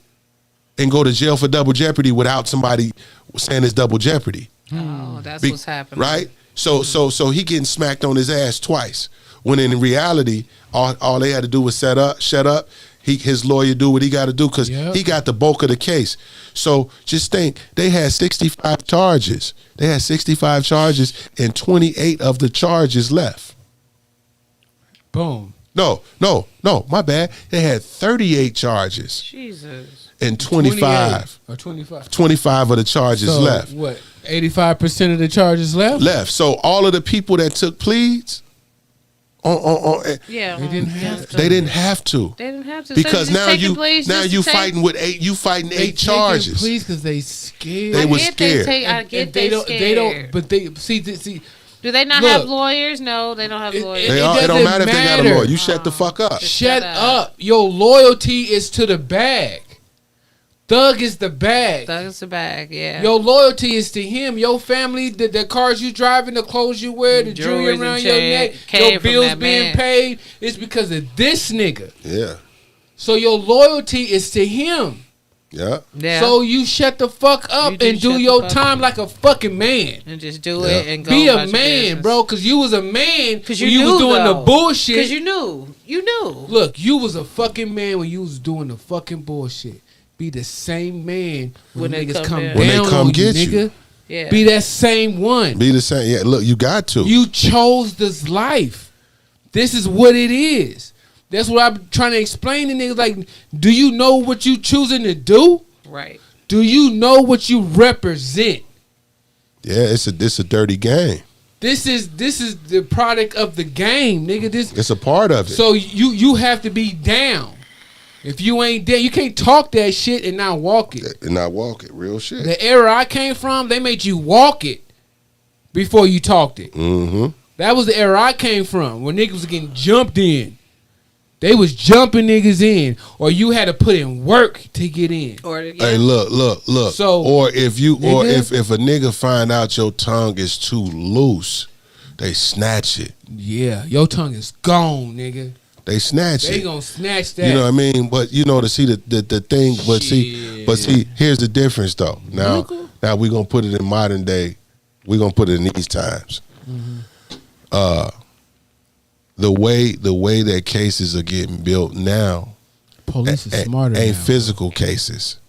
and go to jail for double jeopardy without somebody saying it's double jeopardy. Oh, that's what's happening. Right? So he getting smacked on his ass twice. When in reality, all they had to do was shut up. His lawyer do what he got to do because he got the bulk of the case. So just think, they had 65 charges. They had 65 charges and 28 of the charges left. Boom. No, my bad. They had 38 charges. Jesus. And 25 or 25. 25 of the charges left. What? 85% of the charges left? Left. So all of the people that took pleas, Yeah, They didn't have to. They didn't have to. They didn't have to. Because So it's just now you fighting with eight charges. Please, because they scared. They was scared. I get they don't. scared. They don't. But they see. Do they not Look, have lawyers? No, they don't have lawyers. It doesn't don't matter if they got a matter. lawyer. You shut the fuck up. Shut up. Your loyalty is to the bag. Thug is the bag. Thug is the bag, yeah. Your loyalty is to him. Your family, the cars you driving, the clothes you wear, the jewelry around your neck, your bills being paid. It's because of this nigga. Yeah. So your loyalty is to him. Yeah. So you shut the fuck up and do your time like a fucking man. And just do it and go. Be a man, bro, because you was a man when you was doing the bullshit. Because you knew. You knew. Look, you was a fucking man when you was doing the fucking bullshit. Be the same man when niggas come down when they come on get you, nigga. you. Yeah. Be that same one. Be the same. Yeah, look, you got to. You chose this life. This is what it is. That's what I'm trying to explain to niggas. Like, do you know what you choosing to do? Right. Do you know what you represent? Yeah, it's a dirty game. This is the product of the game, nigga. It's a part of it. So you have to be down. If you ain't there, you can't talk that shit and not walk it. And not walk it. Real shit. The era I came from, they made you walk it before you talked it. Mm-hmm. That was the era I came from, where niggas was getting jumped in. They was jumping niggas in, or you had to put in work to get in. Hey, look. So, or if nigga, if a nigga find out your tongue is too loose, they snatch it. Yeah, your tongue is gone, nigga. They snatch it. They gonna snatch that. You know what I mean? But you know, to see the thing, but see, here's the difference though. Now we're gonna put it in modern day. We're gonna put it in these times. Mm-hmm. The way that cases are getting built now, police is smarter. Ain't now, physical cases,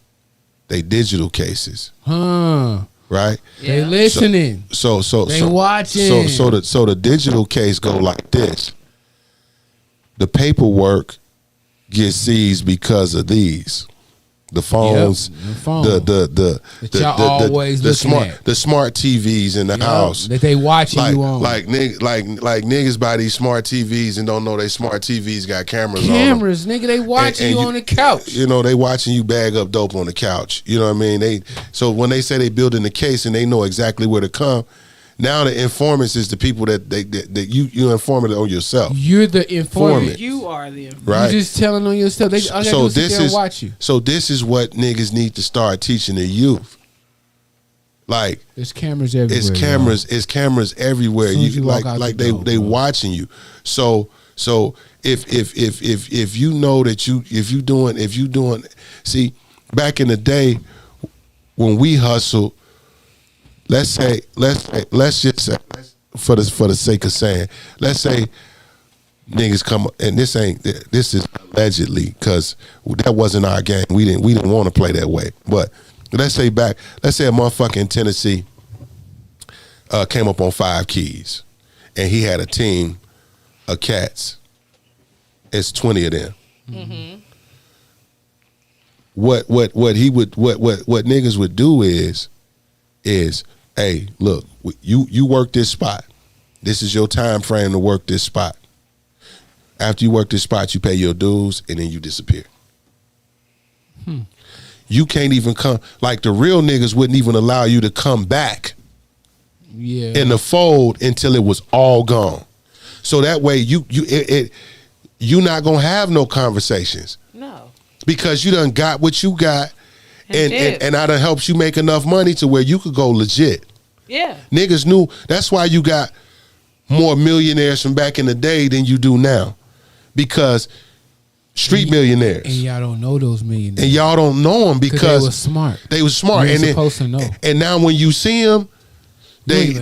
they digital cases. Right? Yeah. They listening. So they watching. So the digital case go like this. The paperwork gets seized because of these. The phones, the smart TVs in the house that they watching you on. Like niggas buy these smart TVs and don't know they smart TVs got cameras on them. Nigga, they watching you on the couch. You know, they watching you bag up dope on the couch. You know what I mean? So when they say they building the case and they know exactly where to come, now the informants is the people that you inform it on yourself. You're the informant. You are the informant. Right. You're just telling on yourself. They so this is watch you. So this is what niggas need to start teaching the youth. Like there's cameras everywhere. It's cameras everywhere. You like they watching you. So if you know that if you doing see, back in the day when we hustled. Let's just say, for the sake of saying, let's say niggas come, and this is allegedly, because that wasn't our game. We didn't want to play that way. But let's say a motherfucker in Tennessee came up on 5 keys, and he had a team of cats. It's 20 of them. Mm-hmm. What niggas would do is, hey, look, you work this spot. This is your time frame to work this spot. After you work this spot, you pay your dues, and then you disappear. You can't even come. Like the real niggas wouldn't even allow you to come back in the fold until it was all gone. So that way you're not gonna have no conversations. No. Because you done got what you got. And I done helped you make enough money to where you could go legit. Yeah. Niggas knew. That's why you got more millionaires from back in the day than you do now. Because street millionaires. And y'all don't know those millionaires. And y'all don't know them because they were smart. They were smart. You're supposed to know. And now when you see them, they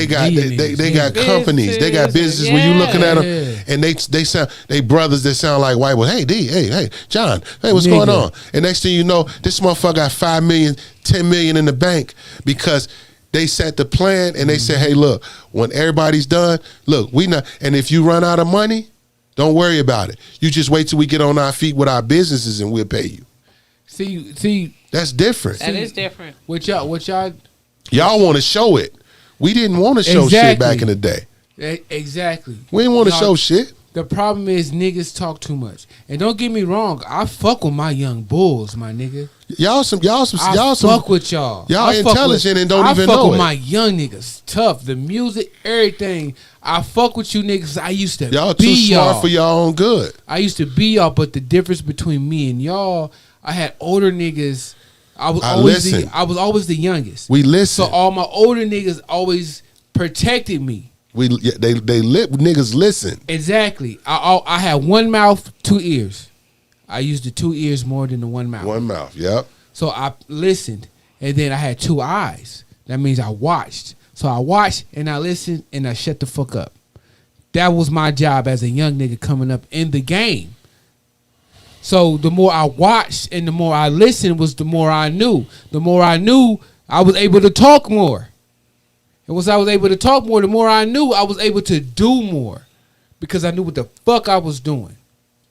got companies. They got businesses where you looking at them and they brothers that sound like white boys. Hey D, hey John, hey what's going on? And next thing you know, this motherfucker got 5 million, 10 million in the bank because they set the plan and they said, hey look, when everybody's done, look, we not, and if you run out of money, don't worry about it. You just wait till we get on our feet with our businesses and we'll pay you. See, that's different. That is different. What y'all want to show it. We didn't want to show shit back in the day. Exactly. We ain't want to show shit. The problem is niggas talk too much. And don't get me wrong, I fuck with my young bulls, my nigga. Y'all fuck with y'all. Y'all intelligent and don't even know it. I fuck with my young niggas. Tough. The music, everything. I fuck with you niggas. I used to y'all be too smart y'all. for y'all own good. I used to be y'all, but the difference between me and y'all, I had older niggas. I was always the youngest. We listen. So all my older niggas always protected me. Niggas listen. Exactly. I had one mouth, 2 ears. I used the 2 ears more than the one mouth. One mouth, yep. So I listened, and then I had 2 eyes. That means I watched. So I watched and I listened and I shut the fuck up. That was my job as a young nigga coming up in the game. So the more I watched and the more I listened was the more I knew. The more I knew, I was able to talk more. And once I was able to talk more, the more I knew, I was able to do more. Because I knew what the fuck I was doing.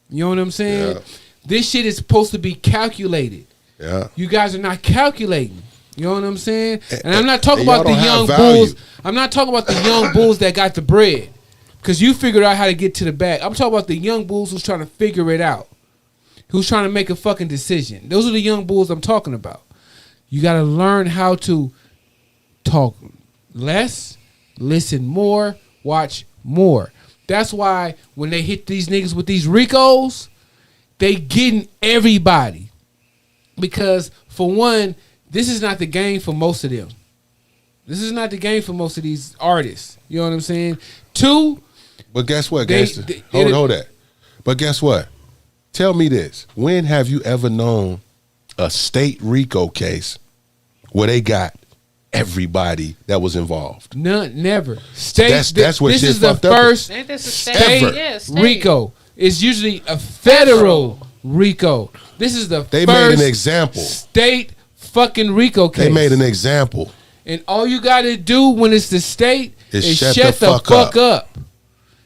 You know what I'm saying? Yeah. This shit is supposed to be calculated. Yeah. You guys are not calculating. You know what I'm saying? And I'm not talking about the young value. bulls. I'm not talking about the young bulls that got the bread. Because you figured out how to get to the bag. I'm talking about the young bulls who's trying to figure it out. Who's trying to make a fucking decision. Those are the young bulls I'm talking about. You got to learn how to talk less, listen more, watch more. That's why when they hit these niggas with these Ricos, they getting everybody. Because for one, this is not the game for most of them. This is not the game for most of these artists. You know what I'm saying? 2, but guess what, gangster? Hold that. But guess what? Tell me this. When have you ever known a state RICO case where they got everybody that was involved? None, never. State. That's what this shit is the fucked up. first Ain't this a state? state Yeah, state. RICO. It's usually a federal RICO. This is the They first made an example. state fucking RICO case. They made an example. And all you got to do when it's the state is shut the fuck up.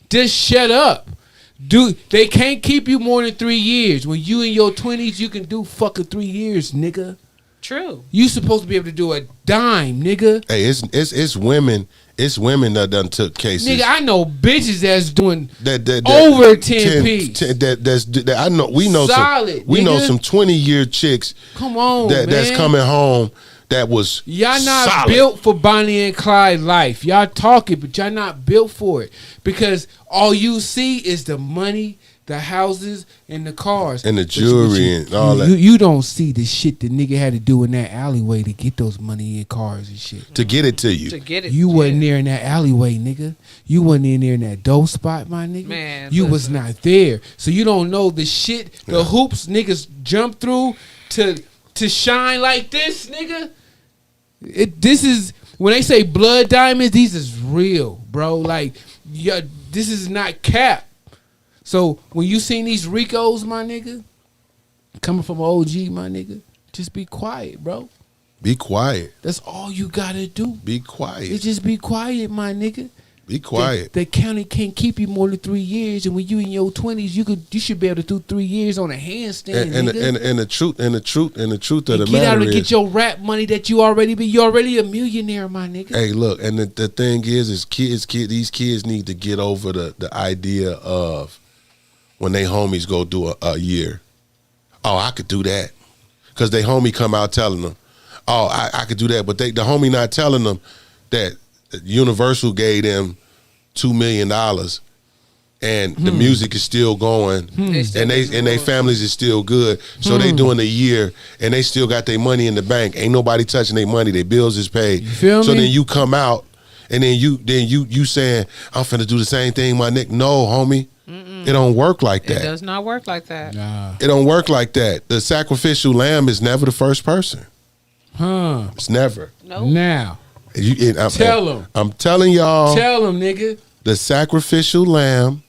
Just shut up. Dude, they can't keep you more than 3 years. When you in your 20s, you can do fucking 3 years, nigga. True. You supposed to be able to do a dime, nigga. Hey, it's women. It's women that done took cases. Nigga, I know bitches that's doing that over 10 piece. That I know. We know solid. We know nigga. some 20-year chicks. Come on, man. That's coming home. That was y'all not solid. built for Bonnie and Clyde life. Y'all talk it, but y'all not built for it because all you see is the money, the houses, and the cars, and the jewelry and all that. You don't see the shit the nigga had to do in that alleyway to get those money and cars and shit. To get it to you. To get it. You wasn't there in that alleyway, nigga. You wasn't in there in that dope spot, my nigga. Man, you was not there, so you don't know the shit, the hoops niggas jump through to shine like this, nigga. This is when they say blood diamonds. These is real, bro. Like, yeah, this is not cap. So when you seen these Ricos, my nigga, coming from OG, my nigga, just be quiet, bro. Be quiet. That's all you gotta do. Be quiet. It's just be quiet, my nigga. Be quiet. The county can't keep you more than 3 years, and when you in your 20s, you should be able to do 3 years on a handstand. And the truth of the get matter out and is, get your rap money that you already a millionaire, my nigga. Hey, look, and the thing is these kids need to get over the idea of when they homies go do a year. Oh, I could do that, because they homie come out telling them, oh, I could do that, but the homie not telling them that Universal gave them $2 million, and the music is still going, and they families is still good. So they doing a year, and they still got their money in the bank. Ain't nobody touching their money. Their bills is paid. You feel so me? then you come out, and then you saying, I'm finna do the same thing, my nigga. No, homie. It don't work like that. It does not work like that. Nah. It don't work like that. The sacrificial lamb is never the first person. Huh. It's never. Nope. Now. Tell them. I'm telling y'all. Tell them, nigga. The sacrificial lamb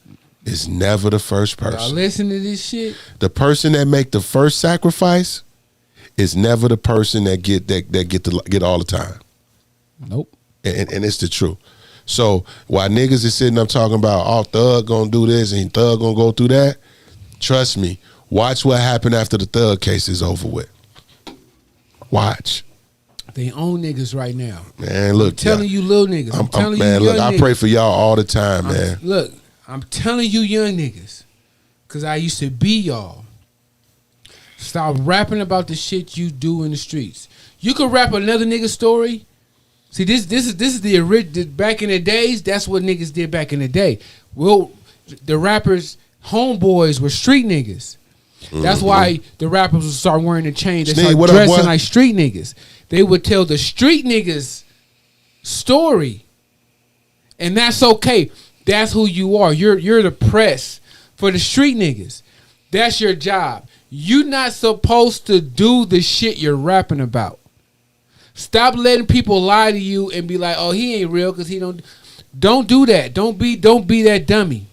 is never the first Y'all person. listen to this shit. The person that make the first sacrifice is never the person that get all the time. Nope. And it's the truth. So while niggas is sitting up talking about, oh, Thug gonna do this and Thug gonna go through that, trust me, watch what happened after the Thug case is over with. Watch. They own niggas right now. Man, look, I'm telling you, little niggas. I'm telling you, young look, niggas. I pray for y'all all the time, man. Look, I'm telling you, young niggas, because I used to be y'all. Stop rapping about the shit you do in the streets. You could rap another nigga's story. See, this is the original. Back in the days, that's what niggas did back in the day. Well, the rappers, homeboys, were street niggas. That's why the rappers would start wearing the chains. They start dressing like street niggas. They would tell the street niggas story, and that's okay. That's who you are. You're the press for the street niggas. That's your job. You're not supposed to do the shit you're rapping about. Stop letting people lie to you and be like, "Oh, he ain't real because he don't." Don't do that. Don't be that dummy.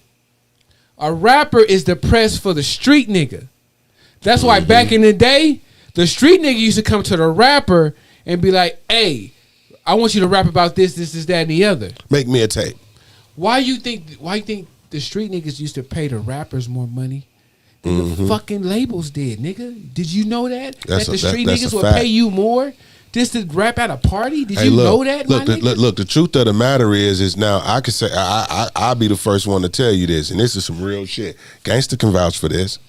A rapper is the press for the street nigga. That's why back in the day, the street nigga used to come to the rapper and be like, "Hey, I want you to rap about this, that, and the other. Make me a tape." Why you think the street niggas used to pay the rappers more money than the fucking labels did, nigga? Did you know that? That the street niggas would pay you more just to rap at a party? Did you know that, my nigga? Look, the truth of the matter is now I can say I'll be the first one to tell you this, and this is some real shit. Gangsta can vouch for this.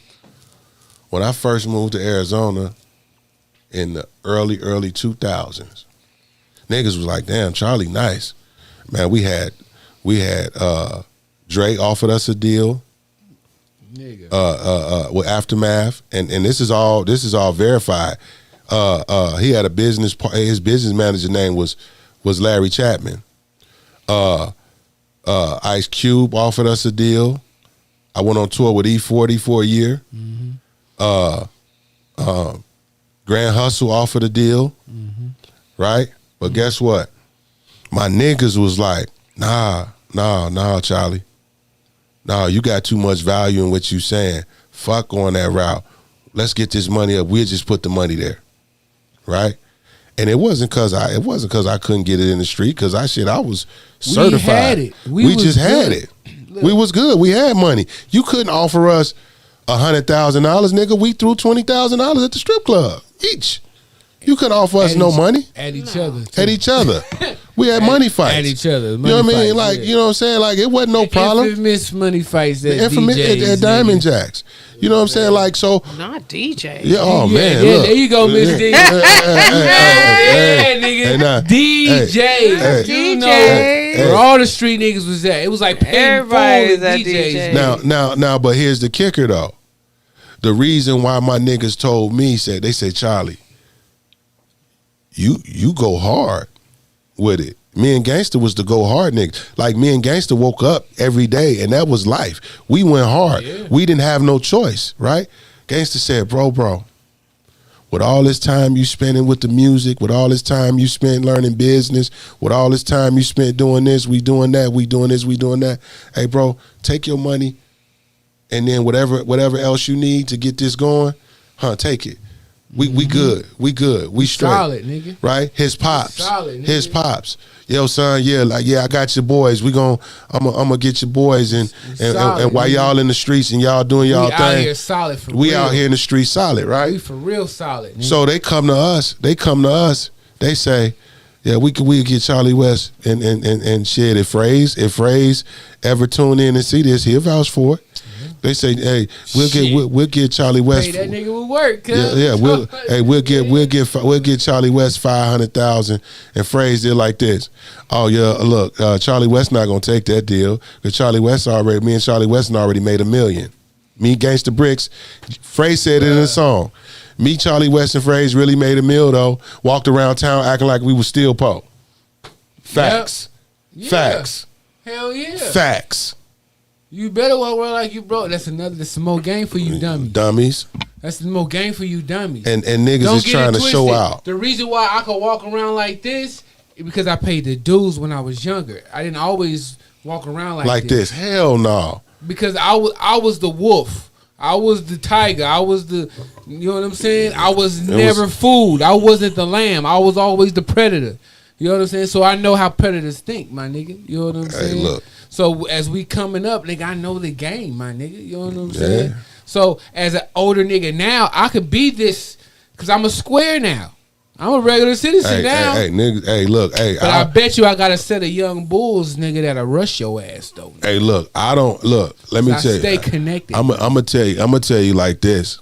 When I first moved to Arizona in the early 2000s, niggas was like, "Damn, Charlie, nice." Man, we had Dre offered us a deal. Nigga. With Aftermath, and this is all verified. He had a business. His business manager name was Larry Chapman. Ice Cube offered us a deal. I went on tour with E40 for a year. Grand Hustle offered a deal, right? But guess what? My niggas was like, nah, Charlie. Nah, you got too much value in what you saying. Fuck on that route. Let's get this money up. We'll just put the money there, right? And it wasn't cause I couldn't get it in the street. Cause I was certified. We had it. We just had it. Look. We was good. We had money. You couldn't offer us $100,000, nigga. We threw $20,000 at the strip club each. You couldn't offer us no money. At each other. Too. At each other. We had money fights. At each other. You know what I mean? Like, you know what I'm saying? Like, it wasn't no problem. Infamous money fights at DJs. At Diamond Jacks. You know what I'm saying? Like, so. Not DJ. Yeah, oh, man. Yeah, look. there you go, Miss D. Yeah, nigga. DJ. You know where all the street niggas was at. It was like paying for DJs. Now, but here's the kicker, though. The reason why my niggas told me, they said, Charlie, you go hard with it. Me and Gangsta was the go hard niggas. Like, me and Gangsta woke up every day, and that was life. We went hard. Yeah. We didn't have no choice, right? Gangsta said, bro, with all this time you spending with the music, with all this time you spent learning business, with all this time you spent doing this, we doing that, we doing this, we doing that. Hey, bro, take your money, and then whatever else you need to get this going, take it. We good. We good. We straight. Solid, nigga. Right? His pops. Solid, nigga. His pops. Yo, son, I got your boys. I'm gonna get your boys and while y'all in the streets and y'all doing y'all thing. We out here solid for real. We out here in the streets solid, right? We for real solid. Nigga. So they come to us. They say, yeah, we get Charlie West and shit. If Phrase ever tune in and see this, he'll vouch for it. They say, hey, we'll get Charlie West. Hey, that nigga will work. Yeah. We'll get Charlie West $500,000 and phrase it like this. Oh yeah, look, Charlie West not gonna take that deal because me and Charlie West already made $1 million. Me, Gangsta Bricks, Phrase said it in the song. Me, Charlie West, and Phrase really made $1 million though. Walked around town acting like we was still po. Facts. Yep. Yeah. Facts. Hell yeah. Facts. You better walk around like you broke. That's some more game for you dummies. That's some more game for you dummies. And niggas is trying to show out. The reason why I could walk around like this is because I paid the dues when I was younger. I didn't always walk around like this. Hell no. Because I was the wolf. I was the tiger. I was the, you know what I'm saying? I was never fooled. I wasn't the lamb. I was always the predator. You know what I'm saying? So I know how predators think, my nigga. You know what I'm saying? Hey, look. So as we coming up, nigga, I know the game, my nigga. You know what I'm saying? So as an older nigga now, I could be this because I'm a square now. I'm a regular citizen now. Hey, nigga. Hey, look. Hey, but I bet you I got a set of young bulls, nigga, that'll rush your ass though. Nigga. Hey, look. I don't look. Let me tell you. Stay connected. I'm gonna tell you. I'm gonna tell you like this.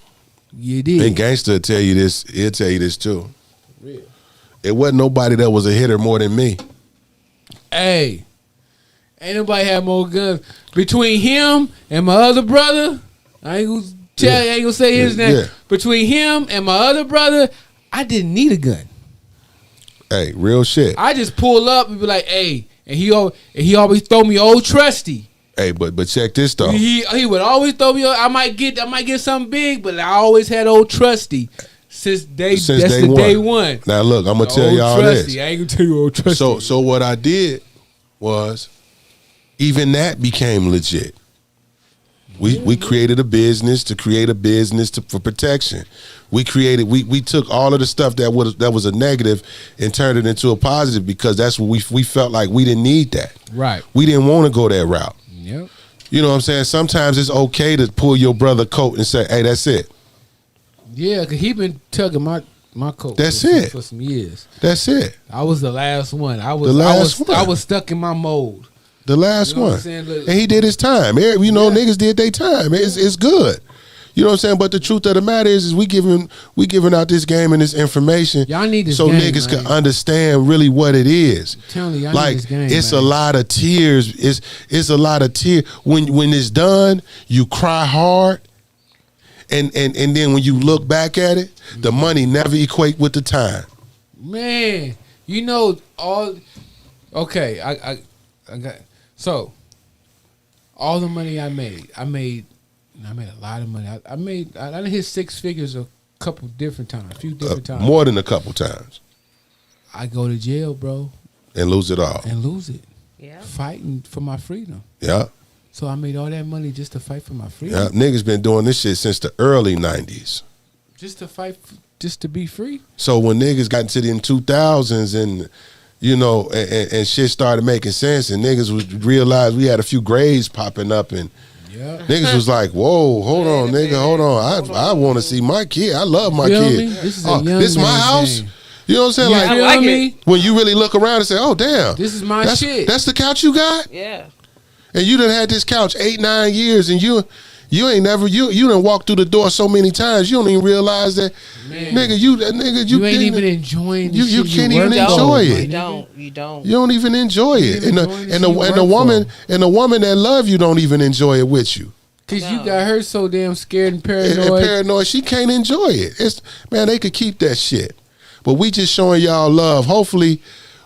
You did. And Gangsta will tell you this. He'll tell you this too. Real. It wasn't nobody that was a hitter more than me. Hey, ain't nobody had more guns between him and my other brother. I ain't gonna tell you. I ain't gonna say his name. Yeah. Between him and my other brother, I didn't need a gun. Hey, real shit. I just pull up and be like, hey, and he always throw me old trusty. Hey, but check this though. He would always throw me. I might get something big, but I always had old trusty since day one. Now look, I'm gonna tell y'all trusty. this. I ain't gonna tell you old trusty. So what I did was, even that became legit. We created a business to create a business for protection. We took all of the stuff that was a negative and turned it into a positive because that's what we felt like we didn't need that. Right. We didn't want to go that route. Yep. You know what I'm saying? Sometimes it's okay to pull your brother coat and say, "Hey, that's it." Yeah, cause he been tugging my coat. That's for, it for some years. That's it. I was the last one. I was stuck in my mold. The last You know one, and he did his time. You know, niggas did their time. It's good. You know what I'm saying? But the truth of the matter is we giving out this game and this information. Y'all need this so game, niggas man. can understand really what it is. I'm telling you, y'all like need this game, it's man. a lot of tears. It's a lot of tears. When it's done, you cry hard. And then when you look back at it, the money never equate with the time. Man, you know all. Okay, I got so. All the money I made a lot of money. I done hit six figures a few different times. More than a couple times. I go to jail, bro, and lose it all. and lose it. Yeah. Fighting for my freedom. Yeah. So I made all that money just to fight for my Yeah. freedom. Niggas been doing this shit since the early 90s. Just to fight, just to be free. So when niggas got into the 2000s and you know and shit started making sense and niggas realized we had a few grades popping up and Yeah. niggas was like, whoa, hold on, nigga, hold on. I want to see my kid. I love my Feel kid. me? This is a young this my man's house. game. You know what I'm saying? Yeah, like, I like it. when you really look around and say, oh damn, This is my shit. That's the couch you got? Yeah. And you done had this couch 8-9 years and you ain't never you done walked through the door so many times you don't even realize that Man. you ain't even enjoying the you shit can't you even work enjoy for, it. man. You don't. You don't even enjoy it. You And ain't enjoying the woman that love you don't even enjoy it with you. Cause No. you got her so damn scared and And paranoid. paranoid, she can't enjoy it. Man, they could keep that shit. But we just showing y'all love. Hopefully,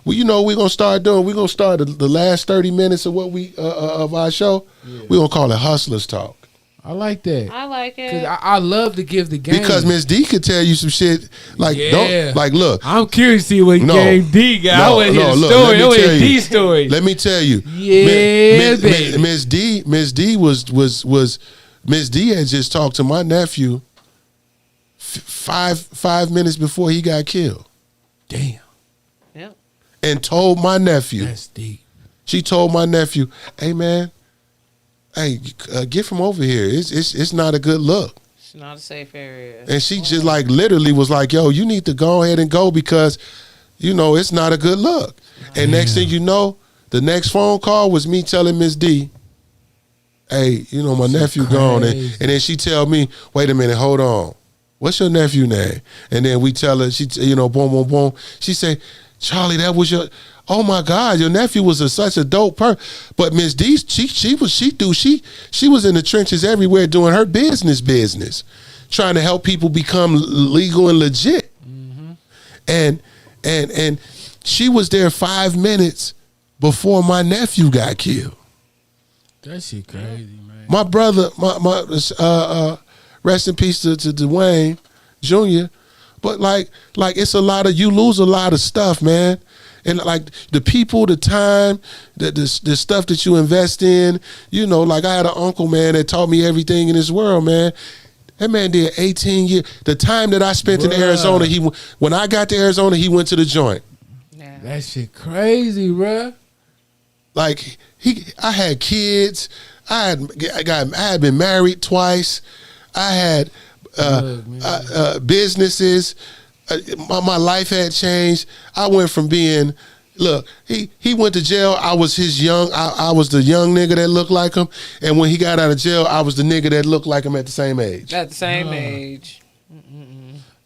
we're gonna start the last 30 minutes of what we of our show. We're gonna call it Hustlers Talk. I like that. I like Cause it. I love to give the game. Because Miss D could tell you some shit like Yeah. look. I'm curious to see what No. Game D got. I No, want to hear no, the look, story. let me I want to tell hear you. D story. Let me tell you. Yeah, baby. Miss D was Miss D had just talked to my nephew 5 minutes before he got killed Damn, Yep. and told my nephew. that's deep. She told my nephew, "Hey man, get from over here. It's not a good look." It's not a safe area. And she just like literally was like, "Yo, you need to go ahead and go because it's not a good look." And next thing you know, the next phone call was me telling Miss D, "Hey, my nephew gone." And then she tell me, "Wait a minute, hold on. What's your nephew name?" And then we tell her, boom, boom, boom. She say, "Charlie, that was your, oh my God, your nephew was such a dope person." But Miss D, she was in the trenches everywhere doing her business, trying to help people become legal and legit. And she was there 5 minutes before my nephew got killed. That shit crazy, man. My brother, rest in peace to Dwayne Jr. But like it's a lot of, you lose a lot of stuff, man. And like the people, the time, the stuff that you invest in, like I had an uncle, man, that taught me everything in this world, man. That man did 18 years. The time that I spent in Arizona, when I got to Arizona, he went to the joint. Yeah. That shit crazy, bruh. Like I had kids. I had been married twice. I had Look, man. businesses. my life had changed. I went from being, look, he went to jail. I was I was the young nigga that looked like him. And when he got out of jail, I was the nigga that looked like him at the same age. At the same age.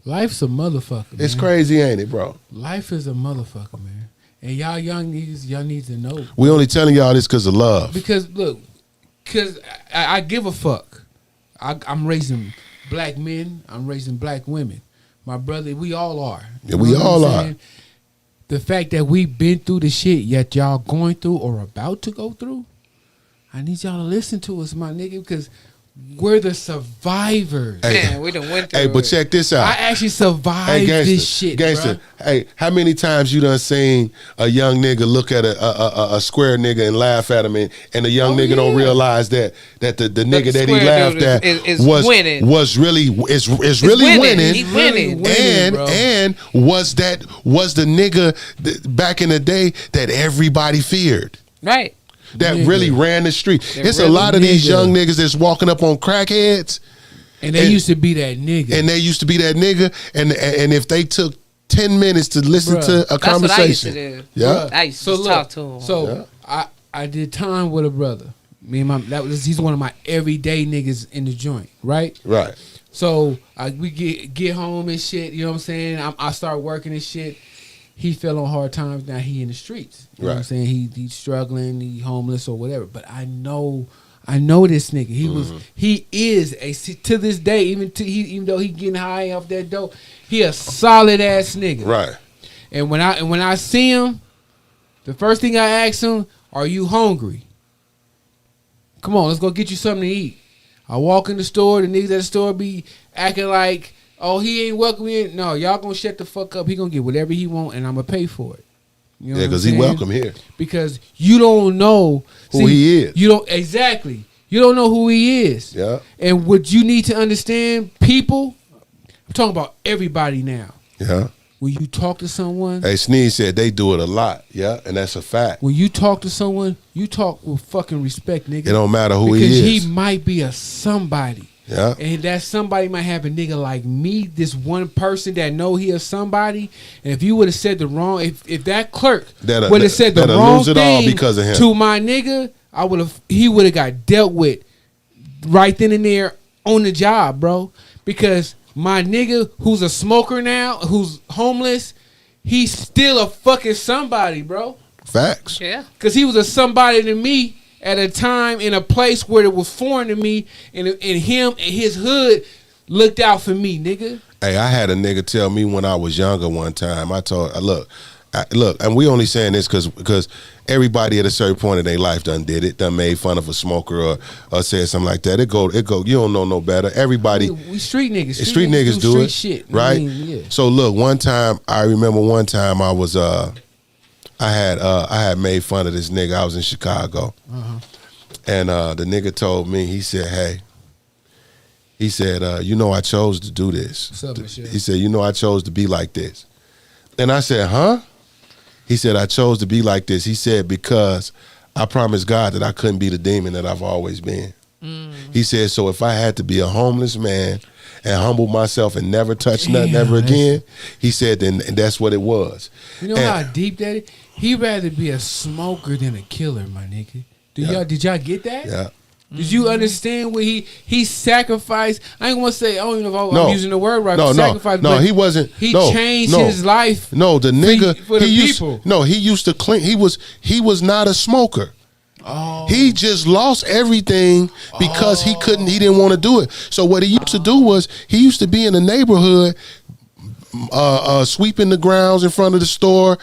Life's a motherfucker, man. It's crazy, ain't it, bro? Life is a motherfucker, man. And y'all young niggas, y'all need to know. We only telling y'all this because of love. Because, look, because I give a fuck. I'm raising black men. I'm raising black women. My brother, we all are. Yeah, we all are. The fact that we've been through the shit yet y'all going through or about to go through, I need y'all to listen to us, my nigga, because we're the survivors. Hey, man, we done went through but check this out. I actually survived this shit, gangster. Bro. Hey, how many times you done seen a young nigga look at a square nigga and laugh at him, and the young nigga don't realize that the nigga that he laughed at was winning. Was really winning. He's winning. And was the nigga back in the day that everybody feared. Right. That really ran the street. It's a lot of these young niggas that's walking up on crackheads. And they used to be that nigga. And if they took 10 minutes to listen to a conversation. That's what I used to do. Yeah. I used to talk to him. So I did time with a brother. He's one of my everyday niggas in the joint, right? Right. So we get home and shit, you know what I'm saying? I start working and shit. He fell on hard times. Now he in the streets. You know what I'm saying? He's struggling. He homeless or whatever. But I know this nigga. He is to this day. Even though he getting high off that dope, he a solid ass nigga. Right. And when I see him, the first thing I ask him, "Are you hungry? Come on, let's go get you something to eat." I walk in the store. The niggas at the store be acting like, oh, he ain't welcome in. No, y'all gonna shut the fuck up. He gonna get whatever he want, and I'm gonna pay for it. You know because he welcome here. Because you don't know who he is. You don't exactly. You don't know who he is. Yeah. And what you need to understand, people. I'm talking about everybody now. Yeah. When you talk to someone, hey, Sneeze said they do it a lot. Yeah, and that's a fact. When you talk to someone, you talk with fucking respect, nigga. It don't matter who he is. Because he might be a somebody. Yeah. And that somebody might have a nigga like me, this one person that know he is somebody. And if you would have said the wrong, if that clerk would have said the wrong thing because of him. To my nigga, he would have got dealt with right then and there on the job, bro. Because my nigga who's a smoker now, who's homeless, he's still a fucking somebody, bro. Facts. Yeah. Because he was a somebody to me at a time in a place where it was foreign to me, and him and his hood looked out for me, nigga. Hey, I had a nigga tell me when I was younger one time. I told, look, and we only saying this because everybody at a certain point in their life done made fun of a smoker or said something like that. It go. You don't know no better. Everybody, we street niggas. Street niggas do it, shit, right? I mean, yeah. So look, one time I remember I was I had made fun of this nigga. I was in Chicago, and the nigga told me, he said, "Hey," he said, I chose to do this." What's up, Michelle? He said, I chose to be like this. And I said, huh? He said, I chose to be like this. He said, because I promised God that I couldn't be the demon that I've always been. He said, so if I had to be a homeless man and humble myself and never touch nothing ever again, he said, then that's what it was. You know how deep that is? He'd rather be a smoker than a killer, my nigga. Did y'all get that? Yeah. Did you understand what he sacrificed? I ain't gonna say, I don't even know if I'm using the word right. Sacrifice, no, he wasn't. He changed his life. No, the nigga for the people. He used to clean. He was not a smoker. Oh. He just lost everything because he didn't want to do it. So what he used to do was he used to be in the neighborhood sweeping the grounds in front of the store,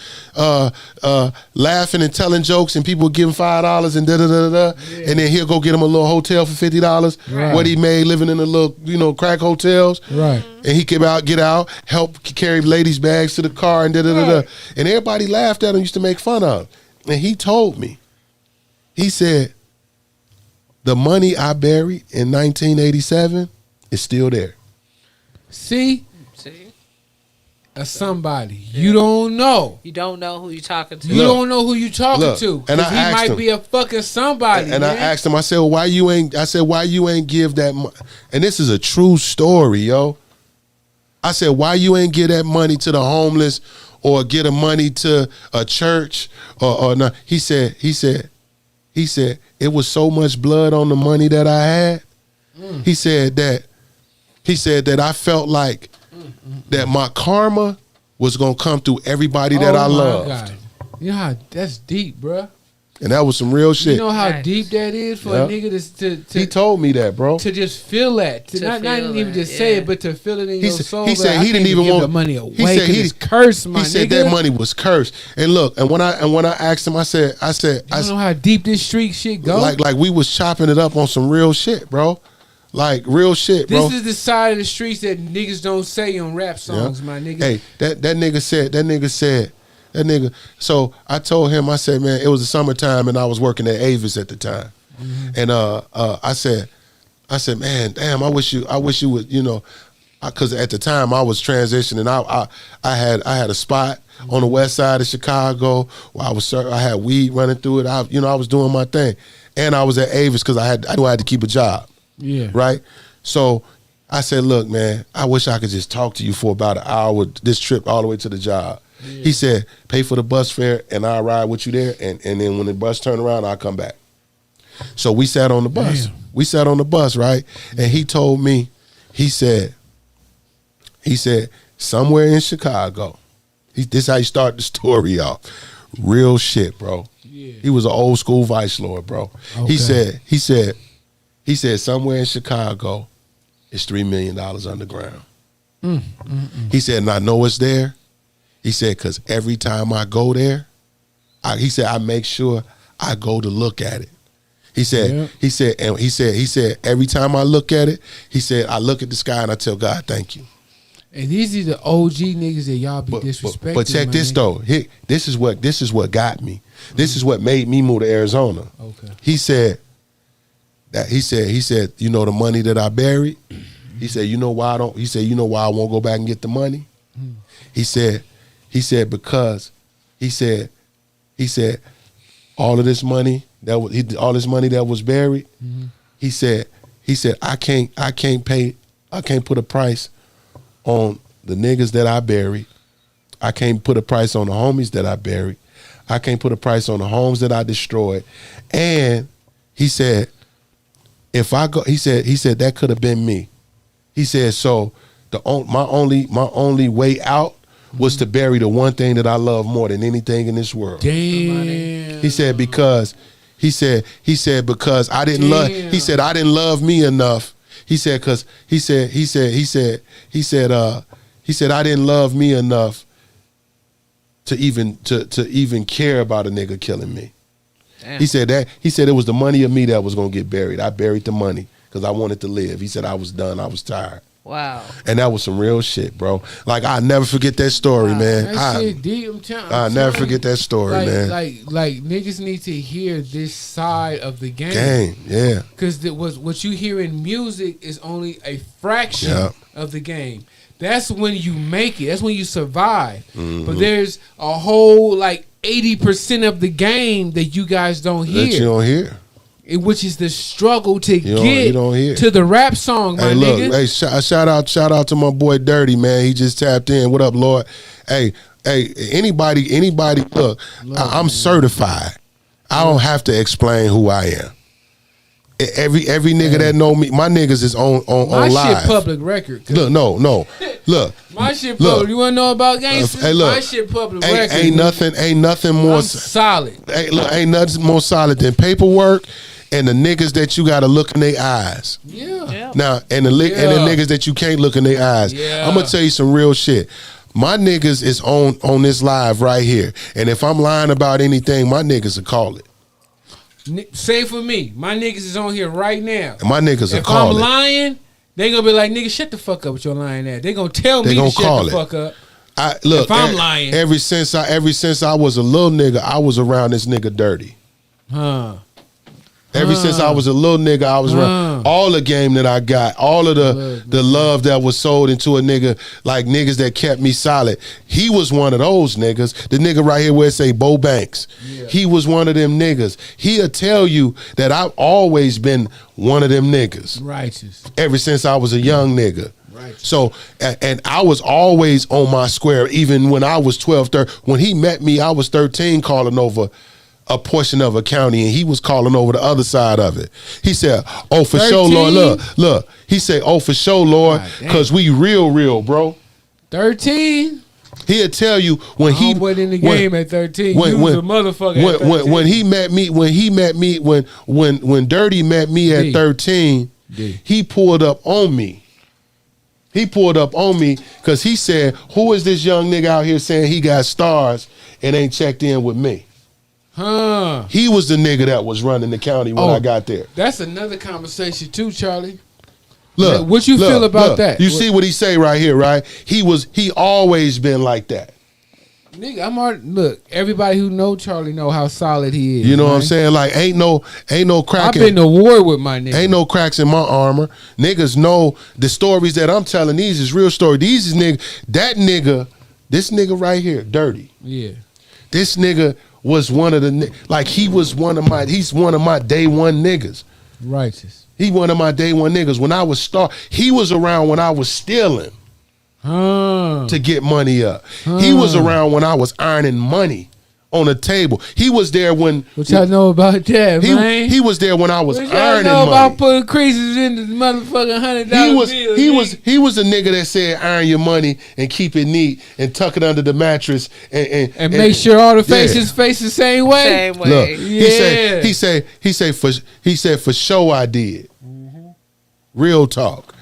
laughing and telling jokes, and people would give him $5 and and then he'll go get him a little hotel for $50. Right. What he made living in the little crack hotels. Right. And he get out, help carry ladies' bags to the car and and everybody laughed at him, used to make fun of him. And he told me, he said, the money I buried in 1987 is still there. See? Somebody. Yeah. You don't know. You don't know who you're talking to. You don't know who you're talking to. And he might be a fucking somebody. And I asked him, I said, why you ain't give that money? And this is a true story, yo. I said, why you ain't give that money to the homeless or get a money to a church or not? He said, it was so much blood on the money that I had. He said that I felt like that my karma was gonna come through everybody that I loved. God. You know how that's deep, bruh. And that was some real shit. You know how deep that is for a nigga to he told me that, bro. To just feel that. To not even just say it, but to feel it in your soul. He said he didn't even want the money away. He said it's cursed, my nigga. He said that money was cursed. And look, and when I asked him, I said, you know how deep this street shit go? Like we was chopping it up on some real shit, bro. Like real shit, bro. This is the side of the streets that niggas don't say on rap songs, my nigga. Hey, that nigga. So I told him, I said, man, it was the summertime and I was working at Avis at the time. And I said, man, damn, I wish you would, you know, because at the time I was transitioning. I had a spot on the west side of Chicago where I had weed running through it. I was doing my thing. And I was at Avis because I knew I had to keep a job. Yeah. Right? So I said, look, man, I wish I could just talk to you for about an hour this trip all the way to the job. Yeah. He said, pay for the bus fare and I'll ride with you there. And then when the bus turn around, I'll come back. So we sat on the bus. Damn. We sat on the bus, right? And he told me, he said, somewhere in Chicago, this is how he started the story off. Real shit, bro. Yeah. He was an old school vice lord, bro. Okay. He said somewhere in Chicago, it's $3 million underground. He said, and I know it's there. He said, because every time I go there, he said, I make sure I go to look at it. He said, he said, every time I look at it, he said, I look at the sky and I tell God, thank you. And these are the OG niggas that y'all be disrespecting. But check this though. This is what got me. This is what made me move to Arizona. Okay. He said, you know the money that I buried? He said, you know why I won't go back and get the money? He said, because he said, all this money that was buried, he said, I can't put a price on the niggas that I buried. I can't put a price on the homies that I buried. I can't put a price on the homes that I destroyed. And he said, if I go, he said that could have been me. He said, so my only way out was to bury the one thing that I love more than anything in this world. Damn. He said because I didn't love. He said I didn't love me enough. He said because he said I didn't love me enough to even care about a nigga killing me. Damn. He said it was the money of me that was gonna get buried. I buried the money because I wanted to live. He said I was done. I was tired. Wow. And that was some real shit, bro. Like I never forget that story, man. That shit deep. I never forget that story, man. Like niggas need to hear this side of the game. Yeah. Because what you hear in music is only a fraction of the game. That's when you make it. That's when you survive. But there's a whole 80% of the game that you guys don't hear. That you don't hear. Which is the struggle to get to the rap song, my nigga. Hey, shout out to my boy Dirty, man. He just tapped in. What up, Lord? Hey, anybody, look, I'm certified. I don't have to explain who I am. Every nigga that know me, my niggas is on my live. Shit public record. Look, no. Look. My shit public. You wanna know about gangsters? My shit public record. Ain't nothing more I'm solid. Ain't nothing more solid than paperwork and the niggas that you gotta look in their eyes. Yeah. Now, and the niggas that you can't look in their eyes. Yeah. I'm gonna tell you some real shit. My niggas is on this live right here. And if I'm lying about anything, my niggas will call it. Same for me. My niggas is on here right now. And my niggas will call it. If I'm lying, they gonna be like, nigga, shut the fuck up with your lying ass. They gonna tell me to shut the fuck up. Look, if I'm lying. Ever since I was a little nigga, I was around this nigga Dirty. Ever since I was a little nigga, I was around all the game that I got, all of the love that was sold into a nigga, like niggas that kept me solid. He was one of those niggas. The nigga right here where it say Bo Banks. Yeah. He was one of them niggas. He'll tell you that I've always been one of them niggas. Righteous. Ever since I was a young nigga. Right. So, and I was always on my square, even when I was 12, 13. When he met me, I was 13 calling over a portion of a county, and he was calling over the other side of it. He said, oh, for sure, Lord. Look. He said, oh, for sure, Lord, because we real, bro. 13? He'll tell you when he went in the game at 13. You was a motherfucker at 13. When he met me, when Dirty met me at 13, he pulled up on me. He pulled up on me because he said, who is this young nigga out here saying he got stars and ain't checked in with me? Huh. He was the nigga that was running the county when I got there. That's another conversation too, Charlie. Look, what you feel about that? You see what he say right here, right? He always been like that. Nigga, look, everybody who know Charlie know how solid he is. You know what I'm saying? Like ain't no crack. I've been to war with my nigga. Ain't no cracks in my armor. Niggas know the stories that I'm telling. These is real stories. These is this nigga right here, Dirty. Yeah. This nigga was one of the he's one of my day one niggas. Righteous. He one of my day one niggas. When I was he was around when I was stealing. To get money up. He was around when I was earning money on the table. He was there when. What y'all know about that, man? He was there when I was earning money. What y'all know about putting creases in the motherfucking $100 bills? He was a nigga that said earn your money and keep it neat and tuck it under the mattress and make sure all the faces face the same way. Same way. Look, he said for sure I did. Real talk.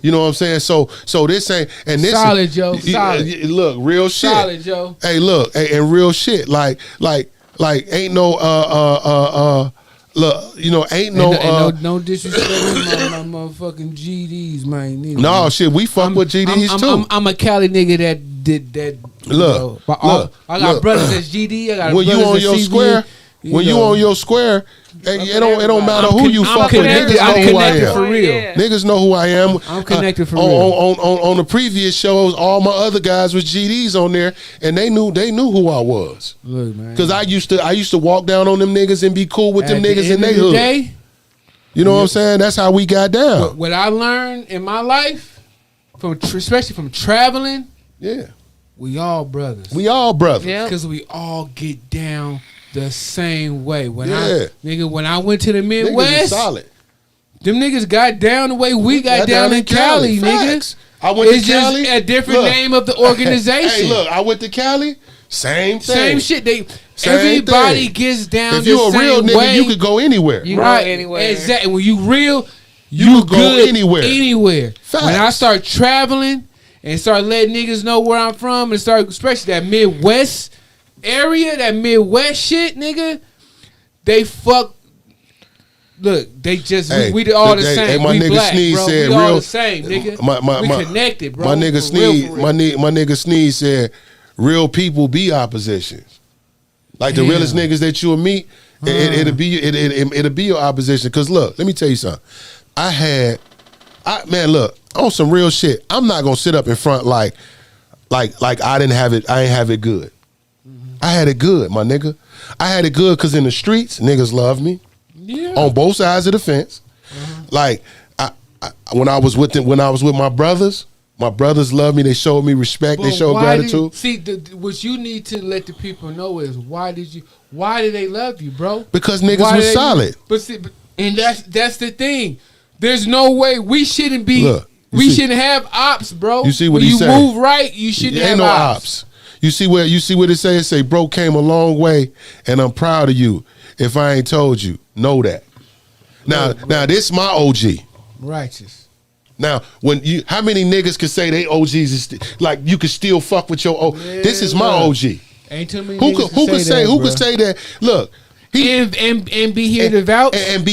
You know what I'm saying? So this ain't and this solid, Joe. Solid. Look, real shit. Solid, Joe. Hey, look, and real shit. Like ain't no look, you know, ain't no disrespect to my motherfucking GDs, man. Neither, no man. Shit. We fuck with GDs too. I'm a Cali nigga that did that. Look, I got brothers that's GD. I got when brothers you on your CV, square. When you on your square, it don't matter who you fuck with. Niggas know who I am. For real. Niggas know who I am. I'm connected for real. On the previous shows, all my other guys was GDs on there, and they knew who I was. Look, man. Because I used to walk down on them niggas and be cool with them niggas in their hood. You know what I'm saying? That's how we got down. What I learned in my life, especially from traveling, we all brothers. We all brothers. Because we all get down the same way. When I went to the Midwest, solid. Them niggas got down the way we got down in Cali, niggas. I went to Cali. Just a different name of the organization. Hey, look, I went to Cali. Same thing. Same shit. Everybody gets down the same way. If you a real nigga, you could go anywhere. You go anywhere. Exactly. When you real, you could go anywhere. Anywhere. Facts. When I start traveling and start letting niggas know where I'm from and start, especially that Midwest area, that Midwest shit, nigga, they fuck. Look, they just we all the same. Hey, my we nigga black, Sneeze bro. said we all real. The same, nigga. We connected, bro. My nigga For Sneeze, real. my nigga Sneeze said, real people be oppositions. Like the realest niggas that you'll meet, it'll be your opposition. Cause look, let me tell you something. Man, look, on some real shit. I'm not gonna sit up in front like I didn't have it. I ain't have it good. I had it good, my nigga. I had it good because in the streets, niggas love me. Yeah. On both sides of the fence. Like when I was with my brothers loved me. They showed me respect. They showed gratitude. What you need to let the people know is why did they love you, bro? Because niggas was solid. And that's the thing. There's no way we shouldn't be. Look, we shouldn't have ops, bro. You see what when he you saying? Move right, you shouldn't have ain't no ops. You see what it say? It say, bro came a long way, and I'm proud of you. If I ain't told you, know that. Now this my OG. Righteous. Now, how many niggas could say they OGs is like you could still fuck with your this is my OG. Ain't too many. Who could say that? Look, and be here to vouch and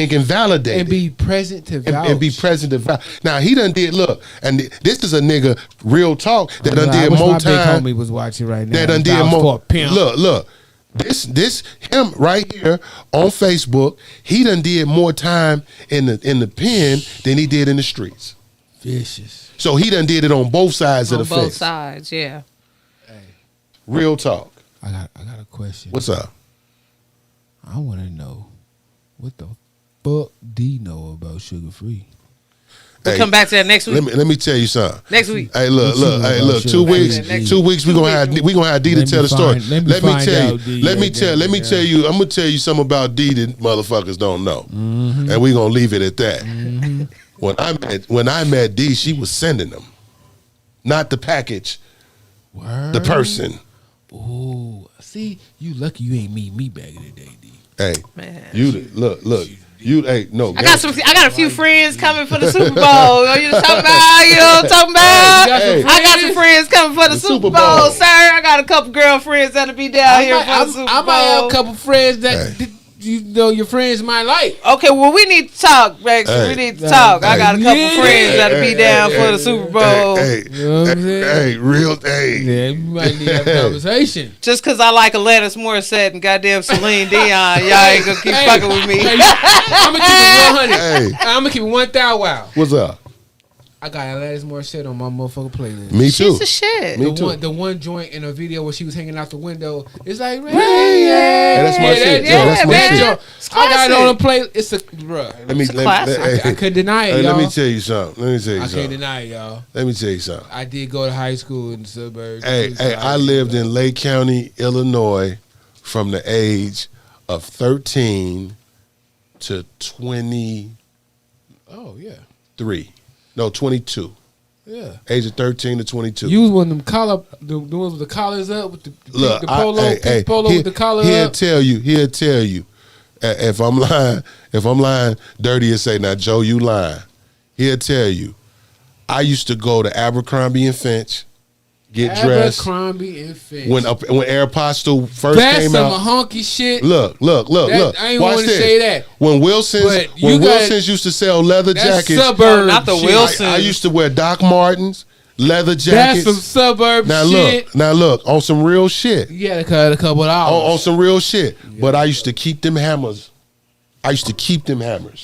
can validate and be present to vouch and be present to vouch. Now he done did and this is a nigga real talk that done did more time. My big homie was watching right now. That done did more. Look. This him right here on Facebook. He done did more time in the pen than he did in the streets. Vicious. So he done did it on both sides of the fence. On both sides, yeah. Hey, real talk. I got a question. What's up? I want to know what the fuck D know about sugar free. We'll come back to that next week. Let me tell you something. Next week. Hey, look. 2 weeks. 2 weeks. We gonna have D to tell the story. Let me tell you. I'm gonna tell you something about D that motherfuckers don't know, and we gonna leave it at that. When I met D, she was sending them, not the package. Word. The person. Oh, see, you lucky you ain't meet me back in the day, D. Hey, Man. you look. You ain't no. I got a few friends coming for the Super Bowl. You know what I'm talking about? You know what I'm talking about? Hey. I got some friends coming for the Super Bowl, sir. I got a couple girlfriends that'll be down here for the Super Bowl. I might have a couple friends that you know your friends might like. Okay, well we need to talk, Rex. We need to talk. I got a couple friends that'll be down for the Super Bowl. You know what I'm saying? Yeah, you might need to have a conversation. Just because I like Alanis Morissette and goddamn Celine Dion, y'all ain't gonna keep fucking with me. I'm gonna keep it 100. I'm gonna keep it 1,000. Wow. What's up? I got Alanis Morissette on my motherfucking playlist. Me too. She's the shit. Me too. The one joint in a video where she was hanging out the window. It's like, yeah, that's my shit. That's my shit. I got it on a play. It's a bruh. I couldn't deny it, y'all. Let me tell you something. I can't deny it, y'all. Let me tell you something. I did go to high school in the suburbs. Hey, I lived in Lake County, Illinois, from the age of 13 to 23. Oh yeah. No, 22. Yeah. Age of 13 to 22. You was one of them the ones with the collars up with the polo with the collar up. He'll tell you. If I'm lying, Dirty will say, now Joe, you lying. He'll tell you. I used to go to Abercrombie and Finch, get dressed. Abercrombie and Finch. When Aeropostale first came out. That's some honky shit. Look. I ain't want to say that. When Wilson's used to sell leather jackets. Suburb not the shit. Wilson. I used to wear Doc Martens, leather jackets. That's some suburb shit. Now look, on some real shit. You had to cut a couple of dollars. On some real shit. Yeah. But I used to keep them hammers.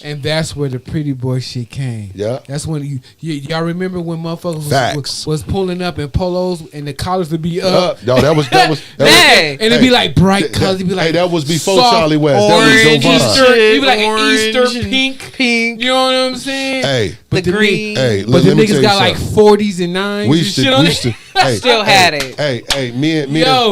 And that's where the pretty boy shit came. Yeah. That's when y'all remember when motherfuckers was pulling up in polos and the collars would be up. No, that was and it'd be like bright colors. It'd be like that was before soft Charlie West. Orange, that was Easter. It'd be like orange, an Easter pink. You know what I'm saying? Hey, but the green. But the niggas got like 40s and 9s. We used to still had it. Hey, me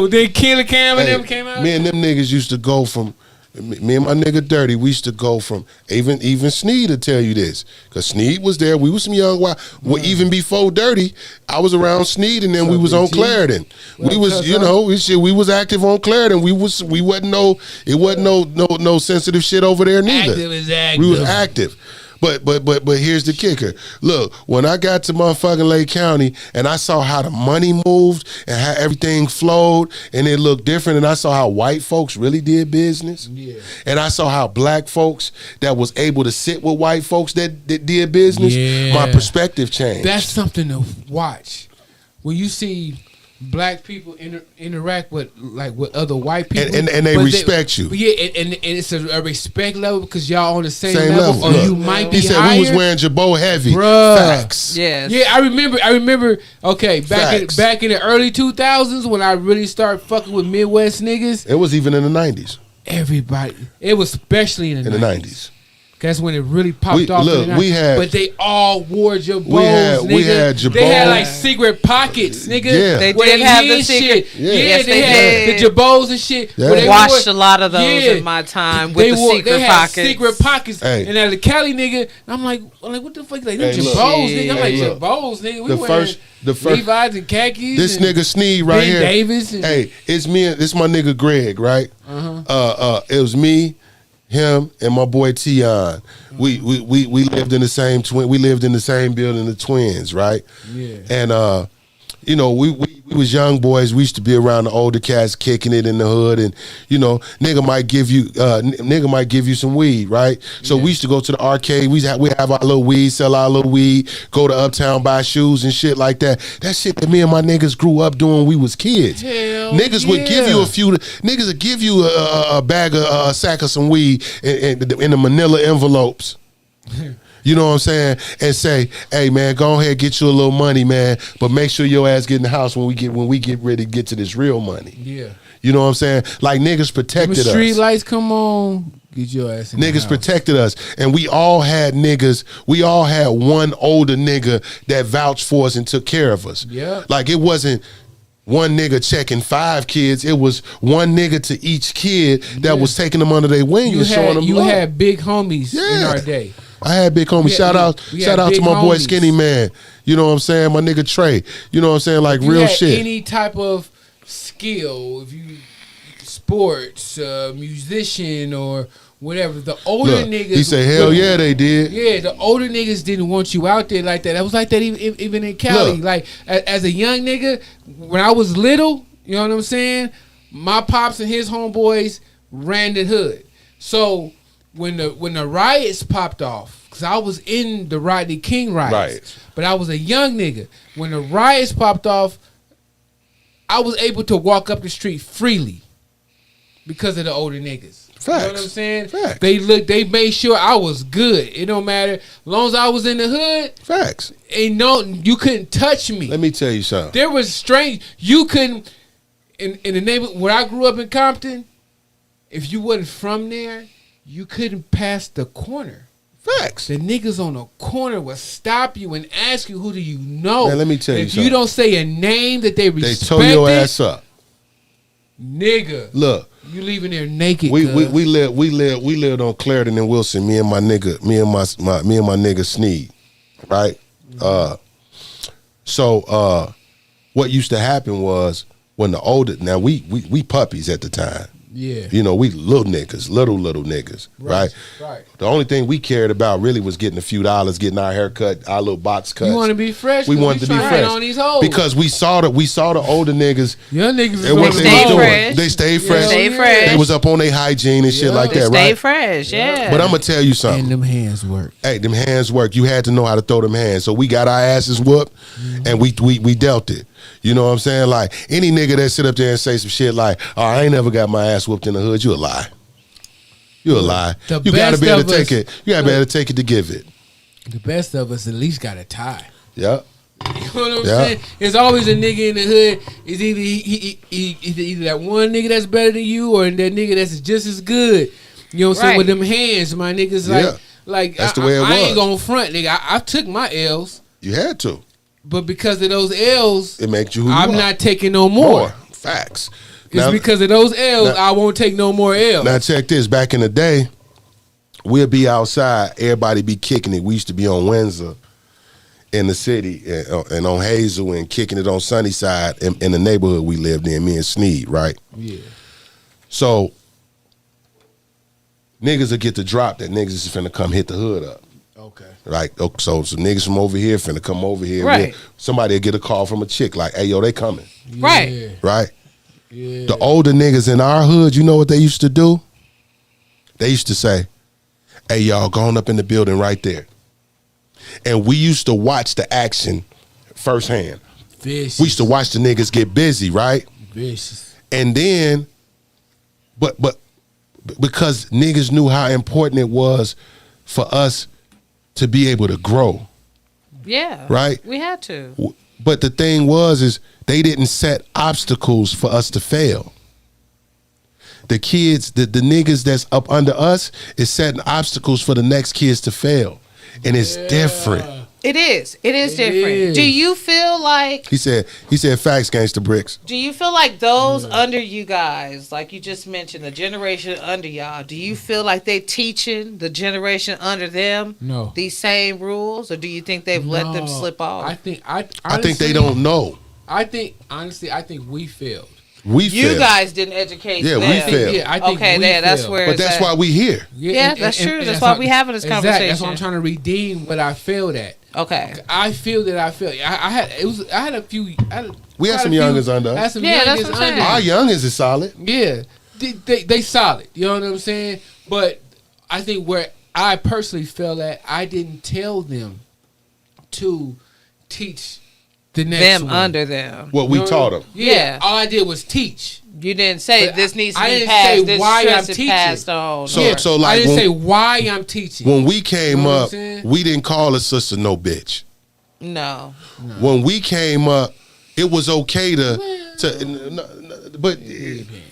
then Killer Cam and them came out. Me and them niggas used to go from. Me and my nigga Dirty, we used to go from even Sneed to tell you this, because Sneed was there. We was some young wild. Well, even before Dirty, I was around Sneed, and then we was on Clarendon. We was, we was active on Clarendon. It wasn't no sensitive shit over there neither. We was active. But here's the kicker. Look, when I got to motherfucking Lake County and I saw how the money moved and how everything flowed and it looked different, and I saw how white folks really did business, and I saw how black folks that was able to sit with white folks that did business, my perspective changed. That's something to watch. When you see black people interact with other white people, and they respect you. Yeah, and it's a respect level because y'all on the same level. Or you might be He said higher. we was wearing Jabot heavy. Bruh. Facts. Yes. Yeah, I remember. Okay, back in the early 2000s when I really started fucking with Midwest niggas. It was even in the 90s. Everybody. It was especially in the 90s. That's when it really popped off. Look, but they all wore Jabos, nigga. We had Jabos. They had like secret pockets, nigga. Yeah. They did have the secret. Yeah, they had the Jabos and shit. Yeah. They watched a lot of those in my time with they had pockets. secret pockets. Hey. And as a Cali nigga, I'm like, what the fuck? Like, them Jabos, nigga. I'm like, Jabos, nigga. We wearing the first Levi's and khakis. This nigga Sneed right here. Davis. Hey, it's me. This my nigga Greg, right? It was me, him, and my boy Tion. We lived in the same We lived in the same building, the twins, right? Yeah. And we was young boys. We used to be around the older cats, kicking it in the hood, and nigga might give you some weed, right? So we used to go to the arcade. We have our little weed, sell our little weed, go to Uptown, buy shoes and shit like that. That shit that me and my niggas grew up doing when we was kids. Niggas would give you niggas would give you a bag of a sack of some weed in the manila envelopes. You know what I'm saying? And say, hey man, go ahead, get you a little money, man, but make sure your ass get in the house when we get ready to get to this real money. Yeah. You know what I'm saying? Like niggas protected us. When street lights come on, get your ass in the Niggas house. protected us. And we all had niggas, we all had one older nigga that vouched for us and took care of us. Yeah. Like it wasn't one nigga checking 5 kids. It was one nigga to each kid that was taking them under their wing and showing them You love. had big homies in our day. I had big homies. Shout out to my boy homies. Skinny Man. You know what I'm saying? My nigga Trey. You know what I'm saying? Like You real had shit. Any type of skill, if you sports, musician or whatever, the older Look, niggas. he said, hell yeah, they did. Yeah, the older niggas didn't want you out there like that. That was like that even in Cali. Look. Like as a young nigga, when I was little, you know what I'm saying? My pops and his homeboys ran the hood. So when the riots popped off, because I was in the Rodney King riots, but I was a young nigga. When the riots popped off, I was able to walk up the street freely because of the older niggas. Facts. You know what I'm saying? Facts. They made sure I was good. It don't matter. As long as I was in the hood, Facts. you couldn't touch me. Let me tell you something. There was strange. You couldn't in the neighborhood where I grew up in Compton. If you wasn't from there, you couldn't pass the corner. Facts. The niggas on the corner would stop you and ask you, who do you know? Man, let me tell you if something. you don't say a name that they They respected, tore your ass up. nigga. Look, You leaving there naked. we cuz. lived on Clarendon and Wilson. Me and my nigga Sneed, right? So what used to happen was when the older we puppies at the time. Yeah. You know, we little niggas, right? Right. The only thing we cared about really was getting a few dollars, getting our haircut, our little box cuts. You want to be fresh? We 'Cause wanted to be trying fresh on these hoes. because we saw the older niggas. Young niggas is And what on they the stayed was road. doing, fresh. they stayed fresh. Stay fresh. They was up on their hygiene and shit like that, Stay right? fresh, yeah. But I'm gonna tell you something. And them hands work. Hey, them hands work. You had to know how to throw them hands. So we got our asses whooped, and we dealt it. You know what I'm saying? Like any nigga that sit up there and say some shit like, "Oh, I ain't never got my ass whooped in the hood," you a lie. You a lie. The You gotta best be able of to take us- it. You gotta be able to take it to give it. The best of us at least got a tie. Yep. You know what I'm Yeah. saying? There's always a nigga in the hood. It's either that one nigga that's better than you or that nigga that's just as good. You know what I'm saying? Right. With them hands, my niggas Yeah. like That's the way it I ain't was. gonna front, nigga. I took my L's, You had to. but because of those L's, It makes you who I'm you are. not taking no more. Facts. It's Now- because of those L's, now- I won't take no more L's. Now check this. Back in the day, we'll be outside. Everybody be kicking it. We used to be on Windsor in the city and on Hazel and kicking it on Sunnyside in the neighborhood we lived in, me and Sneed, right? Yeah. So niggas will get the drop that niggas is finna come hit the hood up. Okay. Like, so niggas from over here finna come over here. Right. Somebody will get a call from a chick like, hey, yo, they coming. Right. Yeah. Right? Yeah. The older niggas in our hood, you know what they used to do? They used to say, hey, y'all, going up in the building right there. And we used to watch the action firsthand. Vicious. We used to watch the niggas get busy, right? Vicious. And then, but because niggas knew how important it was for us to be able to grow, Yeah. right? We had to. But the thing is they didn't set obstacles for us to fail. The kids, the niggas that's up under us is setting obstacles for the next kids to fail. And it's different. It is. It is It different. is. Do you feel like He said facts, gangsta bricks. those under you guys, like you just mentioned, the generation under y'all, do you feel like they teaching the generation under them No. these same rules, or do you think they've let them No. slip off? I think I think they honestly, don't know. I think we failed. We you failed. guys didn't educate Yeah, them. we failed. Yeah, I think Okay, we there. That's failed. where. But it's that's at. why we here. Yeah, that's true. That's why we having this Exactly. That's why conversation. I'm trying to redeem what I failed at. Okay. I feel that I failed. I had a few. We had some youngers under us. I had some Yeah, that's youngers what I'm saying. under. Our youngins is solid. Yeah, they solid. You know what I'm saying? But I think where I personally felt at, I didn't tell them to teach the next them one. under them. What we taught them. Yeah, all I did was teach. You didn't say But this needs to I be didn't passed. say This why stress I'm is teaching. passed on. So like I didn't when, say why I'm teaching. when we came You know what I'm up, saying? we didn't call a sister no bitch. No. When we came up, it was okay but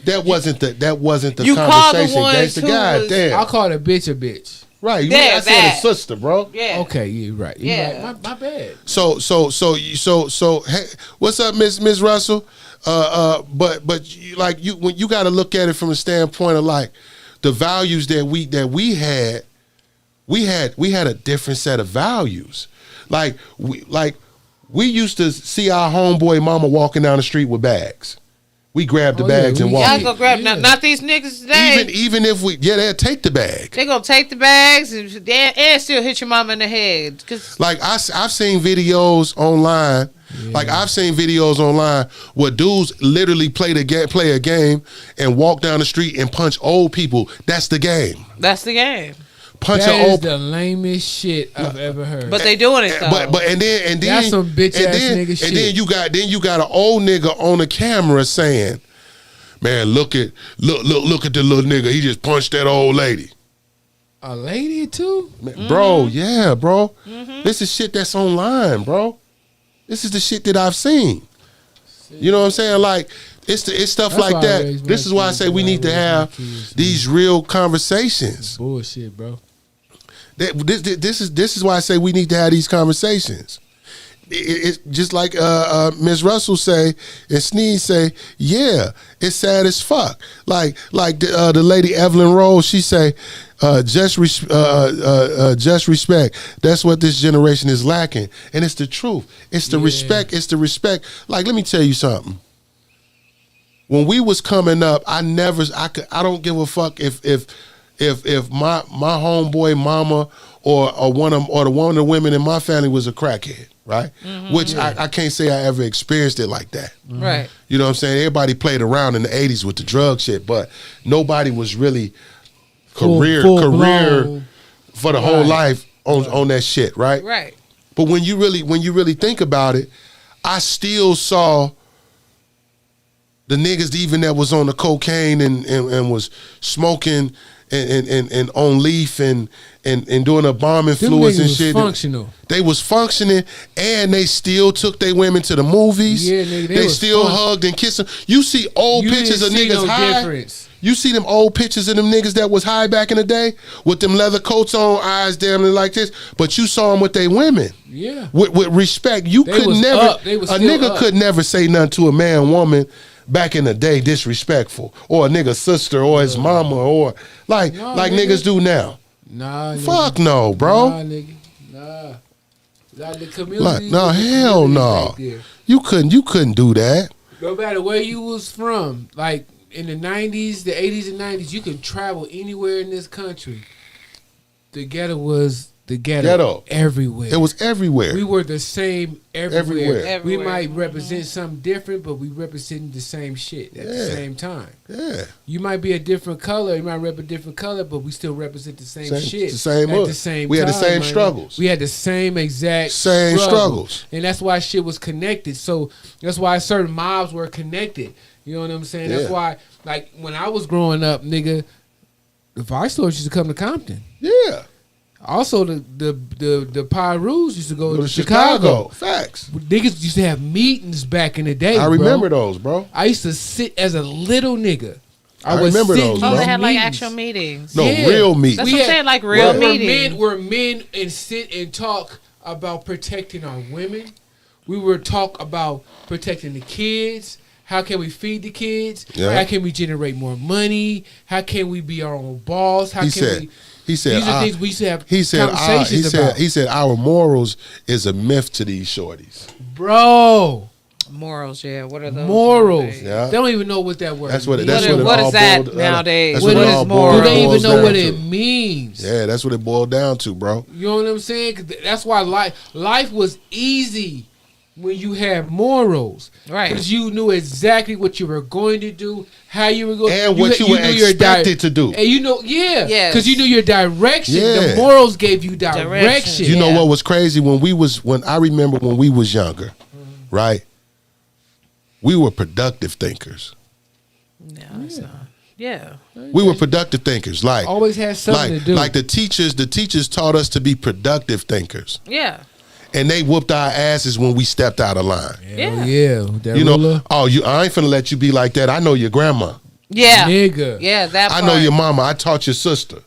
that wasn't the You called the conversation. ones Gangsta, who God was- damn. I'll call a bitch a bitch. Right, you Yeah, I said that. a sister, bro. Yeah. Okay, you're right. You're Yeah. right. My bad. So, hey, what's up, Miss Russell? But when you got to look at it from a standpoint of like the values that we had a different set of values. Like we used to see our homeboy mama walking down the street with bags. We grabbed the bags and walked. Y'all go grab not these niggas today. Even if they'll take the bag. They gonna take the bags and still hit your mama in the head. Cause Like I've seen videos online. Yeah. Like I've seen videos online where dudes literally play a game and walk down the street and punch old people. That's the game. That's the game. That is the lamest shit I've ever heard. But they doing it though. But and then that's some bitch ass nigga shit. And then you got an old nigga on the camera saying, "Man, look at the little nigga. He just punched that old lady." A lady too, bro. Yeah, bro. This is shit that's online, bro. This is the shit that I've seen. You know what I'm saying? Like it's stuff That's like that. This is why I say we need to have these real conversations. Bullshit, bro. This is why I say we need to have these conversations. It's just like Ms. Russell say and Sneeze say, yeah, it's sad as fuck. Like the lady Evelyn Rose, she say, just respect. That's what this generation is lacking, and it's the truth. It's the respect. It's the respect. Like, let me tell you something. When we was coming up, I don't give a fuck if my homeboy mama or one of the women in my family was a crackhead, right? Which I can't say I ever experienced it like that. Right. You know what I'm saying? Everybody played around in the 80s with the drug shit, but nobody was really career for the whole life on that shit, right? Right. But when you really think about it, I still saw the niggas even that was on the cocaine and was smoking and on leaf and doing a bomb influence and shit. Functional. They was functioning and they still took their women to the movies. Yeah, nigga, they still hugged and kissed them. You see old pictures of niggas high. Difference. You see them old pictures of them niggas that was high back in the day with them leather coats on, eyes damn near like this. But you saw them with their women. Yeah. With respect. You They could was never, up. They was a still nigga up. could never say nothing to a man, woman back in the day disrespectful. Or a nigga's sister or his mama or like niggas do now. Nah, nigga. Fuck no, bro. Nah, nigga. Nah. Like the community. No, hell no. Right, you couldn't do that. no matter where you was from, like in the 90s, the 80s and 90s, you could travel anywhere in this country. The ghetto was the ghetto. Everywhere. It was everywhere. We were the same everywhere. Everywhere. We might represent something different, but we represent the same shit at the same time. Yeah. You might be a different color, you might rep a different color, but we still represent the same shit. The same at hood. the same We time. had the same man. struggles. We had the same exact struggles. And that's why shit was connected. So that's why certain mobs were connected. You know what I'm saying? That's why, like, when I was growing up, nigga, the Vice Lords used to come to Compton. Yeah. Also, the Pyrus used to go to Chicago. Facts. Niggas used to have meetings back in the day. I remember those, bro. I used to sit as a little nigga. I remember those, Oh, bro. they had like meetings. actual meetings. No, Yeah. real meetings. That's what I'm saying, like real meetings. We're men and sit and talk about protecting our women. We were talk about protecting the kids. How can we feed the kids? Yeah. How can we generate more money? How can we be our own boss? How He can said, we? he said, These are things we used to have he said, conversations about. he said, our morals is a myth to these shorties. Bro, Morals, yeah. What are those? morals. nowadays? Yeah. They don't even know what that word That's what it. means. That's what it What all is that boiled, nowadays? That's What what it is all morals? Do boiled they even boils know down what to. it means? Yeah, that's what it boiled down to, bro. You know what I'm saying? 'Cause that's why life was easy when you had morals. Right. Because you knew exactly what you were going to do, how you were going And what you were knew your expected to do. And you know, Yes. because you knew your direction. Yeah. The morals gave you direction. Direction. You know Yeah. what was crazy when I remember when we was younger, right? We were productive thinkers. No, it's not. Yeah. We were productive thinkers. Like Always had something to do. Like the teachers taught us to be productive thinkers. Yeah. And they whooped our asses when we stepped out of line. Yeah. Yeah. That You know, ruler. I ain't finna let you be like that. I know your grandma. Yeah. Nigga. Yeah, that I part. know your mama. I taught your sister.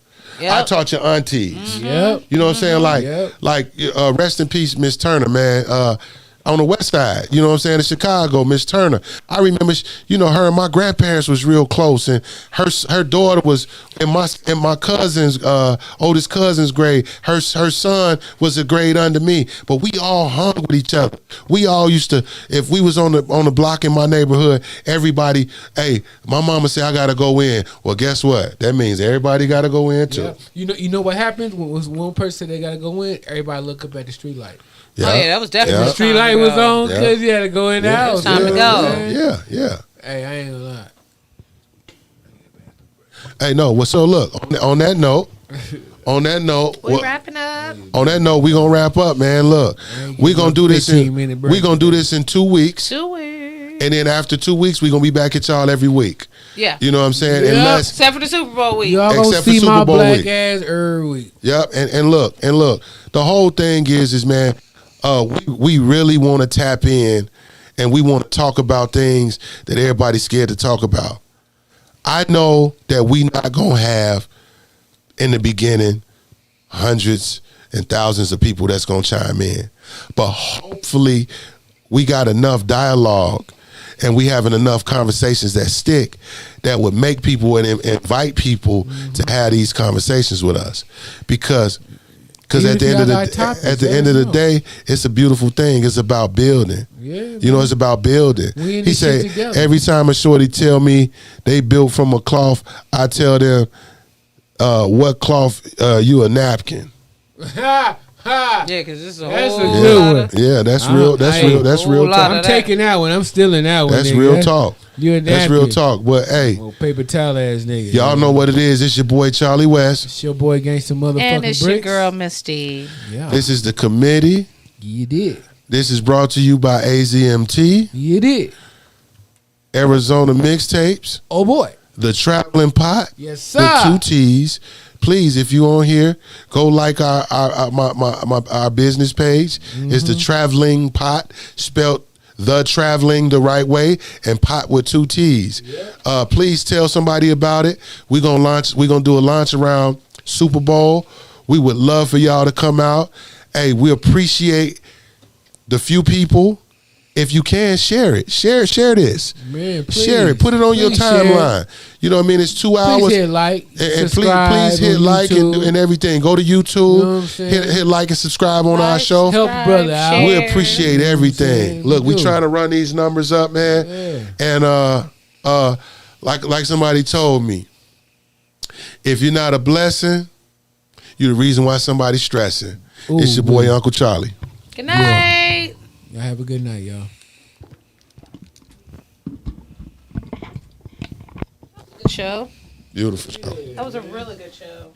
Yep. I taught your aunties. Yep. You know what I'm saying? Yep. Like rest in peace, Miss Turner, man. On the west side, you know what I'm saying, in Chicago, Miss Turner. I remember, her and my grandparents was real close, and her daughter was in my cousin's oldest cousin's grade. Her son was a grade under me, but we all hung with each other. We all used to, if we was on the block in my neighborhood, everybody, hey, my mama said I gotta go in. Well, guess what? That means everybody gotta go in too. Yep. You know what happens when one person they gotta go in? Everybody look up at the street light. Yeah. Oh yeah, that was definitely The street light was on because you had to go in the Yeah. house. It's time to go. Yeah. Hey, I ain't gonna lie. Hey, no. Well, so look, on that note, We wrapping up. on that note, we gonna wrap up, man. Look, we gonna do this in 15-minute break. we gonna do this in 2 weeks, 2 weeks. and then after 2 weeks, we gonna be back at y'all every week. Yeah. You know what I'm saying? Yep. Unless, Except for the Super Bowl week. Y'all gonna Except for see Super my Bowl black week. ass every week. yep. And look, the whole thing is man, we really want to tap in, and we want to talk about things that everybody's scared to talk about. I know that we not gonna have in the beginning hundreds and thousands of people that's gonna chime in, but hopefully we got enough dialogue and we having enough conversations that stick, that would make people and invite people to have these conversations with us, because Even at if the end y'all of got topics, at the let end us of the know. day, it's a beautiful thing. It's about building. Yeah, You know, it's about building. We in He this shit said together. every time a shorty tell me they built from a cloth, I tell them, what cloth? You a napkin. Ha, ha. Yeah, because this is a That's whole a good lot one. of- Yeah, that's real. That's I- real. That's whole real lot talk. of I'm that. taking that one. I'm stealing that one. That's nigga. real talk. You a That's napkin. real talk. But hey, Well, paper towel ass nigga. y'all know what it is. It's your boy Charlie West. It's your boy Gangsta motherfucking And it's bricks. your girl, Misty. Yeah. This is the committee. You did. This is brought to you by AZMT, You did. Arizona Mixtapes, Oh boy. The Traveling Pot, Yes, sir. with 2 T's. Please, if you on here, go like our business page. It's the Traveling Pot, spelt the traveling the right way, and pot with 2 T's. Please tell somebody about it. We're gonna do a launch around Super Bowl. We would love for y'all to come out. Hey, we appreciate the few people. If you can, share it. Share this. Man, please. Share it. Put it on your Please share it. timeline. You know what I mean? It's 2 hours. Please hit like, And subscribe please hit on like YouTube. and everything. Go to YouTube. You know what I'm saying? hit like and subscribe on our Like, show. Help a brother out. share. We appreciate everything. saying? Look, We we do. trying to run these numbers up, man. Yeah. And like somebody told me, if you're not a blessing, you're the reason why somebody's stressing. It's Ooh, your boy wee. Uncle Charlie. Good night. Y'all have a good night, y'all. Good show. Beautiful show. That was a really good show.